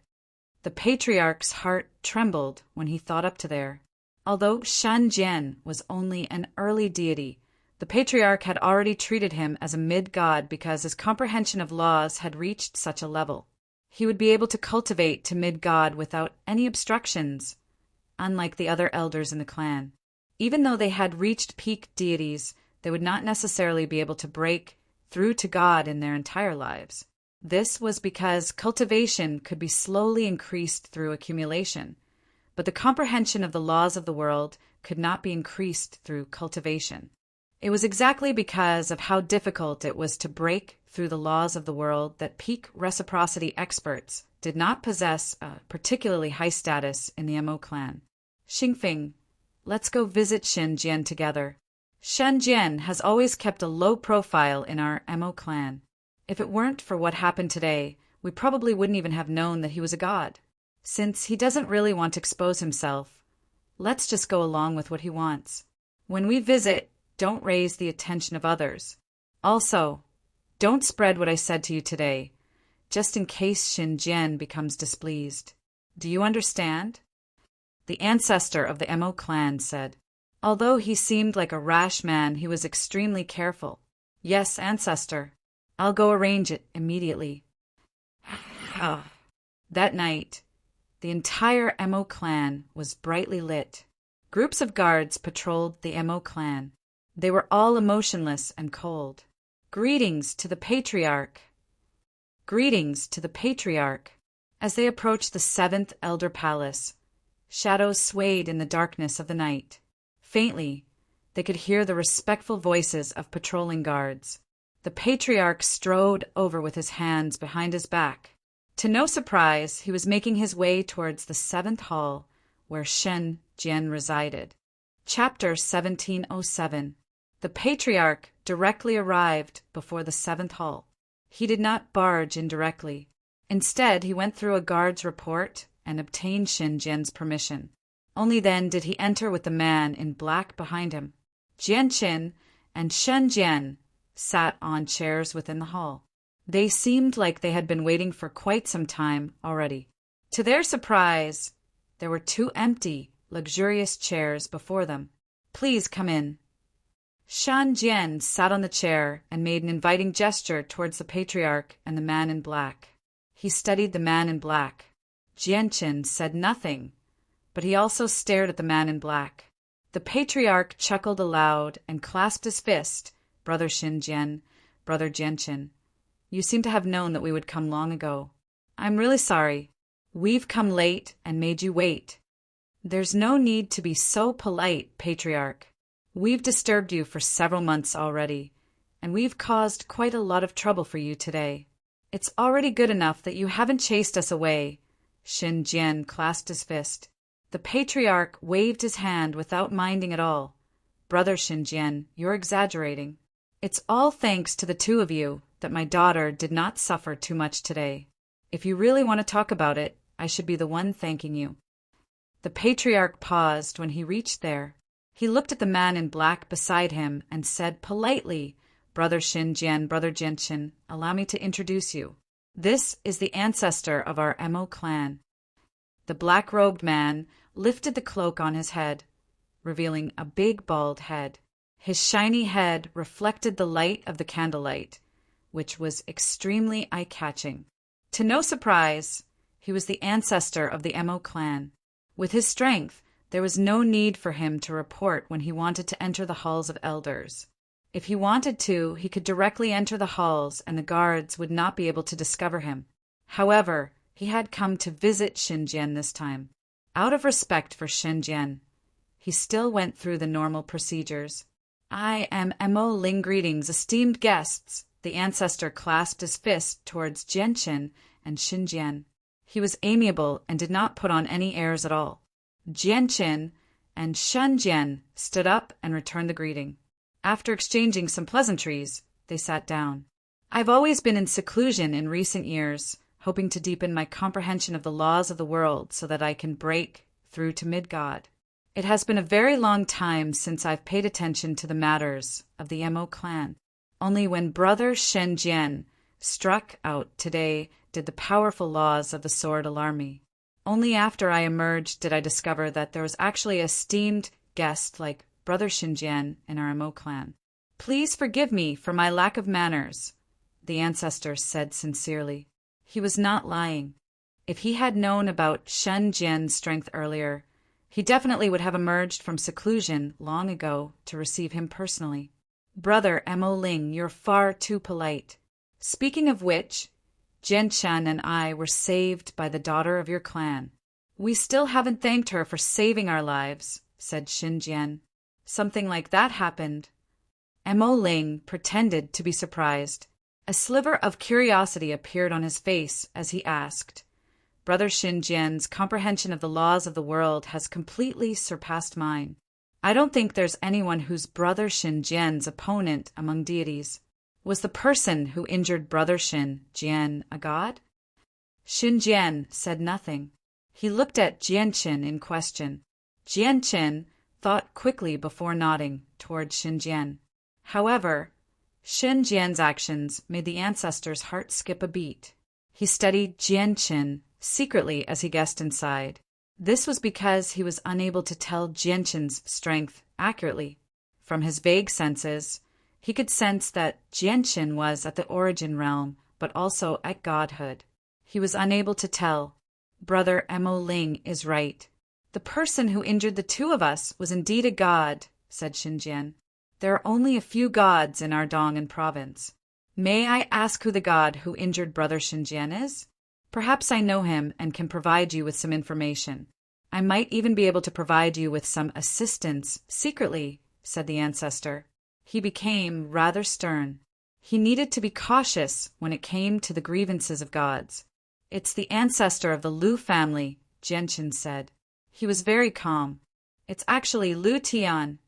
The patriarch's heart trembled when he thought up to there. Although Shen Jian was only an early deity, the patriarch had already treated him as a mid-god because his comprehension of laws had reached such a level. He would be able to cultivate to mid-god without any obstructions, unlike the other elders in the clan. Even though they had reached peak deities, they would not necessarily be able to break through to God in their entire lives. This was because cultivation could be slowly increased through accumulation, but the comprehension of the laws of the world could not be increased through cultivation. It was exactly because of how difficult it was to break through the laws of the world that peak reciprocity experts did not possess a particularly high status in the Mo clan. Xingfeng, let's go visit Shen Jian together. Shen Jian has always kept a low profile in our Mo clan. If it weren't for what happened today, we probably wouldn't even have known that he was a god. Since he doesn't really want to expose himself, let's just go along with what he wants. When we visit, don't raise the attention of others. Also, don't spread what I said to you today, just in case Shen Jian becomes displeased. Do you understand? The ancestor of the Mo clan said. Although he seemed like a rash man, he was extremely careful. Yes, ancestor. I'll go arrange it immediately. That night, the entire Mo clan was brightly lit. Groups of guards patrolled the Mo clan. They were all emotionless and cold. Greetings to the patriarch. Greetings to the patriarch. As they approached the 7th Elder Palace, shadows swayed in the darkness of the night. Faintly, they could hear the respectful voices of patrolling guards. The patriarch strode over with his hands behind his back. To no surprise, he was making his way towards the 7th hall where Shen Jian resided. Chapter 1707. The patriarch directly arrived before the 7th hall. He did not barge in directly. Instead, he went through a guard's report and obtained Shen Jian's permission. Only then did he enter with the man in black behind him. Jianqin and Shen Jian sat on chairs within the hall. They seemed like they had been waiting for quite some time already. To their surprise, there were two empty, luxurious chairs before them. "Please come in." Shen Jian sat on the chair and made an inviting gesture towards the patriarch and the man in black. He studied the man in black. Jianqin said nothing, but he also stared at the man in black. The patriarch chuckled aloud and clasped his fist. "Brother Xinjian, Brother Jianqin, you seem to have known that we would come long ago. I'm really sorry. We've come late and made you wait." "There's no need to be so polite, patriarch. We've disturbed you for several months already, and we've caused quite a lot of trouble for you today. It's already good enough that you haven't chased us away." Shen Jian clasped his fist. The patriarch waved his hand without minding at all. "Brother Xinjian, you're exaggerating. It's all thanks to the two of you that my daughter did not suffer too much today. If you really want to talk about it, I should be the one thanking you." The patriarch paused when he reached there. He looked at the man in black beside him and said politely, "Brother Xinjian, Brother Jianqin, allow me to introduce you. This is the ancestor of our Mo clan." The black-robed man lifted the cloak on his head, revealing a big bald head. His shiny head reflected the light of the candlelight, which was extremely eye-catching. To no surprise, he was the ancestor of the Mo clan. With his strength, there was no need for him to report when he wanted to enter the halls of elders. If he wanted to, he could directly enter the halls and the guards would not be able to discover him. However, he had come to visit Xinjian this time. Out of respect for Xinjian, he still went through the normal procedures. "I am Mo Ling. Greetings, esteemed guests." The ancestor clasped his fist towards Jianqin and Xinjian. He was amiable and did not put on any airs at all. Jianqin and Xinjian stood up and returned the greeting. After exchanging some pleasantries, they sat down. "I've always been in seclusion in recent years, hoping to deepen my comprehension of the laws of the world so that I can break through to Midgod. It has been a very long time since I've paid attention to the matters of the Mo clan. Only when Brother Xinjian struck out today did the powerful laws of the sword alarm me. Only after I emerged did I discover that there was actually a esteemed guest like Brother Xinjian in our Mo clan. Please forgive me for my lack of manners," the ancestor said sincerely. He was not lying. If he had known about Shen Jian's strength earlier, he definitely would have emerged from seclusion long ago to receive him personally. "Brother Mo Ling, you're far too polite. Speaking of which, Jianqin and I were saved by the daughter of your clan." "We still haven't thanked her for saving our lives," said Xinjian. "Something like that happened." Mo Ling pretended to be surprised. A sliver of curiosity appeared on his face as he asked, "Brother Xinjian's comprehension of the laws of the world has completely surpassed mine. I don't think there's anyone who's Brother Xinjian's opponent among deities. Was the person who injured Brother Xinjian a god?" Xinjian said nothing. He looked at Jianqin in question. Jianqin thought quickly before nodding toward Xinjian. However, Xinjian's actions made the ancestor's heart skip a beat. He studied Jianqin secretly as he guessed inside. This was because he was unable to tell Jianqin's strength accurately. From his vague senses, he could sense that Jianqin was at the origin realm, but also at godhood. He was unable to tell. Brother Mo Ling is right. The person who injured the two of us was indeed a god, said Xinjian. There are only a few gods in our Dong'an province. May I ask who the god who injured Brother Xinjian is? Perhaps I know him and can provide you with some information. I might even be able to provide you with some assistance secretly, said the ancestor. He became rather stern. He needed to be cautious when it came to the grievances of gods. It's the ancestor of the Lu family, Jianqin said. He was very calm. It's actually Lu Tian.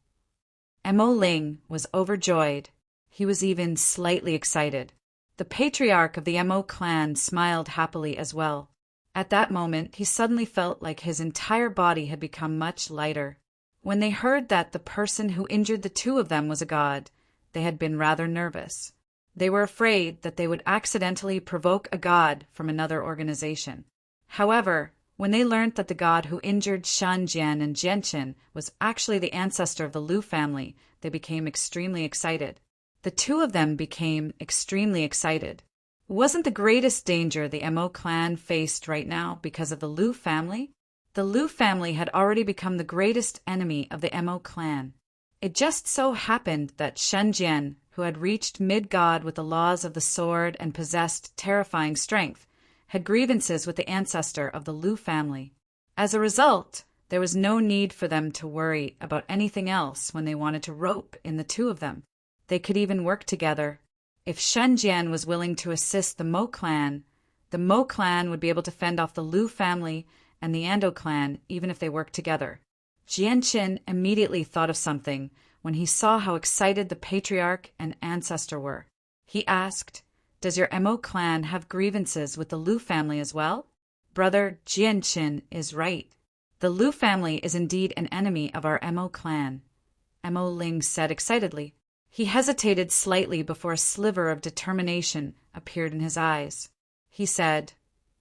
Mo Ling was overjoyed. He was even slightly excited. The patriarch of the Mo clan smiled happily as well. At that moment, he suddenly felt like his entire body had become much lighter. When they heard that the person who injured the two of them was a god, they had been rather nervous. They were afraid that they would accidentally provoke a god from another organization. However, when they learned that the god who injured Shan Jian and Jianqin was actually the ancestor of the Lu family, they became extremely excited. The two of them became extremely excited. It wasn't the greatest danger the Mo clan faced right now because of the Lu family. The Lu family had already become the greatest enemy of the Mo clan. It just so happened that Shan Jian, who had reached mid-god with the laws of the sword and possessed terrifying strength, had grievances with the ancestor of the Lu family. As a result, there was no need for them to worry about anything else when they wanted to rope in the two of them. They could even work together. If Shan Jian was willing to assist the Mo clan would be able to fend off the Lu family and the Ando clan even if they worked together. Jianqin immediately thought of something when he saw how excited the patriarch and ancestor were. He asked, "Does your Mo clan have grievances with the Lu family as well?" Brother Jianqin is right. The Lu family is indeed an enemy of our Mo clan, Mo Ling said excitedly. He hesitated slightly before a sliver of determination appeared in his eyes. He said,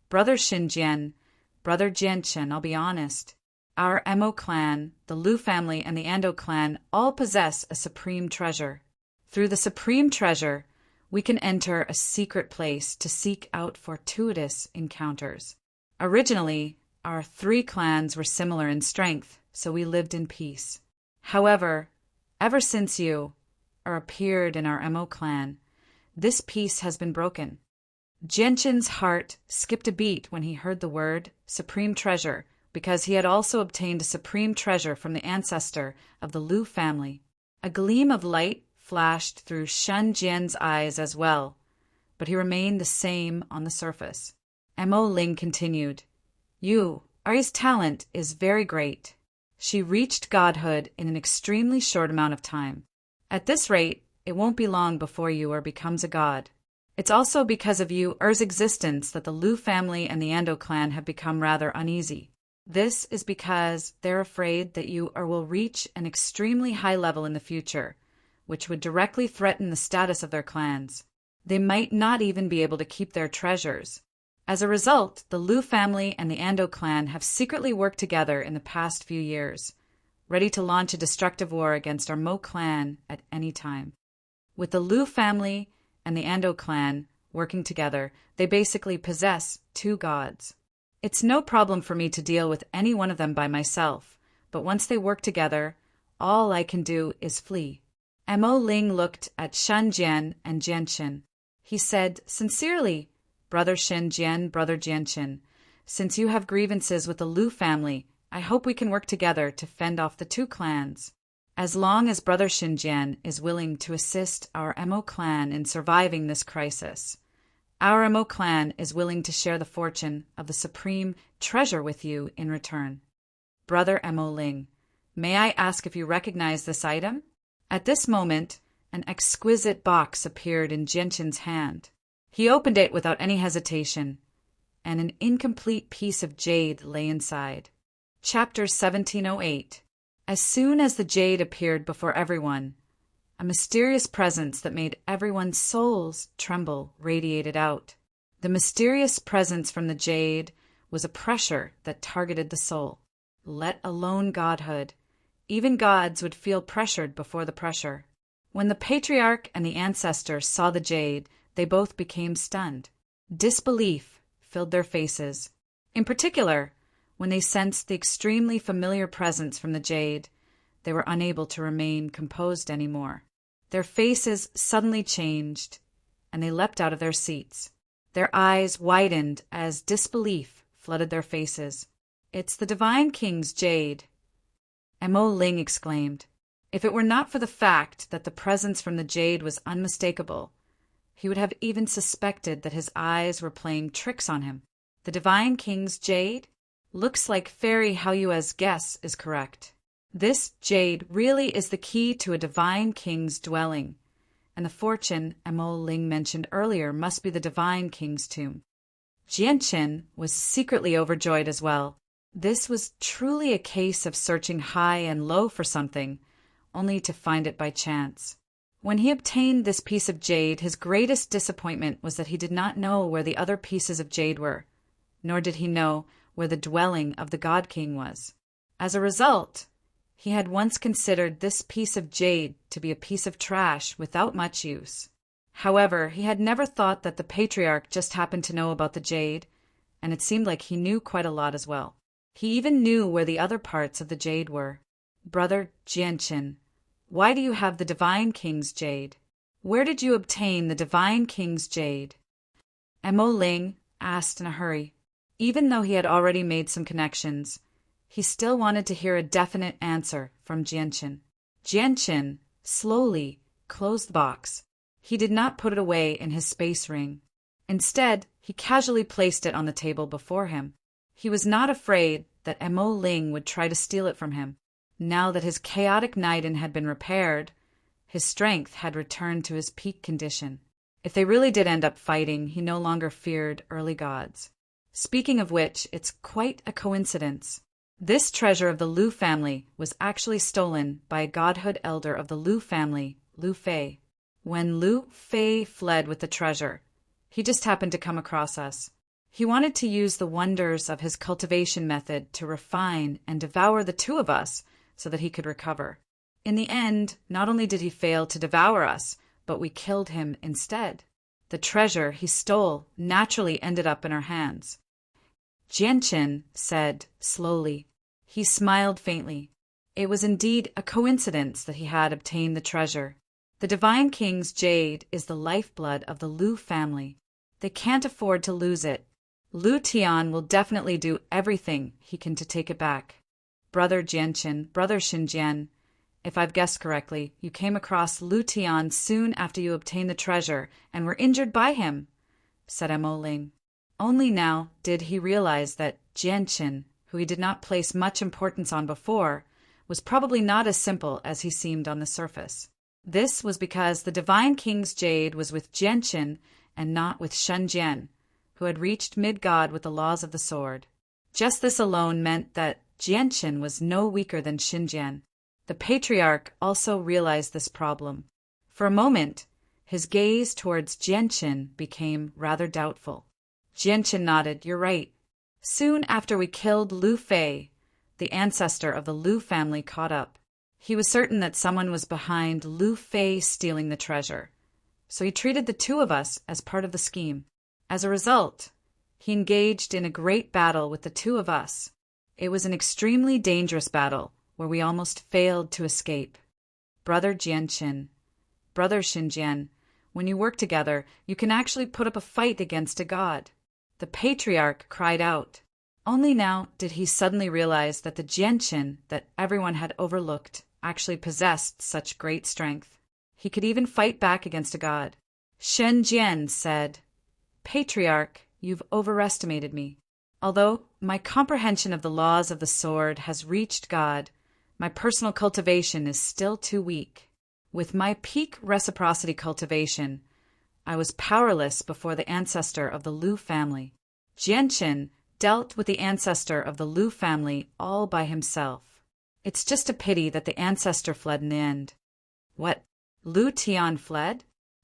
"Brother Xinjian, Brother Jianqin, I'll be honest. Our Mo clan, the Lu family, and the Ando clan all possess a supreme treasure. Through the supreme treasure, we can enter a secret place to seek out fortuitous encounters. Originally, our three clans were similar in strength, so we lived in peace. However, ever since you appeared in our Mo clan, this peace has been broken." Jianqin's heart skipped a beat when he heard the word supreme treasure, because he had also obtained a supreme treasure from the ancestor of the Lu family. A gleam of light flashed through Shan Jian's eyes as well, but he remained the same on the surface. Mo Ling continued, Ari's talent is very great. She reached godhood in an extremely short amount of time. At this rate, it won't be long before you becomes a god. It's also because of Er's existence that the Lu family and the Ando clan have become rather uneasy. This is because they're afraid that you will reach an extremely high level in the future, which would directly threaten the status of their clans. They might not even be able to keep their treasures. As a result, the Lu family and the Ando clan have secretly worked together in the past few years, ready to launch a destructive war against our Mo clan at any time. With the Lu family and the Ando clan working together, they basically possess two gods. It's no problem for me to deal with any one of them by myself, but once they work together, all I can do is flee. Mo Ling looked at Shan Jian and Jianqin. He said, "Sincerely, Brother Xinjian, Brother Jianqin, since you have grievances with the Lu family, I hope we can work together to fend off the two clans. As long as Brother Xinjian is willing to assist our Mo clan in surviving this crisis, our Mo clan is willing to share the fortune of the supreme treasure with you in return." Brother Mo Ling, may I ask if you recognize this item? At this moment, an exquisite box appeared in Jianqin's hand. He opened it without any hesitation, and an incomplete piece of jade lay inside. Chapter 1708. As soon as the jade appeared before everyone, a mysterious presence that made everyone's souls tremble radiated out. The mysterious presence from the jade was a pressure that targeted the soul. Let alone godhood, even gods would feel pressured before the pressure. When the patriarch and the ancestor saw the jade, they both became stunned. Disbelief filled their faces. In particular, when they sensed the extremely familiar presence from the jade, they were unable to remain composed anymore. Their faces suddenly changed, and they leapt out of their seats. Their eyes widened as disbelief flooded their faces. "It's the Divine King's jade," Mo Ling exclaimed. If it were not for the fact that the presence from the jade was unmistakable, he would have even suspected that his eyes were playing tricks on him. The Divine King's jade? Looks like Fairy Haoyue's guess is correct. This jade really is the key to a Divine King's dwelling, and the fortune Mo Ling mentioned earlier must be the Divine King's tomb. Jianqin was secretly overjoyed as well. This was truly a case of searching high and low for something, only to find it by chance. When he obtained this piece of jade, his greatest disappointment was that he did not know where the other pieces of jade were, nor did he know where the dwelling of the God King was. As a result, he had once considered this piece of jade to be a piece of trash without much use. However, he had never thought that the patriarch just happened to know about the jade, and it seemed like he knew quite a lot as well. He even knew where the other parts of the jade were. Brother Jianqin, why do you have the Divine King's jade? Where did you obtain the Divine King's jade? Mo Ling asked in a hurry. Even though he had already made some connections, he still wanted to hear a definite answer from Jianqin. Jianqin slowly closed the box. He did not put it away in his space ring. Instead, he casually placed it on the table before him. He was not afraid that Mo Ling would try to steal it from him. Now that his chaotic Niden had been repaired, his strength had returned to his peak condition. If they really did end up fighting, he no longer feared early gods. Speaking of which, it's quite a coincidence. This treasure of the Lu family was actually stolen by a godhood elder of the Lu family, Lu Fei. When Lu Fei fled with the treasure, he just happened to come across us. He wanted to use the wonders of his cultivation method to refine and devour the two of us so that he could recover. In the end, not only did he fail to devour us, but we killed him instead. The treasure he stole naturally ended up in our hands. Jianqin said slowly. He smiled faintly. It was indeed a coincidence that he had obtained the treasure. The Divine King's jade is the lifeblood of the Lu family. They can't afford to lose it. Lu Tian will definitely do everything he can to take it back. Brother Jianqin, Brother Xinjian, if I've guessed correctly, you came across Lu Tian soon after you obtained the treasure and were injured by him, said Mo Ling. Only now did he realize that Jianqin, who he did not place much importance on before, was probably not as simple as he seemed on the surface. This was because the Divine King's jade was with Jianqin and not with Shenzhen, who had reached mid-god with the laws of the sword. Just this alone meant that Jianqin was no weaker than Xinjian. The patriarch also realized this problem. For a moment, his gaze towards Jianqin became rather doubtful. Jianqin nodded, "You're right. Soon after we killed Lu Fei, the ancestor of the Lu family caught up. He was certain that someone was behind Lu Fei stealing the treasure, so he treated the two of us as part of the scheme. As a result, he engaged in a great battle with the two of us. It was an extremely dangerous battle where we almost failed to escape. Brother Jianqin, Brother Xinjian, when you work together, you can actually put up a fight against a god." The patriarch cried out. Only now did he suddenly realize that the Jianqin that everyone had overlooked actually possessed such great strength. He could even fight back against a god. Shen Jian said, "Patriarch, you've overestimated me. Although my comprehension of the laws of the sword has reached God, my personal cultivation is still too weak. With my peak reciprocity cultivation, I was powerless before the ancestor of the Lu family. Jianqin dealt with the ancestor of the Lu family all by himself. It's just a pity that the ancestor fled in the end." "What? Lu Tian fled?"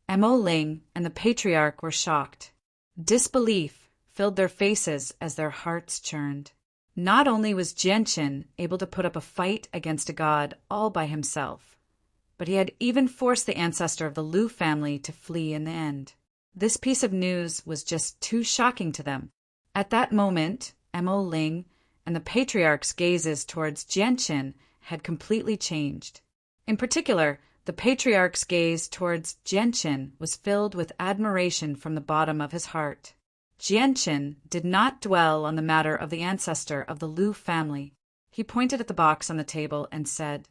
Mo Ling and the patriarch were shocked. Disbelief filled their faces as their hearts churned. Not only was Jianqin able to put up a fight against a god all by himself, but he had even forced the ancestor of the Lu family to flee in the end. This piece of news was just too shocking to them. At that moment, Mo Ling and the patriarch's gazes towards Jianqin had completely changed. In particular, the patriarch's gaze towards Jianqin was filled with admiration from the bottom of his heart. Jianqin did not dwell on the matter of the ancestor of the Lu family. He pointed at the box on the table and said,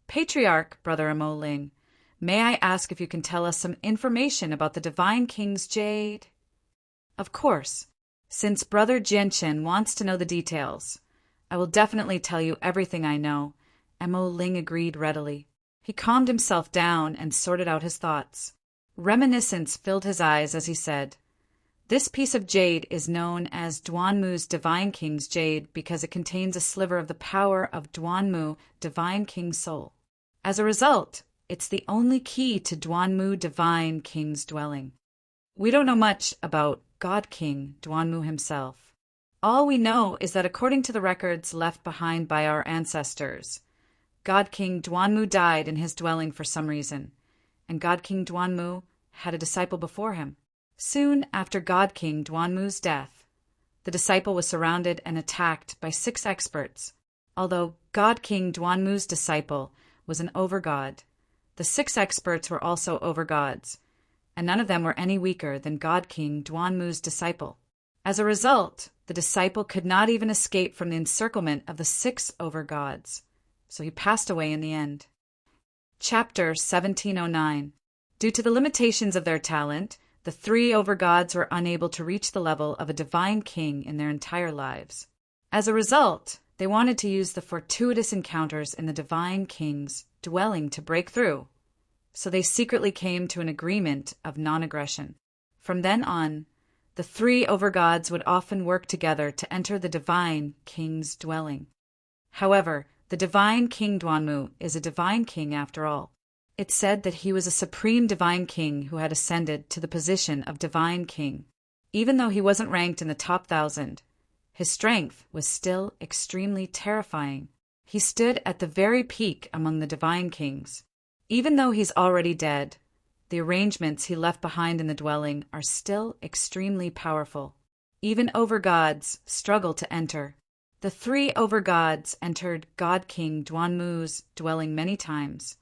"Patriarch, Brother Mo Ling, may I ask if you can tell us some information about the Divine King's jade?" "Of course. Since Brother Jianqin wants to know the details, I will definitely tell you everything I know," Mo Ling agreed readily. He calmed himself down and sorted out his thoughts. Reminiscence filled his eyes as he said, "This piece of jade is known as Duanmu's Divine King's jade because it contains a sliver of the power of Duanmu, Divine King's soul. As a result, It's the only key to Duanmu Divine King's dwelling. We don't know much about God King Duanmu himself. All we know is that according to the records left behind by our ancestors, God King Duanmu died in his dwelling for some reason, and God King Duanmu had a disciple before him. Soon after God King Duanmu's death, the disciple was surrounded and attacked by 6 experts. Although God King Duanmu's disciple was an overgod, the 6 experts were also overgods, and none of them were any weaker than God King Duanmu's disciple. As a result, the disciple could not even escape from the encirclement of the 6 overgods, so he passed away in the end. Chapter 1709. Due to the limitations of their talent, the 3 overgods were unable to reach the level of a divine king in their entire lives. As a result, they wanted to use the fortuitous encounters in the divine king's dwelling to break through, so they secretly came to an agreement of non-aggression. From then on, the 3 overgods would often work together to enter the divine king's dwelling. However, the divine King Duanmu is a divine king after all. It's said that he was a supreme divine king who had ascended to the position of divine king. Even though he wasn't ranked in the top 1,000, his strength was still extremely terrifying. He stood at the very peak among the divine kings. Even though he's already dead, the arrangements he left behind in the dwelling are still extremely powerful. Even overgods struggle to enter. The 3 overgods entered God King Duanmu's dwelling many times,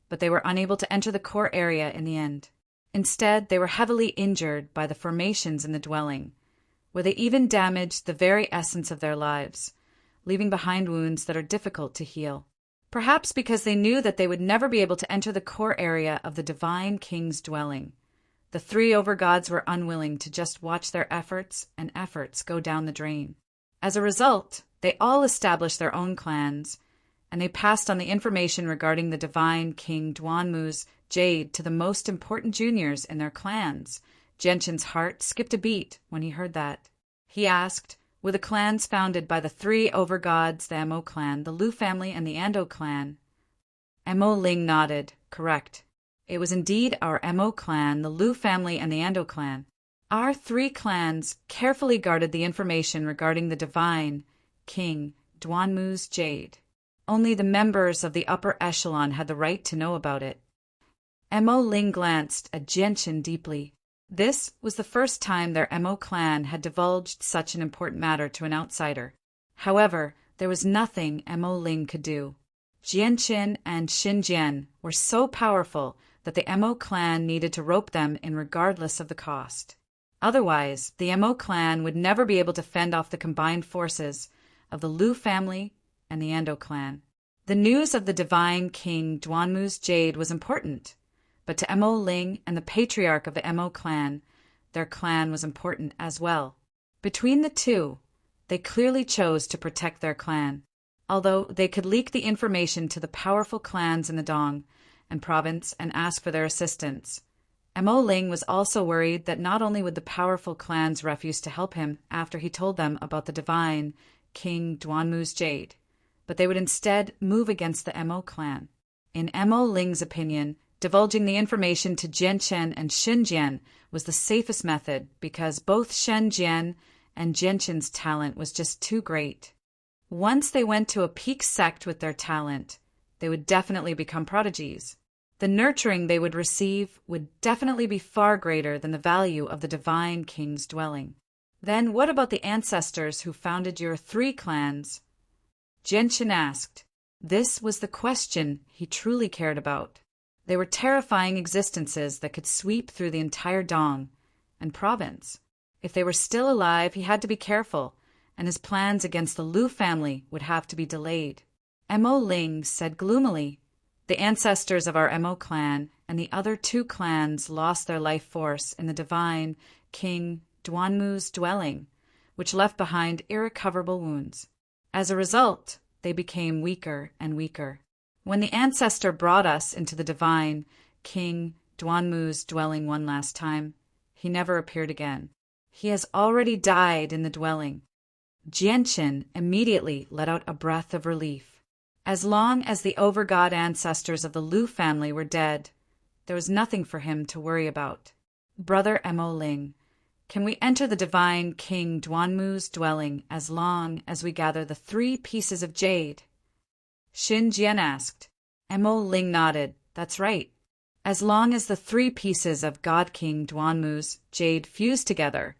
but they were unable to enter the core area in the end. Instead, they were heavily injured by the formations in the dwelling, where they even damaged the very essence of their lives, leaving behind wounds that are difficult to heal. Perhaps because they knew that they would never be able to enter the core area of the divine king's dwelling, the 3 overgods were unwilling to just watch their efforts go down the drain. As a result, they all established their own clans, and they passed on the information regarding the divine King Duanmu's jade to the most important juniors in their clans. Genshin's heart skipped a beat when he heard that. He asked, were the clans founded by the 3 overgods, the Mo clan, the Lu family, and the Ando clan? Mo Ling nodded. Correct. It was indeed our Mo clan, the Lu family, and the Ando clan. Our 3 clans carefully guarded the information regarding the divine King Duanmu's jade. Only the members of the upper echelon had the right to know about it. Mo Ling glanced at Genshin deeply. This was the first time their Mo clan had divulged such an important matter to an outsider. However, there was nothing Mo Ling could do. Genshin and Xinjian were so powerful that the Mo clan needed to rope them in regardless of the cost. Otherwise, the Mo clan would never be able to fend off the combined forces of the Lu family and the Ando clan. The news of the divine King Duanmu's jade was important, but to Mo Ling and the patriarch of the Mo clan, their clan was important as well. Between the 2, they clearly chose to protect their clan, although they could leak the information to the powerful clans in the Dong and province and ask for their assistance. Mo Ling was also worried that not only would the powerful clans refuse to help him after he told them about the divine King Duanmu's jade, but they would instead move against the Mo clan. In Mo Ling's opinion, divulging the information to Genshin and Xinjian was the safest method because both Xinjian and Genshin's talent was just too great. Once they went to a peak sect with their talent, they would definitely become prodigies. The nurturing they would receive would definitely be far greater than the value of the divine king's dwelling. Then what about the ancestors who founded your 3 clans? Genshin asked. This was the question he truly cared about. They were terrifying existences that could sweep through the entire Dong and province. If they were still alive, he had to be careful, and his plans against the Lu family would have to be delayed. Mo Ling said gloomily, the ancestors of our Mo clan and the other 2 clans lost their life force in the divine King Duanmu's dwelling, which left behind irrecoverable wounds. As a result, they became weaker and weaker. When the ancestor brought us into the divine King Duanmu's dwelling one last time, he never appeared again. He has already died in the dwelling. Genshin immediately let out a breath of relief. As long as the over-god ancestors of the Lu family were dead, there was nothing for him to worry about. Brother Mo Ling, can we enter the divine King Duanmu's dwelling as long as we gather the 3 pieces of jade? Xin Jian asked. Mo Ling nodded. That's right. As long as the 3 pieces of God King Duanmu's jade fuse together,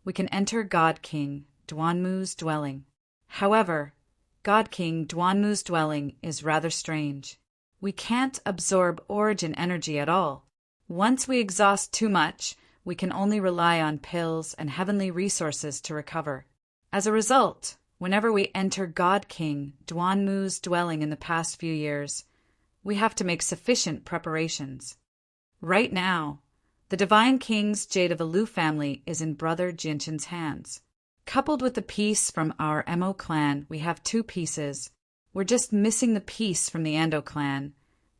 we can enter God King Duanmu's dwelling. However, God King Duanmu's dwelling is rather strange. We can't absorb origin energy at all. Once we exhaust too much, we can only rely on pills and heavenly resources to recover. As a result, whenever we enter God King Duanmu's dwelling in the past few years, we have to make sufficient preparations. Right now, the Divine King's Jade of the Lu family is in Brother Jianchen's hands. Coupled with the piece from our Mo clan, we have 2 pieces. We're just missing the piece from the Ando clan,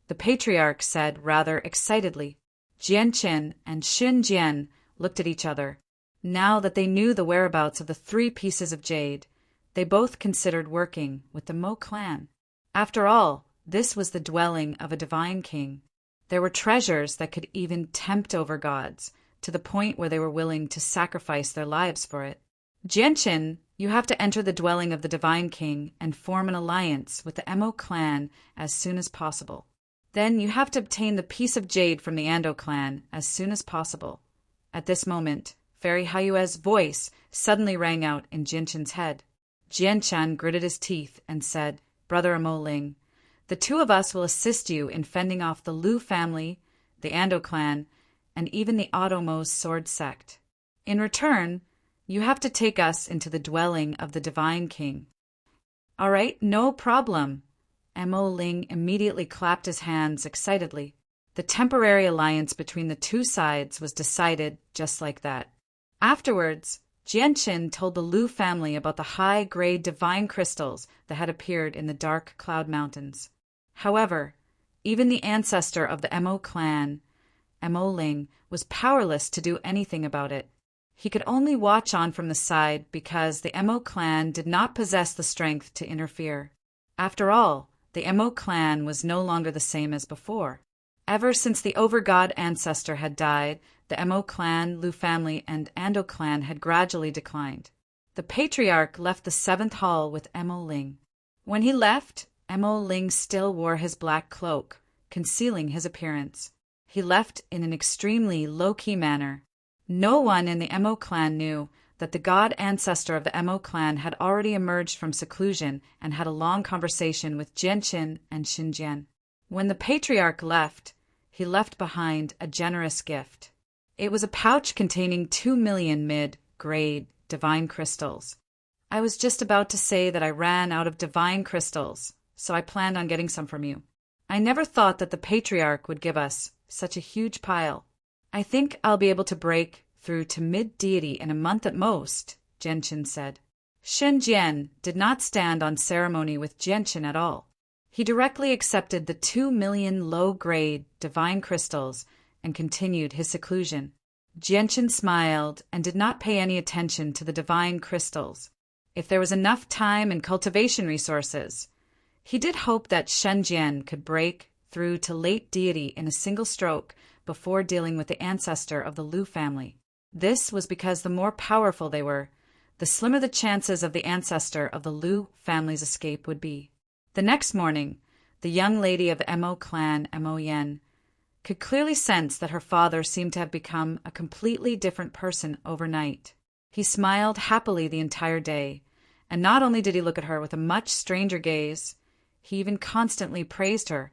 the patriarch said rather excitedly. Jianchen and Xin Jian looked at each other. Now that they knew the whereabouts of the 3 pieces of jade, they both considered working with the Mo clan. After all, this was the dwelling of a divine king. There were treasures that could even tempt over gods, to the point where they were willing to sacrifice their lives for it. Jianchen, you have to enter the dwelling of the divine king and form an alliance with the Mo clan as soon as possible. Then you have to obtain the piece of jade from the Ando clan as soon as possible. At this moment, Fairy Hayue's voice suddenly rang out in Jianchen's head. Jianchan gritted his teeth and said, Brother Mo Ling, the 2 of us will assist you in fending off the Lu family, the Ando clan, and even the Automo's sword sect. In return, you have to take us into the dwelling of the Divine King. All right, no problem. Mo Ling immediately clapped his hands excitedly. The temporary alliance between the 2 sides was decided just like that. Afterwards, Jianchen told the Lu family about the high-grade divine crystals that had appeared in the dark cloud mountains. However, even the ancestor of the Mo clan, Mo Ling, was powerless to do anything about it. He could only watch on from the side because the Mo clan did not possess the strength to interfere. After all, the Mo clan was no longer the same as before. Ever since the over-god ancestor had died, the Mo clan, Lu family, and Ando clan had gradually declined. The patriarch left the 7th hall with Mo Ling. When he left, Mo Ling still wore his black cloak, concealing his appearance. He left in an extremely low-key manner. No one in the Mo clan knew that the god ancestor of the Mo clan had already emerged from seclusion and had a long conversation with Jianchen and Xinjian. When the patriarch left, he left behind a generous gift. It was a pouch containing 2 million mid-grade divine crystals. I was just about to say that I ran out of divine crystals, so I planned on getting some from you. I never thought that the patriarch would give us such a huge pile. I think I'll be able to break through to mid-deity in a month at most, Jianchen said. Shen Jian did not stand on ceremony with Jianchen at all. He directly accepted the 2 million low-grade divine crystals and continued his seclusion. Jianchen smiled and did not pay any attention to the divine crystals. If there was enough time and cultivation resources, he did hope that Shen Jian could break through to late deity in a single stroke before dealing with the ancestor of the Lu family. This was because the more powerful they were, the slimmer the chances of the ancestor of the Lu family's escape would be. The next morning, the young lady of the Mo clan, Mo Yen, could clearly sense that her father seemed to have become a completely different person overnight. He smiled happily the entire day, and not only did he look at her with a much stranger gaze, he even constantly praised her,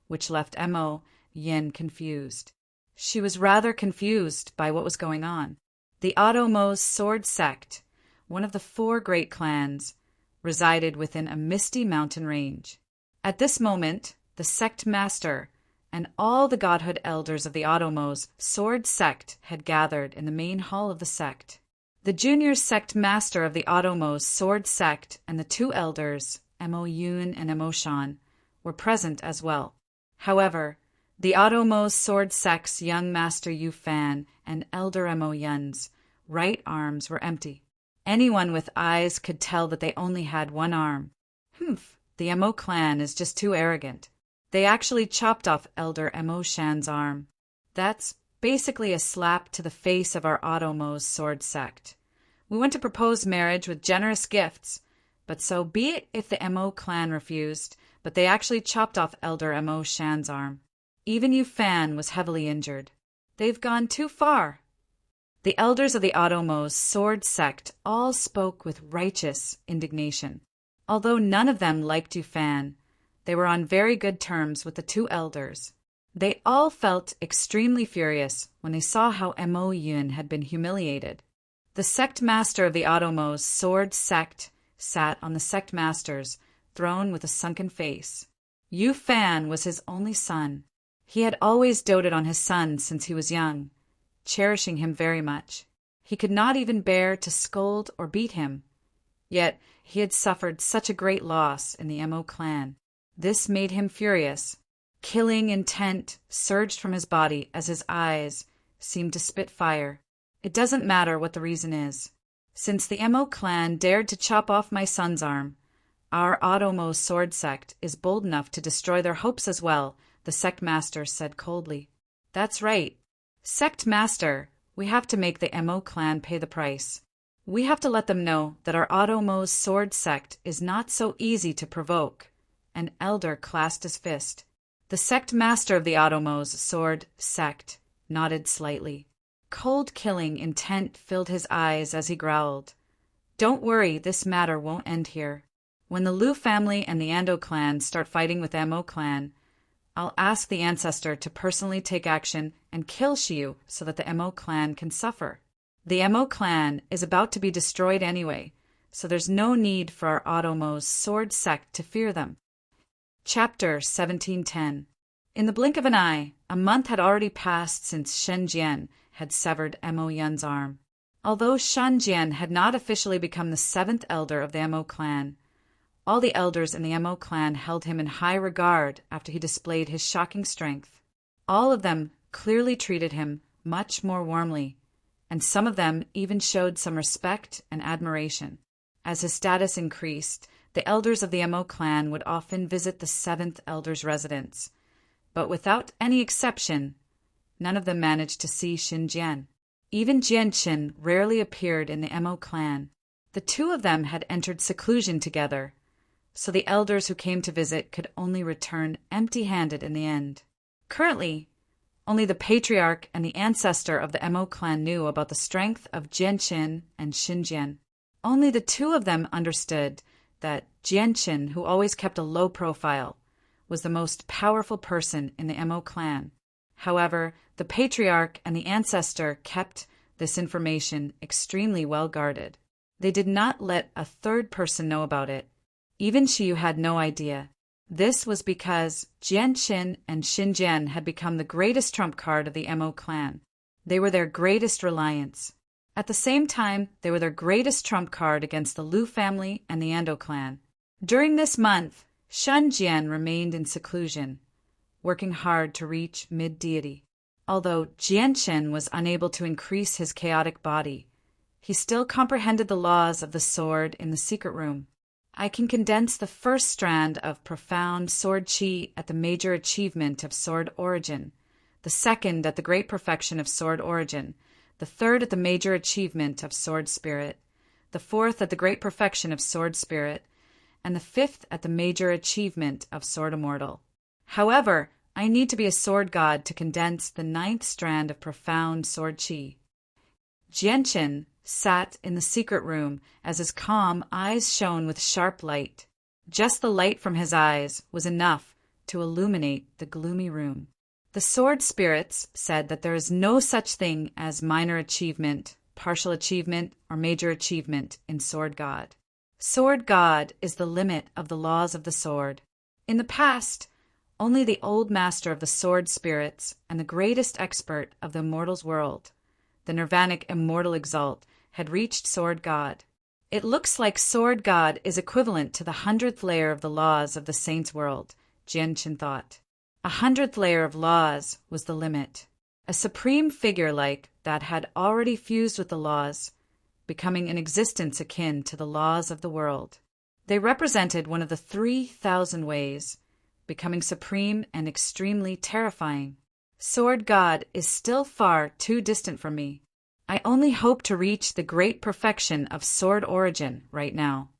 which left Mo Yen confused. She was rather confused by what was going on. The Automo's sword sect, one of the 4 great clans, resided within a misty mountain range. At this moment, the sect master and all the godhood elders of the Automo's sword sect had gathered in the main hall of the sect. The junior sect master of the Automo's sword sect and the 2 elders, Mo Yun and Mo Shan, were present as well. However, the Automo's sword sect's young master Yu Fan and elder Mo Yun's right arms were empty. Anyone with eyes could tell that they only had one arm. Humph, The Mo clan is just too arrogant. They actually chopped off Elder Mo Shan's arm. That's basically a slap to the face of our Automo's sword sect. We went to propose marriage with generous gifts, but so be it if the Mo clan refused, but they actually chopped off Elder Mo Shan's arm. Even Yu Fan was heavily injured. They've gone too far. The elders of the Automo's sword sect all spoke with righteous indignation. Although none of them liked Yu Fan, they were on very good terms with the two elders. They all felt extremely furious when they saw how Mo Yun had been humiliated. The sect master of the Automo's sword sect sat on the sect master's throne with a sunken face. Yu Fan was his only son. He had always doted on his son since he was young, cherishing him very much. He could not even bear to scold or beat him. Yet he had suffered such a great loss in the Mo clan. This made him furious. Killing intent surged from his body as his eyes seemed to spit fire. It doesn't matter what the reason is. Since the Mo clan dared to chop off my son's arm, our Automo sword sect is bold enough to destroy their hopes as well, the sect master said coldly. That's right. Sect master, we have to make the Mo clan pay the price. We have to let them know that our Automo's sword sect is not so easy to provoke. An elder clasped his fist. The sect master of the Automo's sword sect nodded slightly. Cold killing intent filled his eyes as he growled. Don't worry, this matter won't end here. When the Liu family and the Ando clan start fighting with Mo clan, I'll ask the ancestor to personally take action and kill Shiyu so that the Mo clan can suffer. The Mo clan is about to be destroyed anyway, so there's no need for our Automo's sword sect to fear them. Chapter 1710. In the blink of an eye, a month had already passed since Shen Jian had severed Mo Yun's arm. Although Shen Jian had not officially become the seventh elder of the Mo clan, all the elders in the Mo clan held him in high regard after he displayed his shocking strength. All of them clearly treated him much more warmly, and some of them even showed some respect and admiration. As his status increased, the elders of the Mo clan would often visit the seventh elder's residence, but without any exception, none of them managed to see Shen Jian. Even Jianqin rarely appeared in the Mo clan. The two of them had entered seclusion together, so the elders who came to visit could only return empty-handed in the end. Currently, only the patriarch and the ancestor of the Mo clan knew about the strength of Jianqin and Xinjian. Only the two of them understood that Jianqin, who always kept a low profile, was the most powerful person in the Mo clan. However, the patriarch and the ancestor kept this information extremely well guarded. They did not let a third person know about it. Even Shiyu had no idea. This was because Jianqin and Xinjian had become the greatest trump card of the Mo clan. They were their greatest reliance. At the same time, they were their greatest trump card against the Liu family and the Ando clan. During this month, Shen Jian remained in seclusion, working hard to reach mid-deity. Although Jianqin was unable to increase his chaotic body, he still comprehended the laws of the sword in the secret room. I can condense the first strand of profound sword chi at the major achievement of sword origin, the second at the great perfection of sword origin, the third at the major achievement of sword spirit, the fourth at the great perfection of sword spirit, and the fifth at the major achievement of sword immortal. However, I need to be a sword god to condense the ninth strand of profound sword chi. Jianqin sat in the secret room as his calm eyes shone with sharp light. Just the light from his eyes was enough to illuminate the gloomy room. The sword spirits said that there is no such thing as minor achievement, partial achievement, or major achievement in Sword God. Sword God is the limit of the laws of the sword. In the past, only the old master of the sword spirits and the greatest expert of the immortal's world, the nirvanic immortal exalt, had reached Sword God. It looks like Sword God is equivalent to the 100th layer of the laws of the saint's world, Jianqin thought. 100th layer of laws was the limit. A supreme figure like that had already fused with the laws, becoming an existence akin to the laws of the world. They represented one of the 3,000 ways, becoming supreme and extremely terrifying. Sword God is still far too distant from me. I only hope to reach the great perfection of sword origin right now.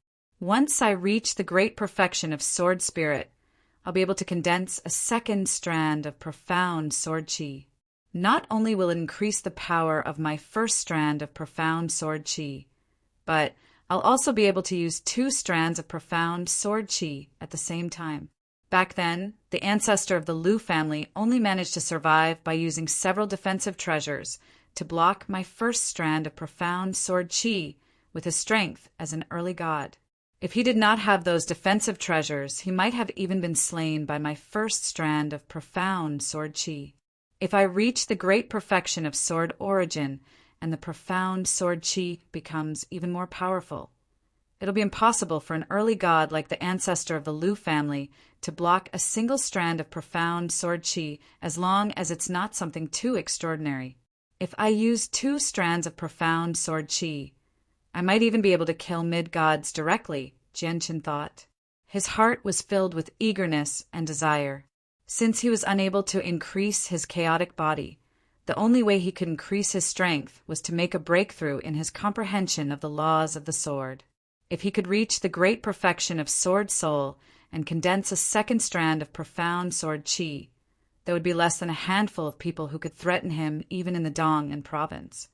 Once I reach the great perfection of sword spirit, I'll be able to condense a second strand of profound sword chi. Not only will it increase the power of my first strand of profound sword chi, but I'll also be able to use 2 strands of profound sword chi at the same time. Back then, the ancestor of the Liu family only managed to survive by using several defensive treasures to block my first strand of profound sword chi with his strength as an early god. If he did not have those defensive treasures, he might have even been slain by my first strand of profound sword chi. If I reach the great perfection of sword origin and the profound sword chi becomes even more powerful, it'll be impossible for an early god like the ancestor of the Liu family to block a single strand of profound sword chi as long as it's not something too extraordinary. If I use 2 strands of profound sword chi, I might even be able to kill mid-gods directly, Jianqin thought. His heart was filled with eagerness and desire. Since he was unable to increase his chaotic body, the only way he could increase his strength was to make a breakthrough in his comprehension of the laws of the sword. If he could reach the great perfection of sword soul and condense a second strand of profound sword chi, there would be less than a handful of people who could threaten him even in the Dong'an province.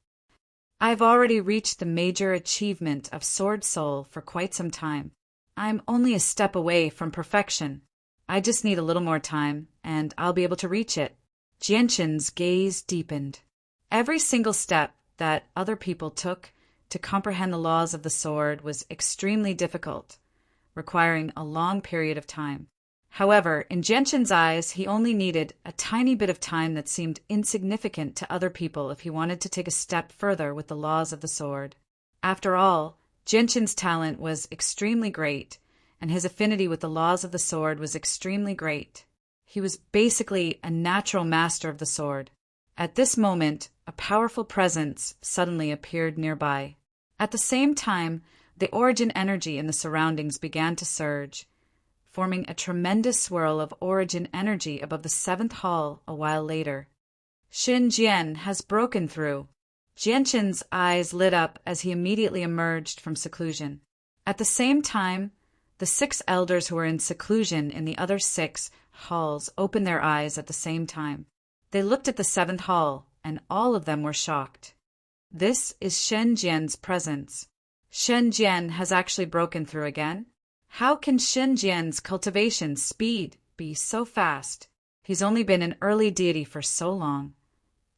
I've already reached the major achievement of sword soul for quite some time. I'm only a step away from perfection. I just need a little more time, and I'll be able to reach it. Jianqin's gaze deepened. Every single step that other people took to comprehend the laws of the sword was extremely difficult, requiring a long period of time. However, in Jianqin's eyes, he only needed a tiny bit of time that seemed insignificant to other people if he wanted to take a step further with the laws of the sword. After all, Jianqin's talent was extremely great, and his affinity with the laws of the sword was extremely great. He was basically a natural master of the sword. At this moment, a powerful presence suddenly appeared nearby. At the same time, the origin energy in the surroundings began to surge, forming a tremendous swirl of origin energy above the 7th hall a while later. Xin Jian has broken through. Jianqin's eyes lit up as he immediately emerged from seclusion. At the same time, the 6 elders who were in seclusion in the other 6 halls opened their eyes at the same time. They looked at the 7th hall, and all of them were shocked. This is Shen Jian's presence. Shen Jian has actually broken through again? How can Shen Jian's cultivation speed be so fast? He's only been an early deity for so long,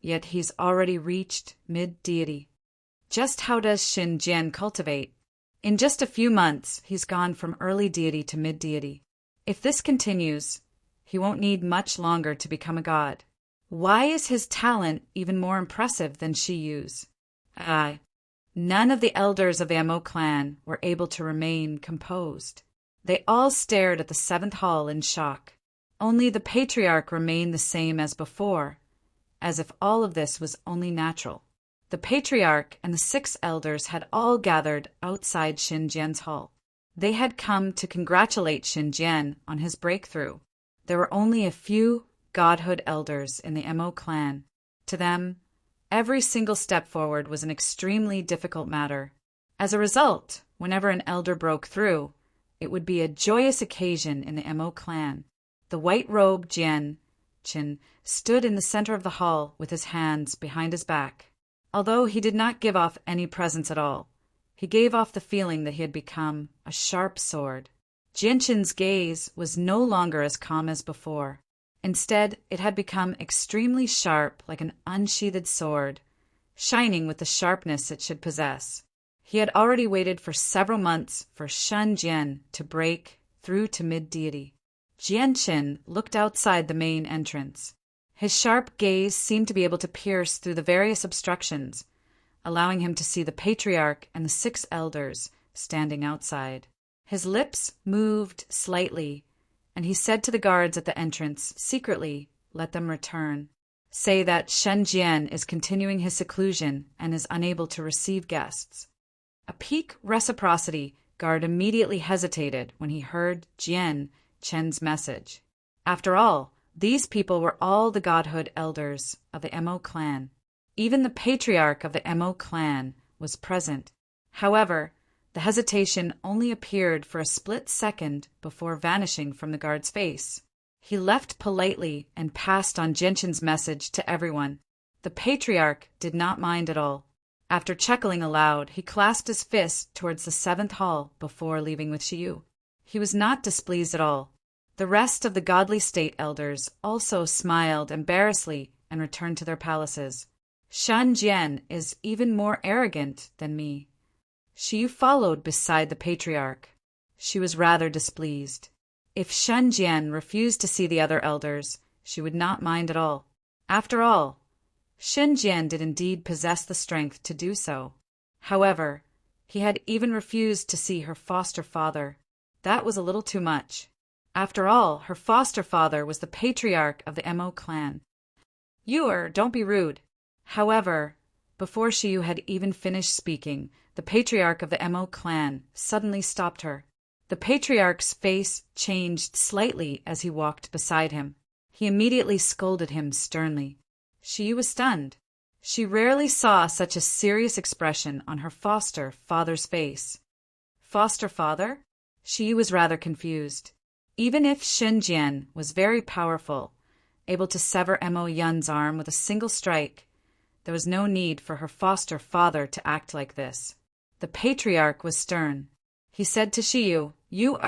yet he's already reached mid-deity. Just how does Shen Jian cultivate? In just a few months, he's gone from early deity to mid-deity. If this continues, he won't need much longer to become a god. Why is his talent even more impressive than Shi Yu's? None of the elders of the Mo clan were able to remain composed. They all stared at the 7th hall in shock. Only the patriarch remained the same as before, as if all of this was only natural. The patriarch and the 6 elders had all gathered outside Xin Jian's hall. They had come to congratulate Xin Jian on his breakthrough. There were only a few godhood elders in the Mo clan. To them, every single step forward was an extremely difficult matter. As a result, whenever an elder broke through, it would be a joyous occasion in the Mo clan. The white-robed Jian Qin stood in the center of the hall with his hands behind his back. Although he did not give off any presence at all, he gave off the feeling that he had become a sharp sword. Jianqin's gaze was no longer as calm as before. Instead, it had become extremely sharp like an unsheathed sword, shining with the sharpness it should possess. He had already waited for several months for Shen Jian to break through to mid-deity. Jianqin looked outside the main entrance. His sharp gaze seemed to be able to pierce through the various obstructions, allowing him to see the patriarch and the 6 elders standing outside. His lips moved slightly, and he said to the guards at the entrance, secretly, "Let them return. Say that Shen Jian is continuing his seclusion and is unable to receive guests." A peak reciprocity guard immediately hesitated when he heard Jian Chen's message. After all, these people were all the godhood elders of the Mo clan. Even the patriarch of the Mo clan was present. However, the hesitation only appeared for a split second before vanishing from the guard's face. He left politely and passed on Genshin's message to everyone. The patriarch did not mind at all. After chuckling aloud, he clasped his fist towards the 7th hall before leaving with Shiyu. He was not displeased at all. The rest of the godly state elders also smiled embarrassedly and returned to their palaces. Shen Jian is even more arrogant than me. Shiyu followed beside the patriarch. She was rather displeased. If Shen Jian refused to see the other elders, she would not mind at all. After all, Shen Jian did indeed possess the strength to do so. However, he had even refused to see her foster father. That was a little too much. After all, her foster father was the patriarch of the Mo clan. Don't be rude. However, before Shiyu had even finished speaking, the patriarch of the Mo clan suddenly stopped her. The patriarch's face changed slightly as he walked beside him. He immediately scolded him sternly. Shiyu was stunned. She rarely saw such a serious expression on her foster father's face. Foster father? Shiyu was rather confused. Even if Shen Jian was very powerful, able to sever Mo Yun's arm with a single strike, there was no need for her foster father to act like this. The patriarch was stern. He said to Shiyu, You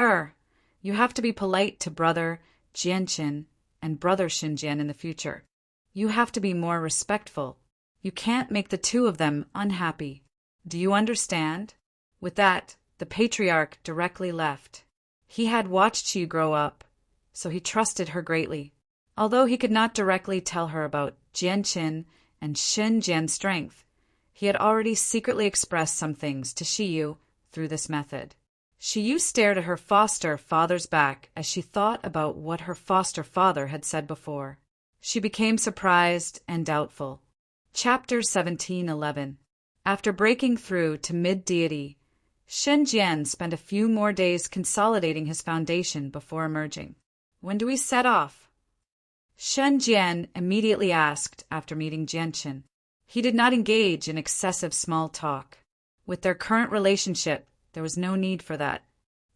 have to be polite to brother Jianqin and brother Xinjian in the future. You have to be more respectful. You can't make the two of them unhappy. Do you understand? With that, the patriarch directly left. He had watched Shiyu grow up, so he trusted her greatly. Although he could not directly tell her about Jianqin and Xinjian's strength, he had already secretly expressed some things to Shiyu through this method. Shiyu stared at her foster father's back as she thought about what her foster father had said before. She became surprised and doubtful. Chapter 17:11. After breaking through to mid-deity, Shen Jian spent a few more days consolidating his foundation before emerging. When do we set off? Shen Jian immediately asked after meeting Jianqin. He did not engage in excessive small talk. With their current relationship, there was no need for that.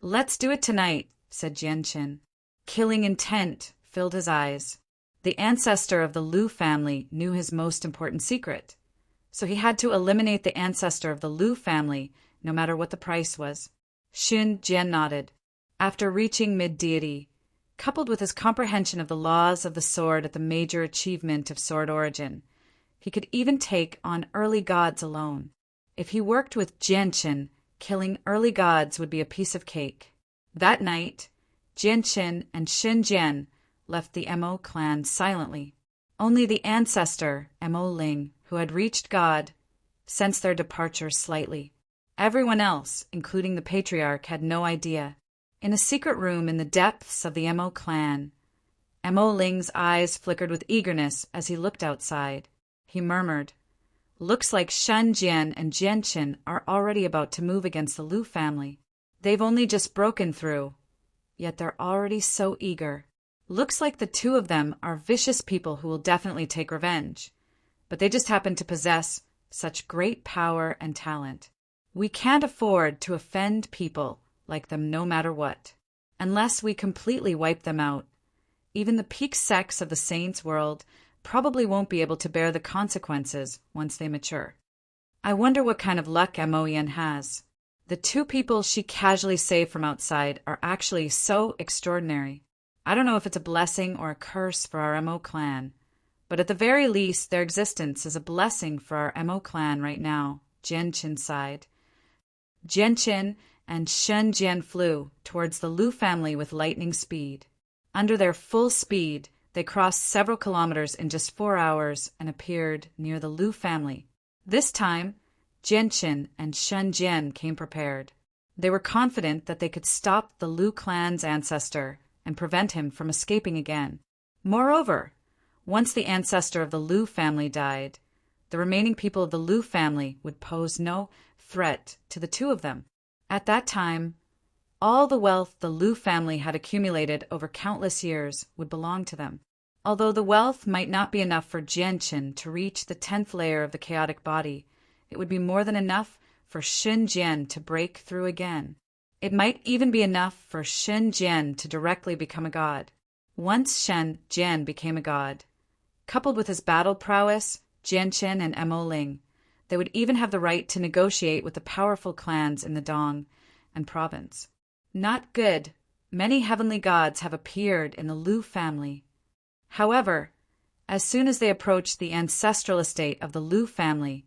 Let's do it tonight, said Jianqin. Killing intent filled his eyes. The ancestor of the Lu family knew his most important secret, so he had to eliminate the ancestor of the Lu family no matter what the price was. Shen Jian nodded. After reaching mid-deity, coupled with his comprehension of the laws of the sword at the major achievement of sword origin, he could even take on early gods alone. If he worked with Jianqin, killing early gods would be a piece of cake. That night, Jianqin and Shen Jian left the Mo clan silently. Only the ancestor, Mo Ling, who had reached God, sensed their departure slightly. Everyone else, including the patriarch, had no idea. In a secret room in the depths of the Mo clan, Mo Ling's eyes flickered with eagerness as he looked outside. He murmured, Looks like Shen Jian and Jianqin are already about to move against the Lu family. They've only just broken through, yet they're already so eager. Looks like the two of them are vicious people who will definitely take revenge, but they just happen to possess such great power and talent. We can't afford to offend people like them no matter what. Unless we completely wipe them out, even the peak sects of the saints' world probably won't be able to bear the consequences once they mature. I wonder what kind of luck Mo Yen has. The two people she casually saved from outside are actually so extraordinary. I don't know if it's a blessing or a curse for our Mo clan, but at the very least their existence is a blessing for our Mo clan right now, Jianqin sighed. Jianqin and Shen Jian flew towards the Lu family with lightning speed. Under their full speed, they crossed several kilometers in just 4 hours and appeared near the Lu family. This time, Jianqin and Shen Jian came prepared. They were confident that they could stop the Lu clan's ancestor and prevent him from escaping again. Moreover, once the ancestor of the Lu family died, the remaining people of the Lu family would pose no threat to the two of them. At that time, all the wealth the Lu family had accumulated over countless years would belong to them. Although the wealth might not be enough for Jianqin to reach the 10th layer of the chaotic body, it would be more than enough for Shen Jian to break through again. It might even be enough for Shen Jian to directly become a god. Once Shen Jian became a god, coupled with his battle prowess, Jianqin and Mo Ling, they would even have the right to negotiate with the powerful clans in the Dong and province. Not good. Many heavenly gods have appeared in the Lu family. However, as soon as they approached the ancestral estate of the Lu family,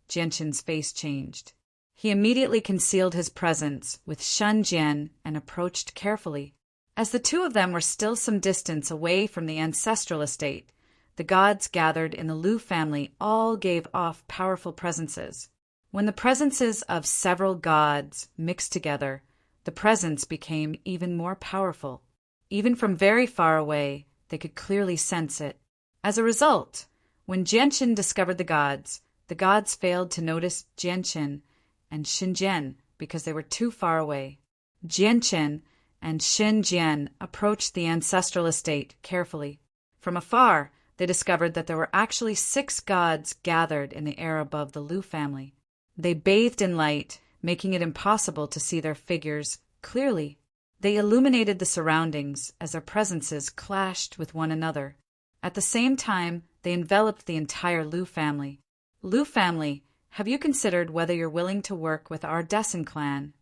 Jianqin's face changed. He immediately concealed his presence with Shen Jian and approached carefully. As the two of them were still some distance away from the ancestral estate, the gods gathered in the Lu family all gave off powerful presences. When the presences of several gods mixed together, the presence became even more powerful. Even from very far away, they could clearly sense it. As a result, when Jianqin discovered the gods failed to notice Jianqin and Xinjian because they were too far away. Jianqin and Xinjian approached the ancestral estate carefully. From afar, they discovered that there were actually 6 gods gathered in the air above the Lu family. They bathed in light, making it impossible to see their figures clearly. They illuminated the surroundings as their presences clashed with one another. At the same time, they enveloped the entire Lu family. Lu family, have you considered whether you're willing to work with our Dessen clan?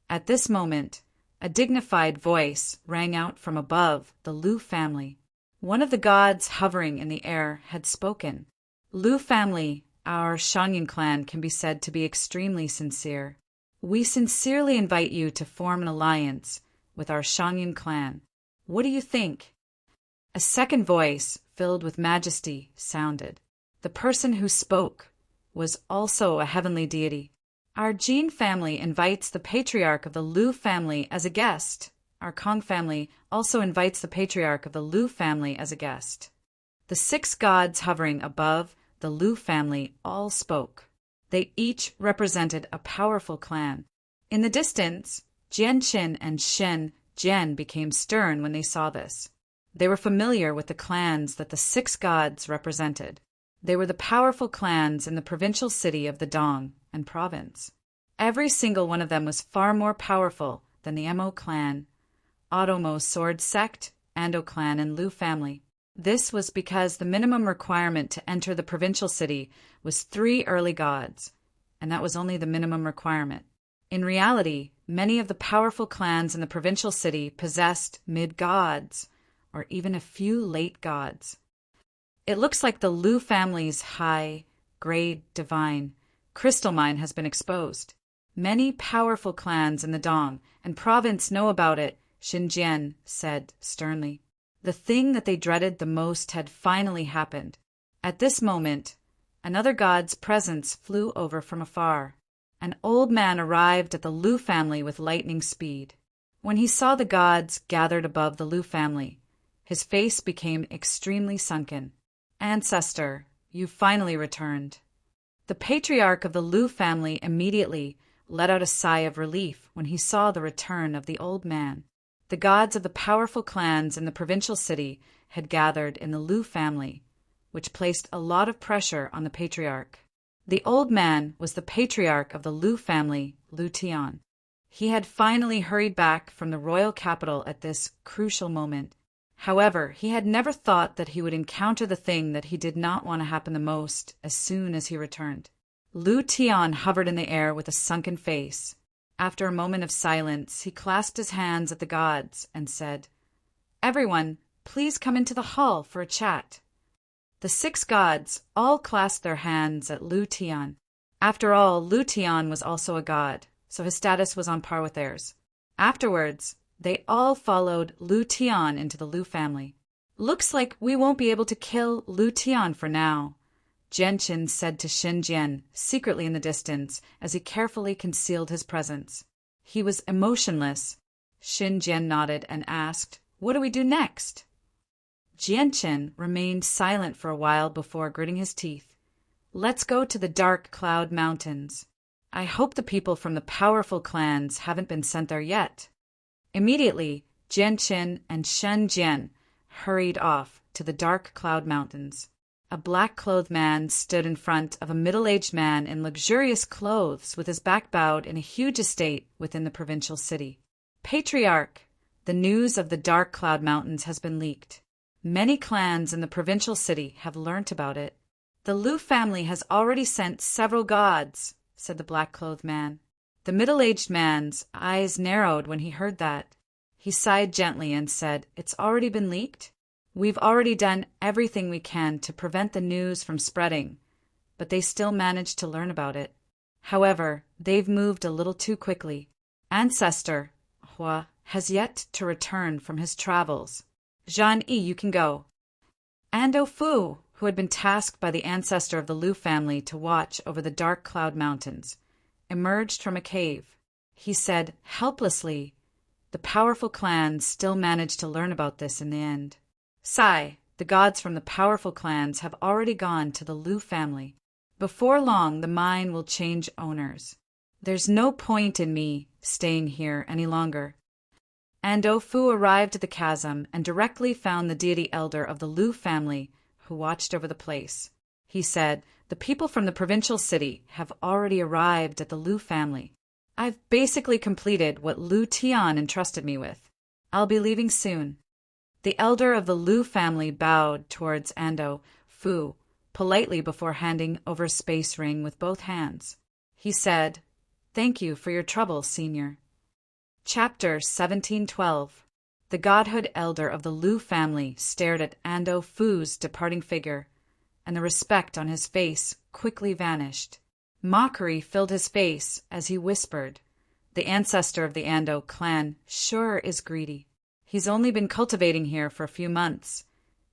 At this moment, a dignified voice rang out from above the Lu family. One of the gods hovering in the air had spoken. Lu family, our Shangyin clan can be said to be extremely sincere. We sincerely invite you to form an alliance with our Shangyin clan. What do you think? A second voice, filled with majesty, sounded. The person who spoke was also a heavenly deity. Our Jin family invites the patriarch of the Lu family as a guest. Our Kong family also invites the patriarch of the Lu family as a guest. The 6 gods hovering above the Lu family all spoke. They each represented a powerful clan. In the distance, Jianqin and Shen Jian became stern when they saw this. They were familiar with the clans that the 6 gods represented. They were the powerful clans in the provincial city of the Dong and province. Every single one of them was far more powerful than the Mo clan, Otomo sword sect, Ando clan, and Lu family. This was because the minimum requirement to enter the provincial city was 3 early gods, and that was only the minimum requirement. In reality, many of the powerful clans in the provincial city possessed mid-gods, or even a few late gods. It looks like the Lu family's high-grade divine crystal mine has been exposed. Many powerful clans in the Dong and province know about it, Xinjian said sternly. The thing that they dreaded the most had finally happened. At this moment, another god's presence flew over from afar. An old man arrived at the Lu family with lightning speed. When he saw the gods gathered above the Lu family, his face became extremely sunken. Ancestor, you finally returned. The patriarch of the Lu family immediately let out a sigh of relief when he saw the return of the old man. The gods of the powerful clans in the provincial city had gathered in the Lu family, which placed a lot of pressure on the patriarch. The old man was the patriarch of the Lu family, Lu Tian. He had finally hurried back from the royal capital at this crucial moment. However, he had never thought that he would encounter the thing that he did not want to happen the most as soon as he returned. Lu Tian hovered in the air with a sunken face. After a moment of silence, he clasped his hands at the gods and said, "Everyone, please come into the hall for a chat." The 6 gods all clasped their hands at Lu Tian. After all, Lu Tian was also a god, so his status was on par with theirs. Afterwards, they all followed Lu Tian into the Lu family. "Looks like we won't be able to kill Lu Tian for now," Jianqin said to Xinjian secretly in the distance as he carefully concealed his presence. He was emotionless. Xinjian nodded and asked, "What do we do next?" Jianqin remained silent for a while before gritting his teeth. "Let's go to the dark cloud mountains. I hope the people from the powerful clans haven't been sent there yet. Immediately, Jianqin and Shen Jian hurried off to the dark cloud mountains. A black-clothed man stood in front of a middle-aged man in luxurious clothes with his back bowed in a huge estate within the provincial city. Patriarch, the news of the dark cloud mountains has been leaked. Many clans in the provincial city have learnt about it. The Lu family has already sent several gods, said the black-clothed man. The middle-aged man's eyes narrowed when he heard that. He sighed gently and said, "It's already been leaked? We've already done everything we can to prevent the news from spreading, but they still managed to learn about it. However, they've moved a little too quickly. Ancestor, Hua, has yet to return from his travels. Zhan Yi, you can go." Ando Fu, who had been tasked by the ancestor of the Lu family to watch over the dark cloud mountains, emerged from a cave. He said helplessly, "The powerful clans still managed to learn about this in the end. Sai, the gods from the powerful clans have already gone to the Lu family. Before long, the mine will change owners. There's no point in me staying here any longer." Ando Fu arrived at the chasm and directly found the deity elder of the Lu family who watched over the place. He said, "The people from the provincial city have already arrived at the Lu family. I've basically completed what Lu Tian entrusted me with. I'll be leaving soon." The elder of the Lu family bowed towards Ando Fu politely before handing over a space ring with both hands. He said, "Thank you for your trouble, senior." Chapter 1712. The godhood elder of the Lu family stared at Ando Fu's departing figure, and the respect on his face quickly vanished. Mockery filled his face as he whispered, "The ancestor of the Ando clan sure is greedy. He's only been cultivating here for a few months,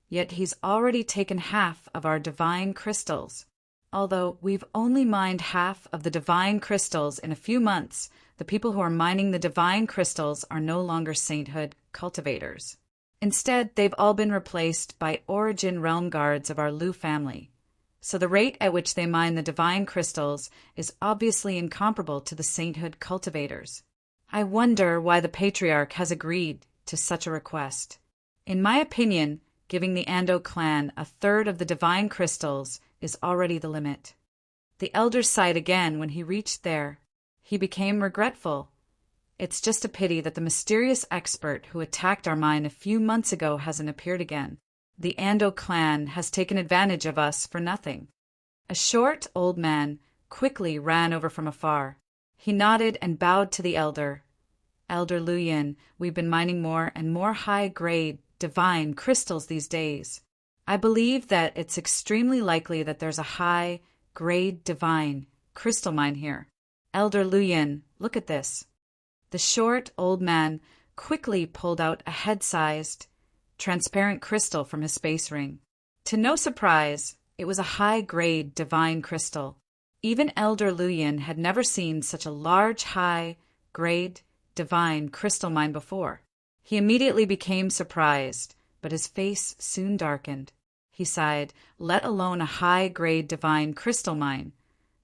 yet he's already taken half of our divine crystals. Although we've only mined half of the divine crystals in a few months, the people who are mining the divine crystals are no longer sainthood cultivators. Instead, they've all been replaced by origin realm guards of our Lu family. So the rate at which they mine the divine crystals is obviously incomparable to the sainthood cultivators. I wonder why the patriarch has agreed to such a request. In my opinion, giving the Ando clan a third of the divine crystals is already the limit." The elder sighed again when he reached there. He became regretful. "It's just a pity that the mysterious expert who attacked our mine a few months ago hasn't appeared again. The Ando clan has taken advantage of us for nothing." A short old man quickly ran over from afar. He nodded and bowed to the elder. "Elder Lu Yin, we've been mining more and more high-grade, divine crystals these days. I believe that it's extremely likely that there's a high-grade divine crystal mine here. Elder Lu Yin, look at this." The short old man quickly pulled out a head-sized, transparent crystal from his space ring. To no surprise, it was a high-grade divine crystal. Even Elder Lu Yin had never seen such a large, high-grade divine crystal mine before. He immediately became surprised, but his face soon darkened. He sighed, "Let alone a high-grade divine crystal mine.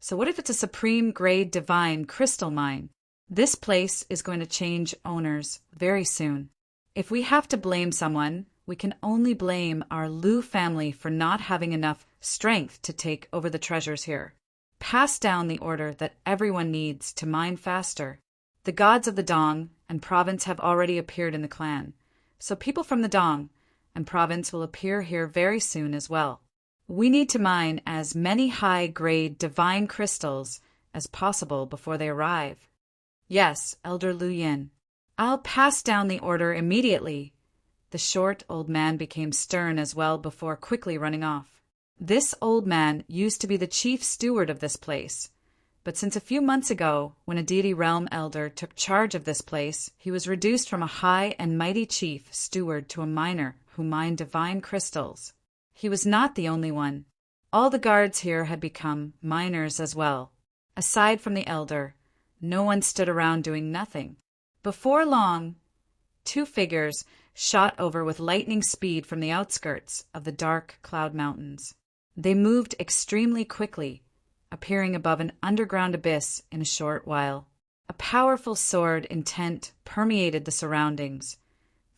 So what if it's a supreme-grade divine crystal mine? This place is going to change owners very soon. If we have to blame someone, we can only blame our Lu family for not having enough strength to take over the treasures here. Pass down the order that everyone needs to mine faster. The gods of the Dong and province have already appeared in the clan, so people from the Dong and province will appear here very soon as well. We need to mine as many high-grade divine crystals as possible before they arrive." "Yes, Elder Lu Yin. I'll pass down the order immediately." The short old man became stern as well before quickly running off. This old man used to be the chief steward of this place, but since a few months ago, when a deity realm elder took charge of this place, he was reduced from a high and mighty chief steward to a miner who mined divine crystals. He was not the only one. All the guards here had become miners as well. Aside from the elder, no one stood around doing nothing. Before long, two figures shot over with lightning speed from the outskirts of the dark cloud mountains. They moved extremely quickly, appearing above an underground abyss in a short while. A powerful sword intent permeated the surroundings,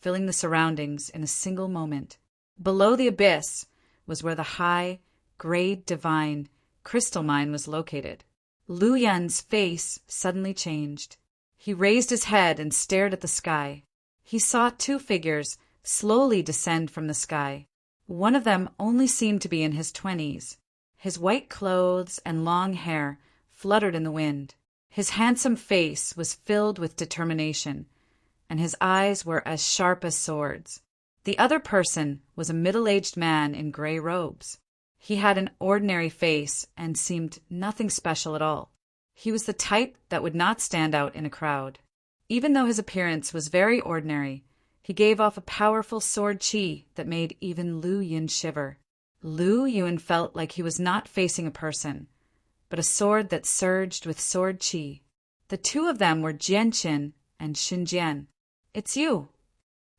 filling the surroundings in a single moment. Below the abyss was where the high, grade divine crystal mine was located. Lu Yun's face suddenly changed. He raised his head and stared at the sky. He saw two figures slowly descend from the sky. One of them only seemed to be in his 20s. His white clothes and long hair fluttered in the wind. His handsome face was filled with determination, and his eyes were as sharp as swords. The other person was a middle-aged man in gray robes. He had an ordinary face and seemed nothing special at all. He was the type that would not stand out in a crowd. Even though his appearance was very ordinary, he gave off a powerful sword chi that made even Lu Yun shiver. Lu Yun felt like he was not facing a person, but a sword that surged with sword chi. The two of them were Jianqin and Xinjian. "It's you."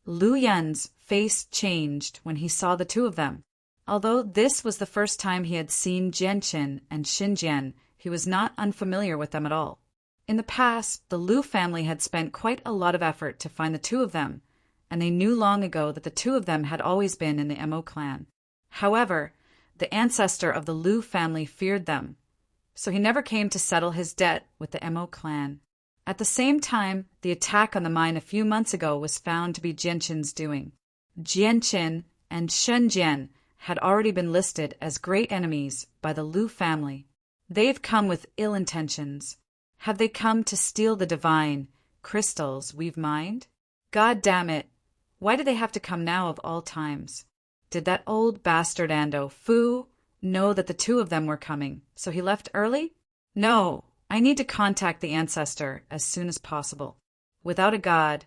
Lu Yun's face changed when he saw the two of them. Although this was the first time he had seen Jianqin and Xinjian, he was not unfamiliar with them at all. In the past, the Lu family had spent quite a lot of effort to find the two of them, and they knew long ago that the two of them had always been in the Mo clan. However, the ancestor of the Lu family feared them, so he never came to settle his debt with the Mo clan. At the same time, the attack on the mine a few months ago was found to be Jianqin's doing. Jianqin and Xinjian had already been listed as great enemies by the Lu family. They've come with ill intentions. Have they come to steal the divine crystals we've mined? God damn it! Why did they have to come now of all times? Did that old bastard Ando Fu know that the two of them were coming, so he left early? No, I need to contact the ancestor as soon as possible. Without a god,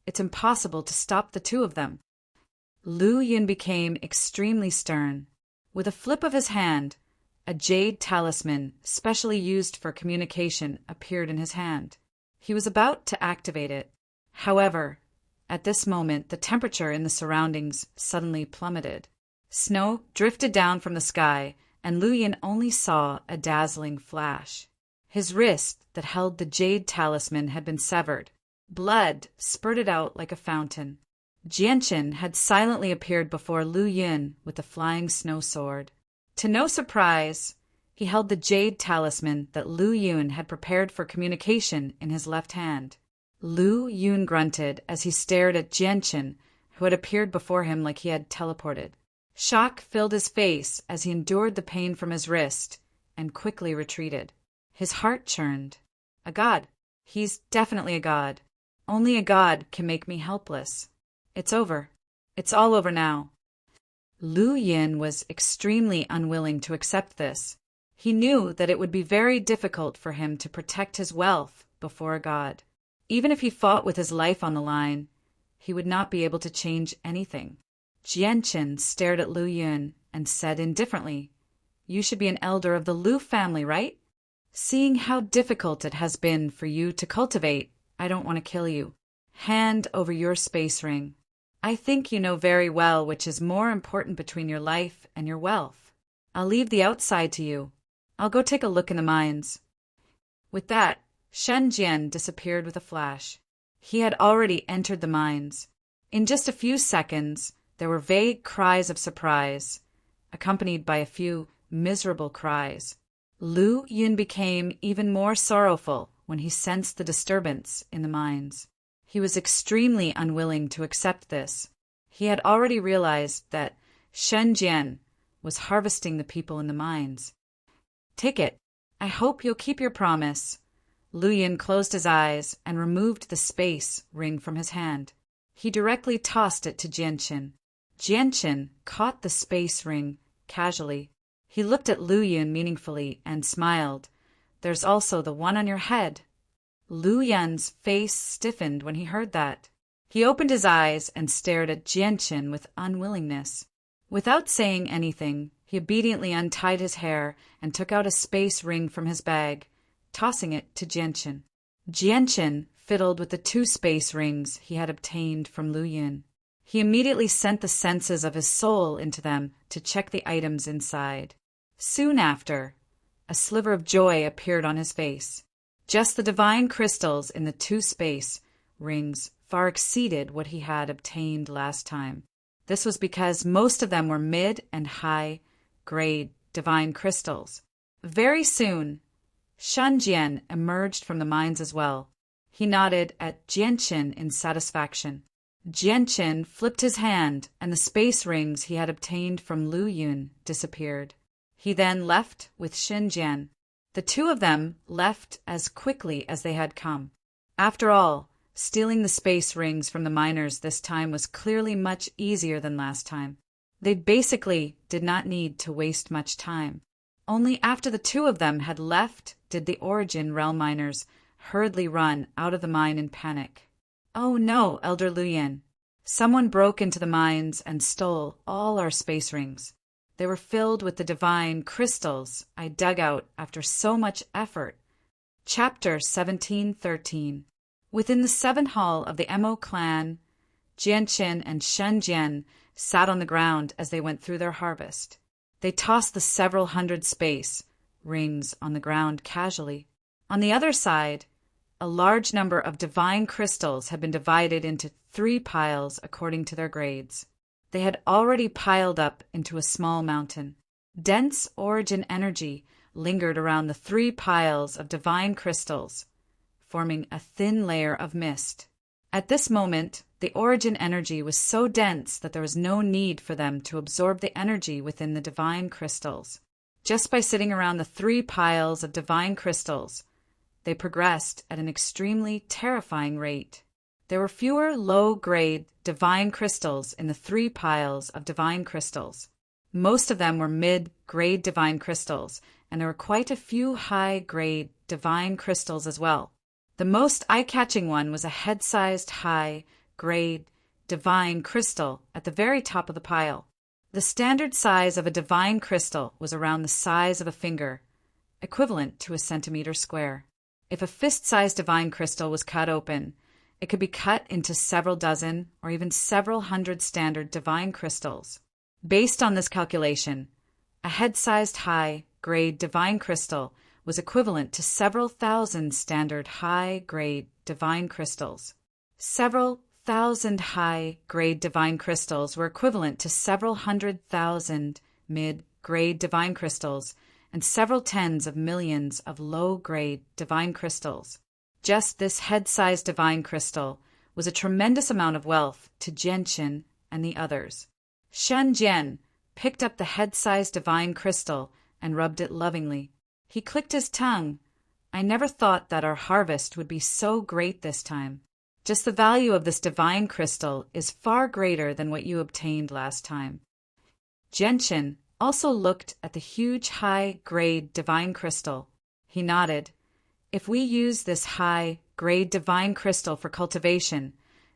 it's impossible to stop the two of them. Lu Yun became extremely stern. With a flip of his hand, a jade talisman specially used for communication appeared in his hand. He was about to activate it. However, at this moment, the temperature in the surroundings suddenly plummeted. Snow drifted down from the sky, and Lu Yun only saw a dazzling flash. His wrist that held the jade talisman had been severed. Blood spurted out like a fountain. Jianqin had silently appeared before Lu Yun with the flying snow sword. To no surprise, he held the jade talisman that Lu Yun had prepared for communication in his left hand. Lu Yun grunted as he stared at Jianqin, who had appeared before him like he had teleported. Shock filled his face as he endured the pain from his wrist and quickly retreated. His heart churned. A god. He's definitely a god. Only a god can make me helpless. It's over. It's all over now. Lu Yun was extremely unwilling to accept this. He knew that it would be very difficult for him to protect his wealth before a god. Even if he fought with his life on the line, he would not be able to change anything. Jianqin stared at Lu Yun and said indifferently, "You should be an elder of the Lu family, right? Seeing how difficult it has been for you to cultivate, I don't want to kill you. Hand over your space ring. I think you know very well which is more important between your life and your wealth. I'll leave the outside to you. I'll go take a look in the mines." With that, Shen Jian disappeared with a flash. He had already entered the mines. In just a few seconds, there were vague cries of surprise, accompanied by a few miserable cries. Lu Yun became even more sorrowful when he sensed the disturbance in the mines. He was extremely unwilling to accept this. He had already realized that Shen Jian was harvesting the people in the mines. "Take it. I hope you'll keep your promise." Lu Yun closed his eyes and removed the space ring from his hand. He directly tossed it to Jianqin. Jianqin caught the space ring casually. He looked at Lu Yun meaningfully and smiled. "There's also the one on your head." Lu Yun's face stiffened when he heard that. He opened his eyes and stared at Jianqin with unwillingness. Without saying anything, he obediently untied his hair and took out a space ring from his bag, tossing it to Jianqin. Jianqin fiddled with the 2 space rings he had obtained from Lu Yun. He immediately sent the senses of his soul into them to check the items inside. Soon after, a sliver of joy appeared on his face. Just the divine crystals in the 2 space rings far exceeded what he had obtained last time. This was because most of them were mid and high grade divine crystals. Very soon, Shanjian emerged from the mines as well. He nodded at Jianqin in satisfaction. Jianqin flipped his hand, and the space rings he had obtained from Lu Yun disappeared. He then left with Shinjian. The 2 of them left as quickly as they had come. After all, stealing the space rings from the miners this time was clearly much easier than last time. They basically did not need to waste much time. Only after the 2 of them had left did the Origin realm miners hurriedly run out of the mine in panic. "Oh no, Elder Luyan. Someone broke into the mines and stole all our space rings. They were filled with the divine crystals I dug out after so much effort." Chapter 1713. Within the 7th hall of the Mo clan, Jianqin and Shenjian sat on the ground as they went through their harvest. They tossed the several hundred space rings on the ground casually. On the other side, a large number of divine crystals had been divided into 3 piles according to their grades. They had already piled up into a small mountain. Dense origin energy lingered around the 3 piles of divine crystals, forming a thin layer of mist. At this moment, the origin energy was so dense that there was no need for them to absorb the energy within the divine crystals. Just by sitting around the 3 piles of divine crystals, they progressed at an extremely terrifying rate. There were fewer low-grade divine crystals in the 3 piles of divine crystals. Most of them were mid-grade divine crystals, and there were quite a few high-grade divine crystals as well. The most eye-catching one was a head-sized high-grade divine crystal at the very top of the pile. The standard size of a divine crystal was around the size of a finger, equivalent to a centimeter square. If a fist-sized divine crystal was cut open, it could be cut into several dozen or even several hundred standard divine crystals. Based on this calculation, a head-sized high-grade divine crystal was equivalent to several thousand standard high-grade divine crystals. Several thousand high-grade divine crystals were equivalent to several 100,000 mid-grade divine crystals and several tens of millions of low-grade divine crystals. Just this head-sized divine crystal was a tremendous amount of wealth to Jianqin and the others. Shen Jian picked up the head-sized divine crystal and rubbed it lovingly. He clicked his tongue. "I never thought that our harvest would be so great this time. Just the value of this divine crystal is far greater than what you obtained last time." Jianqin also looked at the huge high-grade divine crystal. He nodded. "If we use this high-grade divine crystal for cultivation,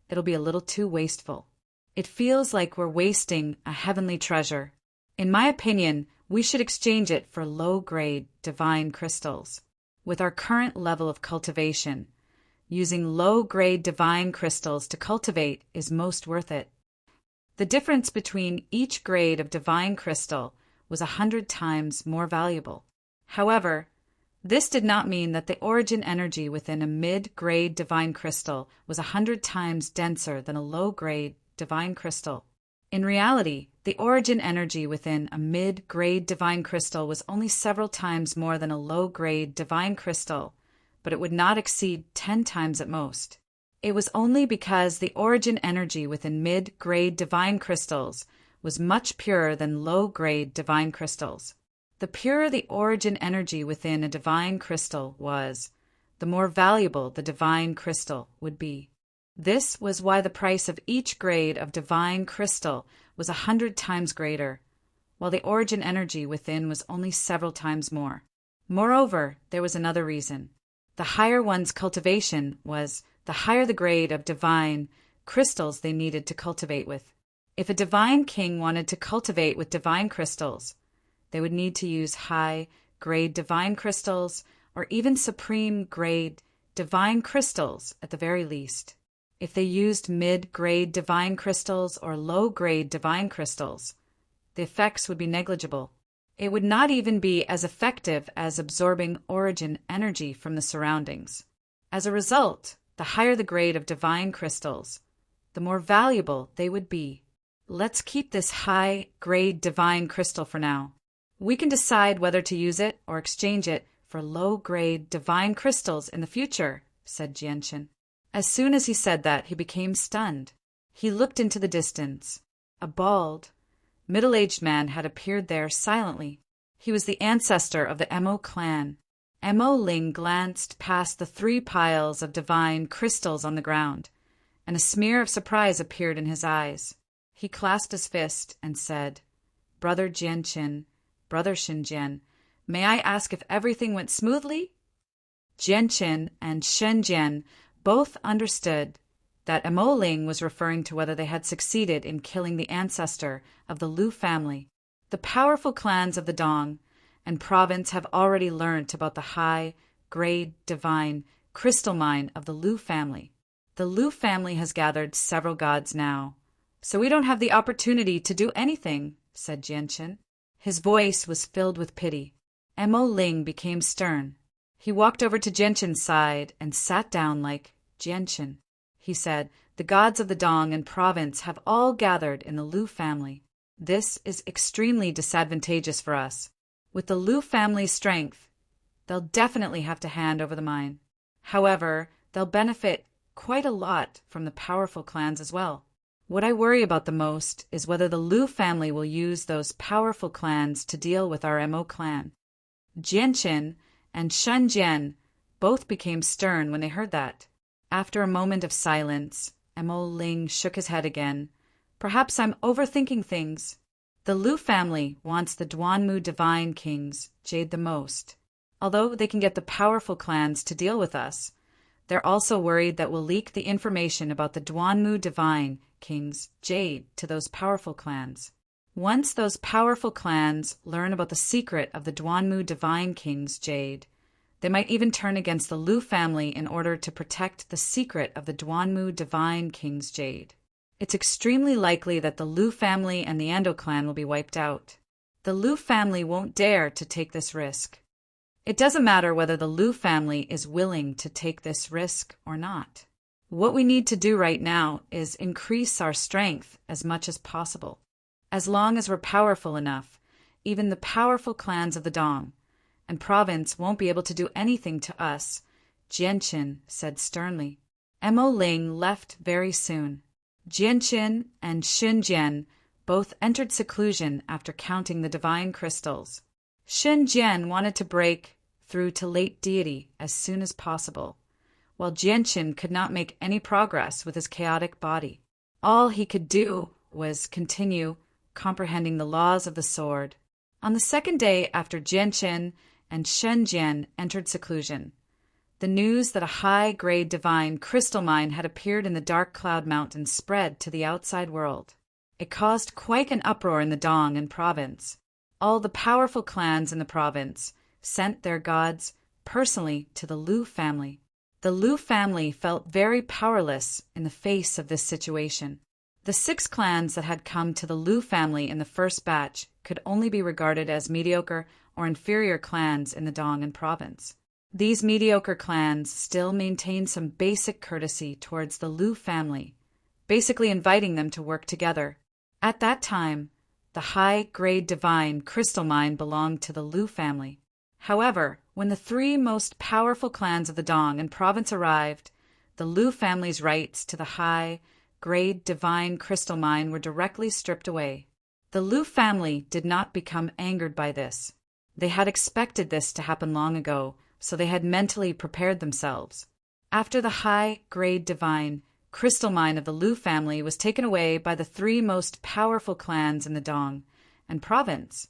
it'll be a little too wasteful. It feels like we're wasting a heavenly treasure. In my opinion, we should exchange it for low-grade divine crystals. With our current level of cultivation, using low-grade divine crystals to cultivate is most worth it." The difference between each grade of divine crystal was 100 times more valuable. However, this did not mean that the origin energy within a mid-grade divine crystal was 100 times denser than a low-grade divine crystal. In reality, the origin energy within a mid-grade divine crystal was only several times more than a low-grade divine crystal, but it would not exceed 10 times at most. It was only because the origin energy within mid-grade divine crystals was much purer than low-grade divine crystals. The purer the origin energy within a divine crystal was, the more valuable the divine crystal would be. This was why the price of each grade of divine crystal was 100 times greater, while the origin energy within was only several times more. Moreover, there was another reason. The higher one's cultivation was, the higher the grade of divine crystals they needed to cultivate with. If a divine king wanted to cultivate with divine crystals, they would need to use high-grade divine crystals or even supreme-grade divine crystals at the very least. If they used mid-grade divine crystals or low-grade divine crystals, the effects would be negligible. It would not even be as effective as absorbing origin energy from the surroundings. As a result, the higher the grade of divine crystals, the more valuable they would be. Let's keep this high-grade divine crystal for now. We can decide whether to use it or exchange it for low-grade divine crystals in the future, said Jianchen. As soon as he said that, he became stunned. He looked into the distance. A bald, middle-aged man had appeared there silently. He was the ancestor of the Mo clan. Mo Ling glanced past the 3 piles of divine crystals on the ground, and a smear of surprise appeared in his eyes. He clasped his fist and said, "Brother Jianchen, Brother Xinjian, may I ask if everything went smoothly?" Jianchen and Shenzhen both understood that Mo Ling was referring to whether they had succeeded in killing the ancestor of the Lu family. The powerful clans of the Dong and province have already learnt about the high-grade divine crystal mine of the Lu family. The Lu family has gathered several gods now, so we don't have the opportunity to do anything, said Jianchen. His voice was filled with pity. Mo Ling became stern. He walked over to Jianchen's side and sat down like, "Jianchen," he said, "the gods of the Dong and province have all gathered in the Lu family. This is extremely disadvantageous for us. With the Lu family's strength, they'll definitely have to hand over the mine. However, they'll benefit quite a lot from the powerful clans as well. What I worry about the most is whether the Lu family will use those powerful clans to deal with our Mo clan." Jianchen and Shenzhen both became stern when they heard that. After a moment of silence, Mo Ling shook his head again. "Perhaps I'm overthinking things. The Lu family wants the Duanmu divine kings, Jade, the most. Although they can get the powerful clans to deal with us, they're also worried that we'll leak the information about the Duanmu divine kings, Jade, to those powerful clans. Once those powerful clans learn about the secret of the Duanmu divine kings, Jade, they might even turn against the Lu family in order to protect the secret of the Duanmu divine kings, Jade. It's extremely likely that the Lu family and the Ando clan will be wiped out. The Lu family won't dare to take this risk. It doesn't matter whether the Lu family is willing to take this risk or not. What we need to do right now is increase our strength as much as possible. As long as we're powerful enough, even the powerful clans of the Dong and province won't be able to do anything to us, Jianchen said sternly. Mo Ling left very soon. Jianchen and Shenzhen both entered seclusion after counting the divine crystals. Shenzhen wanted to break through to late Deity as soon as possible, while Jianchen could not make any progress with his chaotic body. All he could do was continue comprehending the laws of the sword. On the second day after Jianchen and Shenzhen entered seclusion, the news that a high-grade divine crystal mine had appeared in the Dark Cloud Mountains spread to the outside world. It caused quite an uproar in the Dong and province. All the powerful clans in the province sent their gods personally to the Lu family. The Lu family felt very powerless in the face of this situation. The 6 clans that had come to the Lu family in the first batch could only be regarded as mediocre or inferior clans in the Dong and province. These mediocre clans still maintained some basic courtesy towards the Lu family, basically inviting them to work together. At that time, the high-grade divine crystal mine belonged to the Lu family. However, when the 3 most powerful clans of the Dong and province arrived, the Lu family's rights to the high-grade divine crystal mine were directly stripped away. The Lu family did not become angered by this. They had expected this to happen long ago, so they had mentally prepared themselves. After the high-grade divine crystal mine of the Lu family was taken away by the 3 most powerful clans in the Dong and province,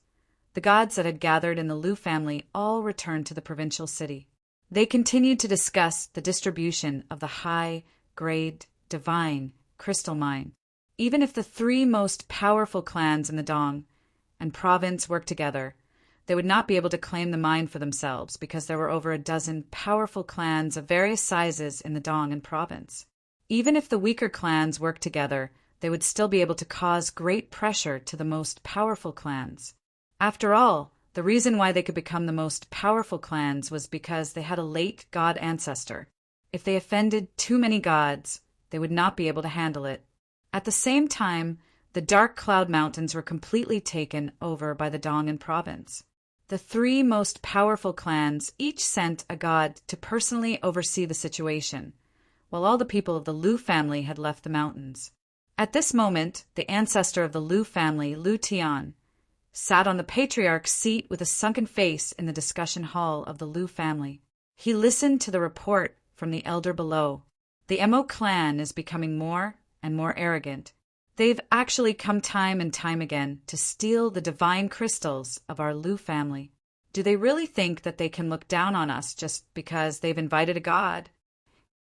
the gods that had gathered in the Lu family all returned to the provincial city. They continued to discuss the distribution of the high-grade divine crystal mine. Even if the 3 most powerful clans in the Dong and province worked together, they would not be able to claim the mine for themselves because there were over a dozen powerful clans of various sizes in the Dong and province. Even if the weaker clans worked together, they would still be able to cause great pressure to the most powerful clans. After all, the reason why they could become the most powerful clans was because they had a late god ancestor. If they offended too many gods, they would not be able to handle it. At the same time, the Dark Cloud Mountains were completely taken over by the Dongan province. The three most powerful clans each sent a god to personally oversee the situation, while all the people of the Lu family had left the mountains. At this moment, the ancestor of the Lu family, Lu Tian, sat on the patriarch's seat with a sunken face in the discussion hall of the Lu family. He listened to the report from the elder below. The Mo clan is becoming more and more arrogant. They've actually come time and time again to steal the divine crystals of our Lu family. Do they really think that they can look down on us just because they've invited a god?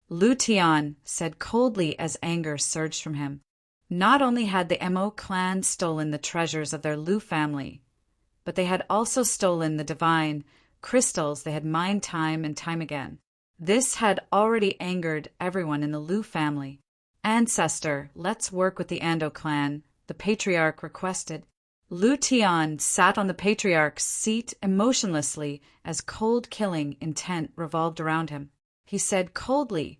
Lu Tian said coldly as anger surged from him. Not only had the Mo clan stolen the treasures of their Lu family, but they had also stolen the divine crystals they had mined time and time again. This had already angered everyone in the Lu family. Ancestor, let's work with the Ando clan, the patriarch requested. Lu Tian sat on the patriarch's seat emotionlessly as cold killing intent revolved around him. He said coldly,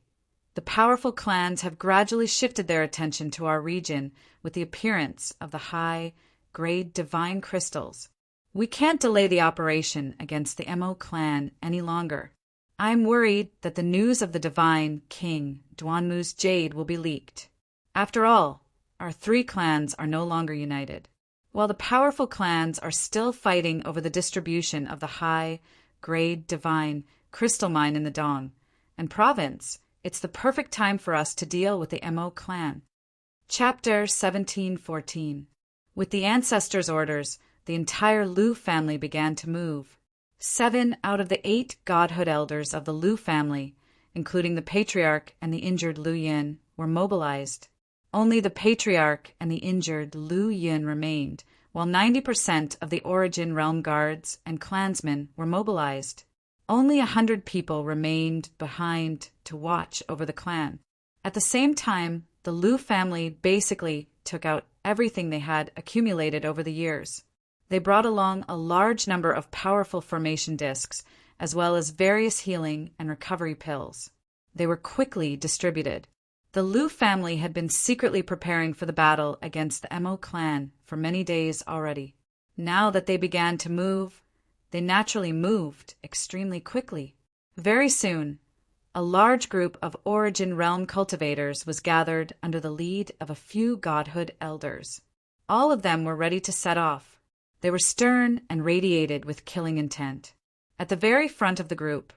"The powerful clans have gradually shifted their attention to our region with the appearance of the high-grade divine crystals. We can't delay the operation against the Mo clan any longer. I'm worried that the news of the divine king, Duanmu's jade, will be leaked. After all, our three clans are no longer united. While the powerful clans are still fighting over the distribution of the high-grade divine crystal mine in the Dong and province, it's the perfect time for us to deal with the Mo clan." Chapter 17:14. With the ancestors' orders, the entire Lu family began to move. 7 out of the 8 godhood elders of the Lu family, including the patriarch and the injured Lu Yin, were mobilized. Only the patriarch and the injured Lu Yin remained, while 90% of the Origin Realm guards and clansmen were mobilized. Only 100 people remained behind to watch over the clan. At the same time, the Lu family basically took out everything they had accumulated over the years. They brought along a large number of powerful formation discs, as well as various healing and recovery pills. They were quickly distributed. The Lu family had been secretly preparing for the battle against the Mo clan for many days already. Now that they began to move, they naturally moved extremely quickly. Very soon, a large group of Origin Realm cultivators was gathered under the lead of a few godhood elders. All of them were ready to set off. They were stern and radiated with killing intent. At the very front of the group,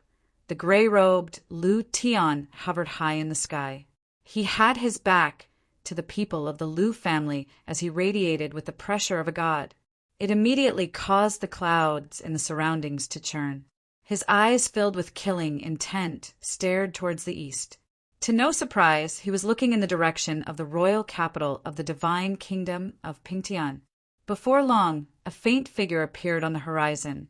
the gray-robed Lu Tian hovered high in the sky. He had his back to the people of the Lu family as he radiated with the pressure of a god. It immediately caused the clouds in the surroundings to churn. His eyes, filled with killing intent, stared towards the east. To no surprise, he was looking in the direction of the royal capital of the divine kingdom of Pingtian. Before long, a faint figure appeared on the horizon,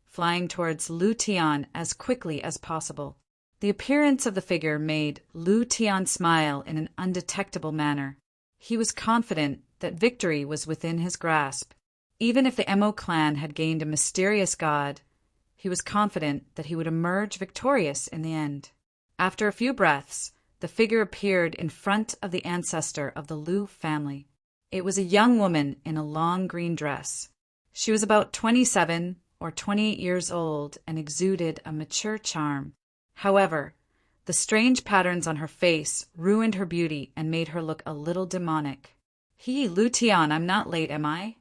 flying towards Lu Tian as quickly as possible. The appearance of the figure made Lu Tian smile in an undetectable manner. He was confident that victory was within his grasp. Even if the Mo clan had gained a mysterious god, he was confident that he would emerge victorious in the end. After a few breaths, the figure appeared in front of the ancestor of the Lu family. It was a young woman in a long green dress. She was about 27 or 28 years old and exuded a mature charm. However, the strange patterns on her face ruined her beauty and made her look a little demonic. Lu Tian, I'm not late, am I?"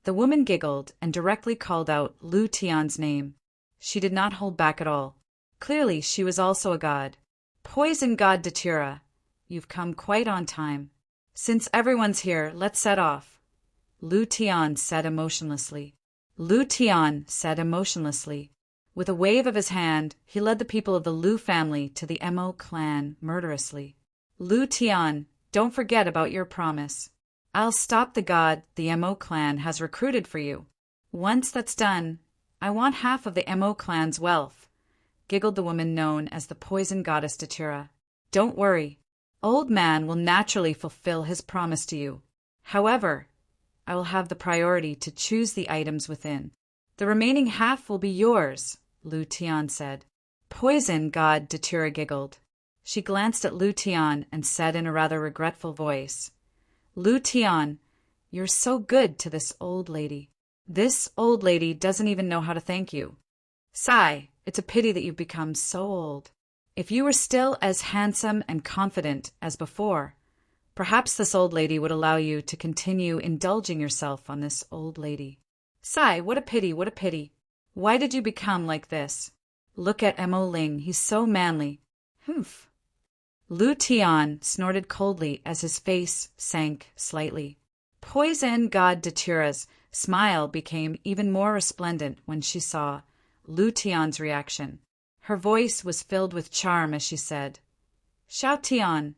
The woman giggled and directly called out Lu Tian's name. She did not hold back at all. Clearly, she was also a god. "Poison god Datura, you've come quite on time. Since everyone's here, let's set off." Lu Tian said emotionlessly. With a wave of his hand, he led the people of the Lu family to the Mo clan murderously. "Lu Tian, don't forget about your promise. I'll stop the god the Mo clan has recruited for you. Once that's done, I want half of the Mo clan's wealth," giggled the woman known as the poison goddess Datura. "Don't worry. Old Man will naturally fulfill his promise to you. However, I will have the priority to choose the items within. The remaining half will be yours, Lu Tian said. Poison, God, Datura giggled. She glanced at Lu Tian and said in a rather regretful voice, Lu Tian, you're so good to this old lady. This old lady doesn't even know how to thank you. Sigh, it's a pity that you've become so old. If you were still as handsome and confident as before, perhaps this old lady would allow you to continue indulging yourself on this old lady. Sigh, what a pity, what a pity. Why did you become like this? Look at Mo Ling, he's so manly. Humph. Lu Tian snorted coldly as his face sank slightly. Poison God Datura's smile became even more resplendent when she saw Lu Tian's reaction. Her voice was filled with charm as she said, Xiao Tian,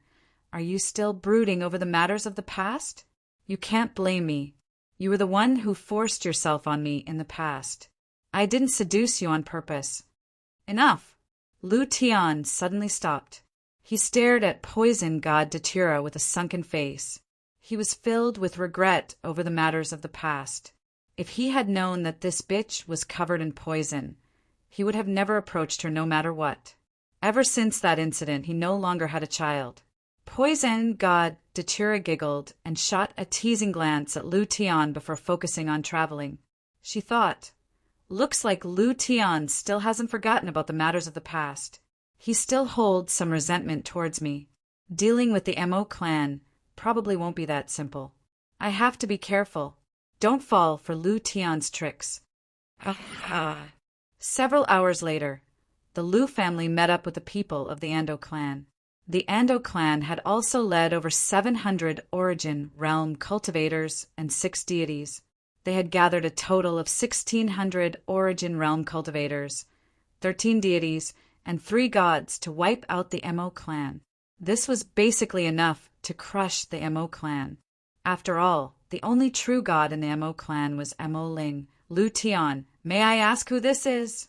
are you still brooding over the matters of the past? You can't blame me. You were the one who forced yourself on me in the past. I didn't seduce you on purpose. Enough. Lu Tian suddenly stopped. He stared at Poison God Datura with a sunken face. He was filled with regret over the matters of the past. If he had known that this bitch was covered in poison, he would have never approached her no matter what. Ever since that incident, he no longer had a child. Poison God Datura giggled and shot a teasing glance at Lu Tian before focusing on traveling. She thought, looks like Lu Tian still hasn't forgotten about the matters of the past. He still holds some resentment towards me. Dealing with the Mo clan probably won't be that simple. I have to be careful. Don't fall for Lu Tian's tricks. Several hours later, the Lu family met up with the people of the Ando clan. The Ando clan had also led over 700 origin realm cultivators and 6 deities. They had gathered a total of 1,600 origin realm cultivators, 13 deities, and 3 gods to wipe out the Mo clan. This was basically enough to crush the Mo clan. After all, the only true god in the Mo clan was Mo Ling. Lu Tian, may I ask who this is?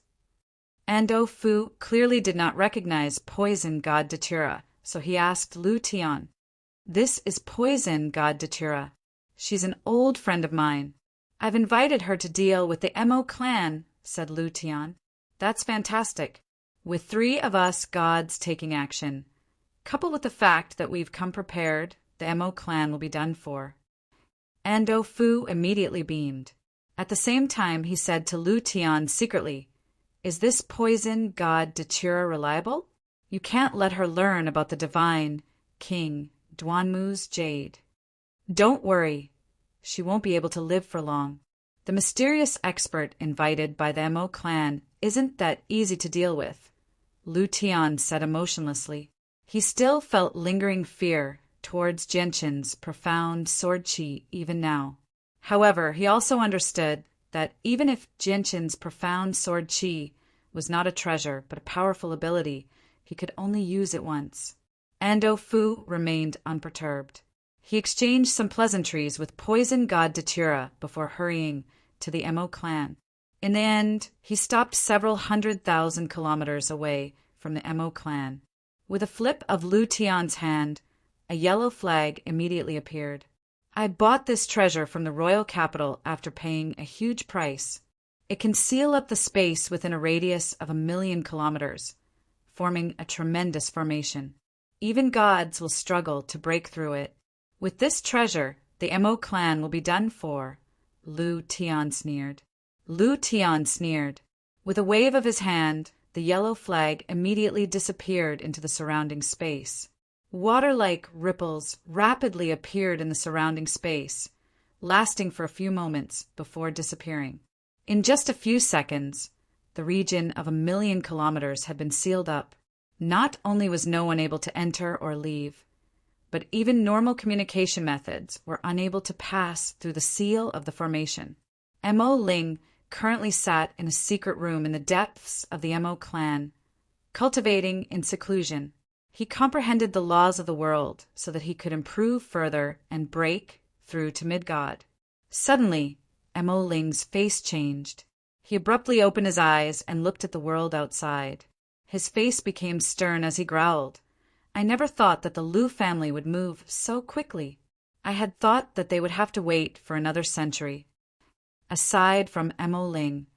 Ando Fu clearly did not recognize Poison God Datura, so he asked Lu Tian. This is Poison God Datura. She's an old friend of mine. I've invited her to deal with the Mo clan, said Lu Tian. That's fantastic. With 3 of us gods taking action, coupled with the fact that we've come prepared, the Mo clan will be done for. Ando Fu immediately beamed. At the same time, he said to Lu Tian secretly, Is this Poison God Datura reliable? You can't let her learn about the divine King Duanmu's jade. Don't worry, she won't be able to live for long. The mysterious expert invited by the Mo clan isn't that easy to deal with, Lu Tian said emotionlessly. He still felt lingering fear towards Genshin's profound sword chi even now. However, he also understood that even if Genshin's profound sword chi was not a treasure but a powerful ability, he could only use it once. Ando Fu remained unperturbed. He exchanged some pleasantries with Poison God Datura before hurrying to the Mo clan. In the end, he stopped several 100,000 kilometers away from the Mo clan. With a flip of Lu Tian's hand, a yellow flag immediately appeared. I bought this treasure from the royal capital after paying a huge price. It can seal up the space within a radius of 1,000,000 kilometers, forming a tremendous formation. Even gods will struggle to break through it. With this treasure, the Mo clan will be done for, Lu Tian sneered. Lu Tian sneered. With a wave of his hand, the yellow flag immediately disappeared into the surrounding space. Water-like ripples rapidly appeared in the surrounding space, lasting for a few moments before disappearing. In just a few seconds, the region of 1,000,000 kilometers had been sealed up. Not only was no one able to enter or leave, but even normal communication methods were unable to pass through the seal of the formation. Mo Ling currently sat in a secret room in the depths of the Mo clan, cultivating in seclusion. He comprehended the laws of the world so that he could improve further and break through to Midgod. Suddenly, Mo Ling's face changed. He abruptly opened his eyes and looked at the world outside. His face became stern as he growled, I never thought that the Lu family would move so quickly. I had thought that they would have to wait for another century. Aside from Mo Ling,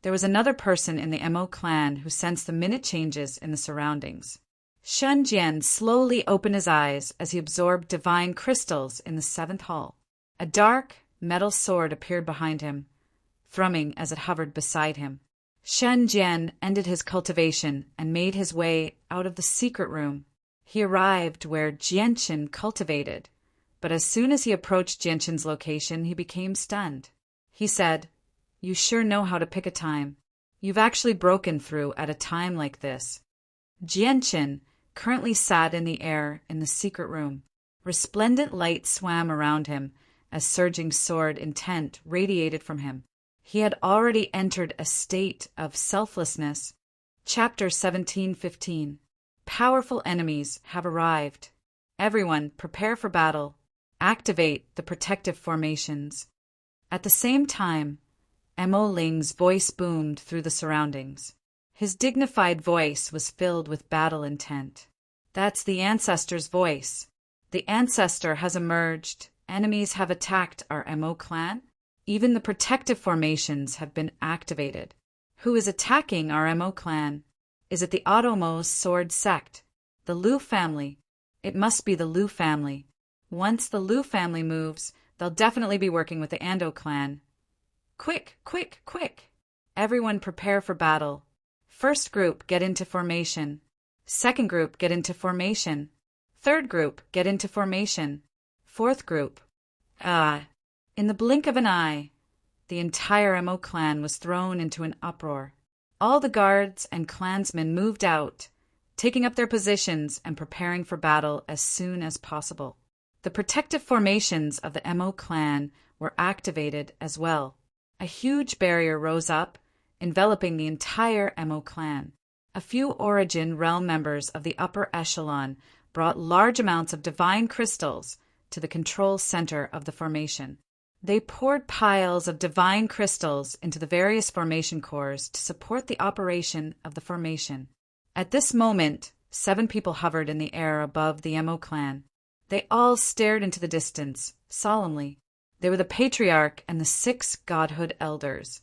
there was another person in the Mo clan who sensed the minute changes in the surroundings. Shen Jian slowly opened his eyes as he absorbed divine crystals in the 7th hall. A dark, metal sword appeared behind him, thrumming as it hovered beside him. Shen Jian ended his cultivation and made his way out of the secret room. He arrived where Jianqin cultivated, but as soon as he approached Jianqin's location, he became stunned. He said, "You sure know how to pick a time. You've actually broken through at a time like this." Jianqin currently sat in the air in the secret room. Resplendent light swam around him as surging sword intent radiated from him. He had already entered a state of selflessness. Chapter 17:15. Powerful enemies have arrived. Everyone prepare for battle. Activate the protective formations. At the same time, Mo Ling's voice boomed through the surroundings. His dignified voice was filled with battle intent. "That's the ancestor's voice. The ancestor has emerged. Enemies have attacked our Mo clan. Even the protective formations have been activated. Who is attacking our Mo clan? Is it the Automo's sword sect? The Liu family? It must be the Liu family. Once the Liu family moves, they'll definitely be working with the Ando clan. Quick, quick, quick! Everyone prepare for battle. First group, get into formation. Second group, get into formation. Third group, get into formation. Fourth group." In the blink of an eye, the entire Mo clan was thrown into an uproar. All the guards and clansmen moved out, taking up their positions and preparing for battle as soon as possible. The protective formations of the Mo clan were activated as well. A huge barrier rose up, enveloping the entire Mo clan. A few Origin realm members of the upper echelon brought large amounts of divine crystals to the control center of the formation. They poured piles of divine crystals into the various formation cores to support the operation of the formation. At this moment, 7 people hovered in the air above the Mo clan. They all stared into the distance, solemnly. They were the Patriarch and the 6 Godhood Elders.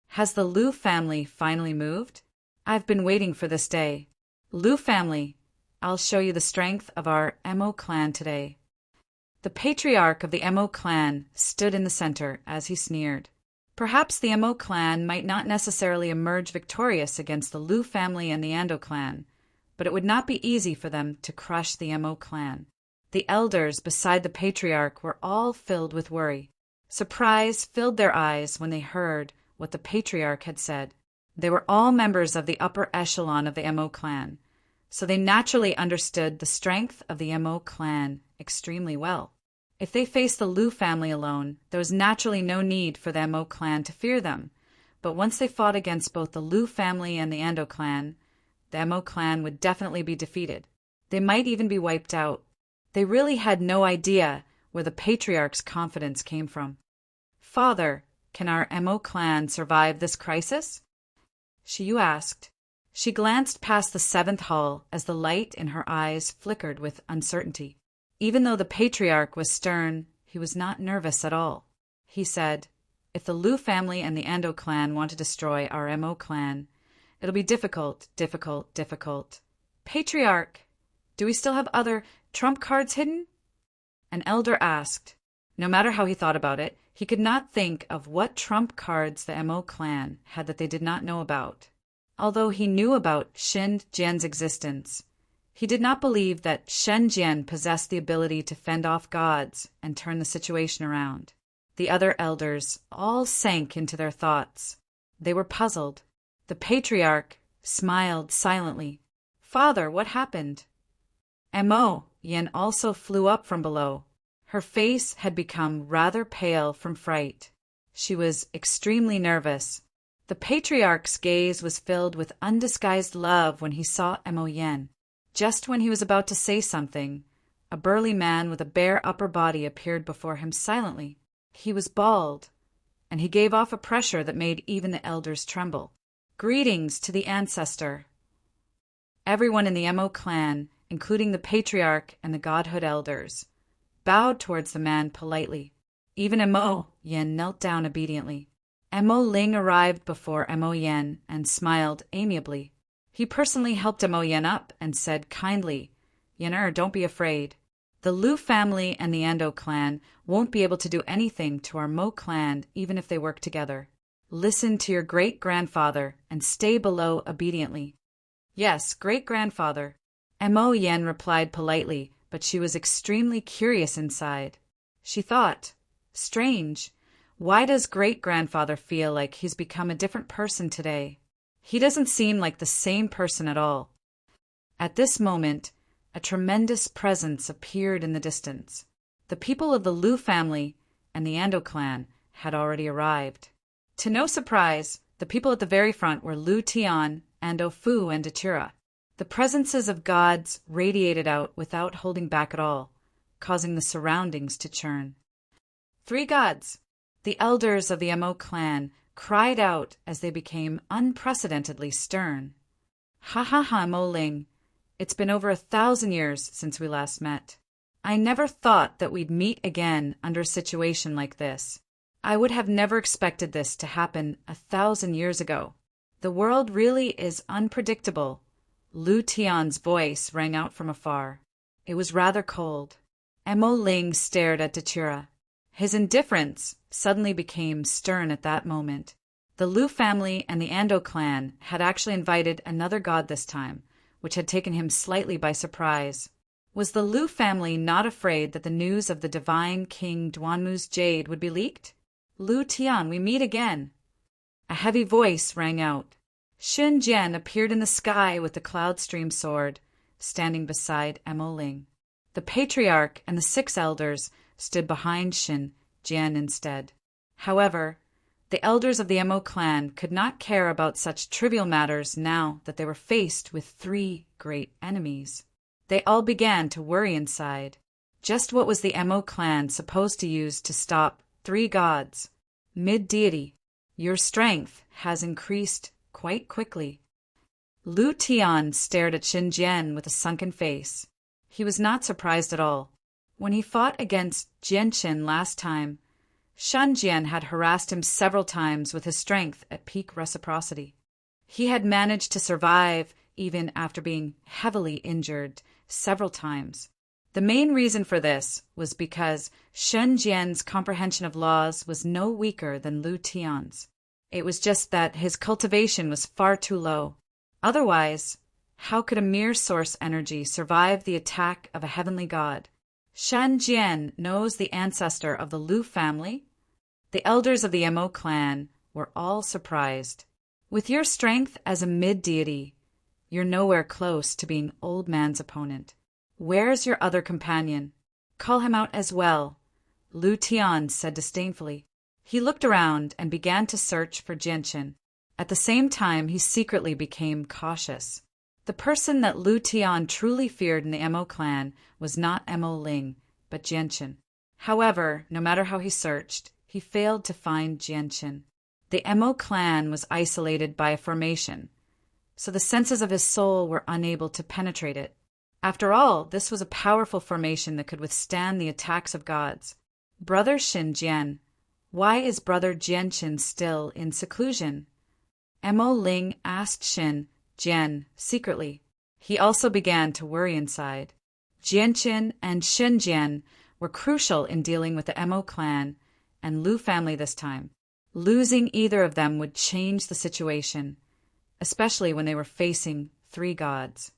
"Has the Liu family finally moved? I've been waiting for this day. Liu family, I'll show you the strength of our Mo clan today." The Patriarch of the Mo clan stood in the center as he sneered. Perhaps the Mo clan might not necessarily emerge victorious against the Liu family and the Ando clan, but it would not be easy for them to crush the Mo clan. The elders beside the Patriarch were all filled with worry. Surprise filled their eyes when they heard what the Patriarch had said. They were all members of the upper echelon of the Mo clan, so they naturally understood the strength of the Mo clan extremely well. If they faced the Liu family alone, there was naturally no need for the Mo clan to fear them, but once they fought against both the Liu family and the Ando clan, the Mo clan would definitely be defeated. They might even be wiped out. They really had no idea where the Patriarch's confidence came from. "Father, can our Mo clan survive this crisis?" Shiyu asked. She glanced past the 7th hall as the light in her eyes flickered with uncertainty. Even though the Patriarch was stern, he was not nervous at all. He said, "If the Liu family and the Ando clan want to destroy our Mo clan, it'll be difficult, difficult, difficult. Patriarch, do we still have other trump cards hidden?" An elder asked. No matter how he thought about it, he could not think of what trump cards the Mo clan had that they did not know about. Although he knew about Shen Jian's existence, he did not believe that Shen Jian possessed the ability to fend off gods and turn the situation around. The other elders all sank into their thoughts. They were puzzled. The Patriarch smiled silently. "Father, what happened?" Mo Yin also flew up from below. Her face had become rather pale from fright. She was extremely nervous. The Patriarch's gaze was filled with undisguised love when he saw Mo Yin. Just when he was about to say something, a burly man with a bare upper body appeared before him silently. He was bald, and he gave off a pressure that made even the elders tremble. "Greetings to the ancestor." Everyone in the Mo clan, including the Patriarch and the Godhood Elders, bowed towards the man politely. Even Mo Yen knelt down obediently. Mo Ling arrived before Mo Yen and smiled amiably. He personally helped Mo Yen up and said kindly, "Yen don't be afraid. The Lu family and the Ando clan won't be able to do anything to our Mo clan even if they work together. Listen to your great-grandfather and stay below obediently." "Yes, great-grandfather," Mo Yen replied politely, but she was extremely curious inside. She thought, strange, why does great-grandfather feel like he's become a different person today? He doesn't seem like the same person at all. At this moment, a tremendous presence appeared in the distance. The people of the Lu family and the Ando clan had already arrived. To no surprise, the people at the very front were Lu Tian, Ando Fu, and Datura. The presences of gods radiated out without holding back at all, causing the surroundings to churn. "Three gods!" The elders of the Mo clan cried out as they became unprecedentedly stern. "Ha ha ha, Mo Ling. It's been over 1,000 years since we last met. I never thought that we'd meet again under a situation like this. I would have never expected this to happen 1,000 years ago. The world really is unpredictable." Lu Tian's voice rang out from afar. It was rather cold. Mo Ling stared at Datura. His indifference suddenly became stern at that moment. The Lu family and the Ando clan had actually invited another god this time, which had taken him slightly by surprise. Was the Lu family not afraid that the news of the divine King Duanmu's jade would be leaked? "Lu Tian, we meet again." A heavy voice rang out. Shun Jian appeared in the sky with the cloud stream sword, standing beside Mo Ling. The patriarch and the 6 elders stood behind Shun Jian instead. However, the elders of the Mo clan could not care about such trivial matters now that they were faced with 3 great enemies. They all began to worry inside. Just what was the Mo clan supposed to use to stop 3 gods? Mid-deity, your strength has increased quite quickly. Lu Tian stared at Shun Jian with a sunken face. He was not surprised at all. When he fought against Jianqin last time, Shun Jian had harassed him several times with his strength at peak reciprocity. He had managed to survive even after being heavily injured several times. The main reason for this was because Shun Jian's comprehension of laws was no weaker than Lu Tian's. It was just that his cultivation was far too low. Otherwise, how could a mere source energy survive the attack of a heavenly god? Shun Jian knows the ancestor of the Lu family. The elders of the Mo clan were all surprised. With your strength as a mid-deity, you're nowhere close to being Old Man's opponent. Where's your other companion? Call him out as well, Lu Tian said disdainfully. He looked around and began to search for Jianqin. At the same time, he secretly became cautious. The person that Lu Tian truly feared in the Mo clan was not Mo Ling, but Jianqin. However, no matter how he searched, he failed to find Jianqin. The Mo clan was isolated by a formation, so the senses of his soul were unable to penetrate it. After all, this was a powerful formation that could withstand the attacks of gods. Brother Shun Jian, why is Brother Jianqin still in seclusion? Mo Ling asked Shun Jian secretly. He also began to worry inside. Jianqin and Shun Jian were crucial in dealing with the Mo clan and Lu family this time. Losing either of them would change the situation, especially when they were facing 3 gods.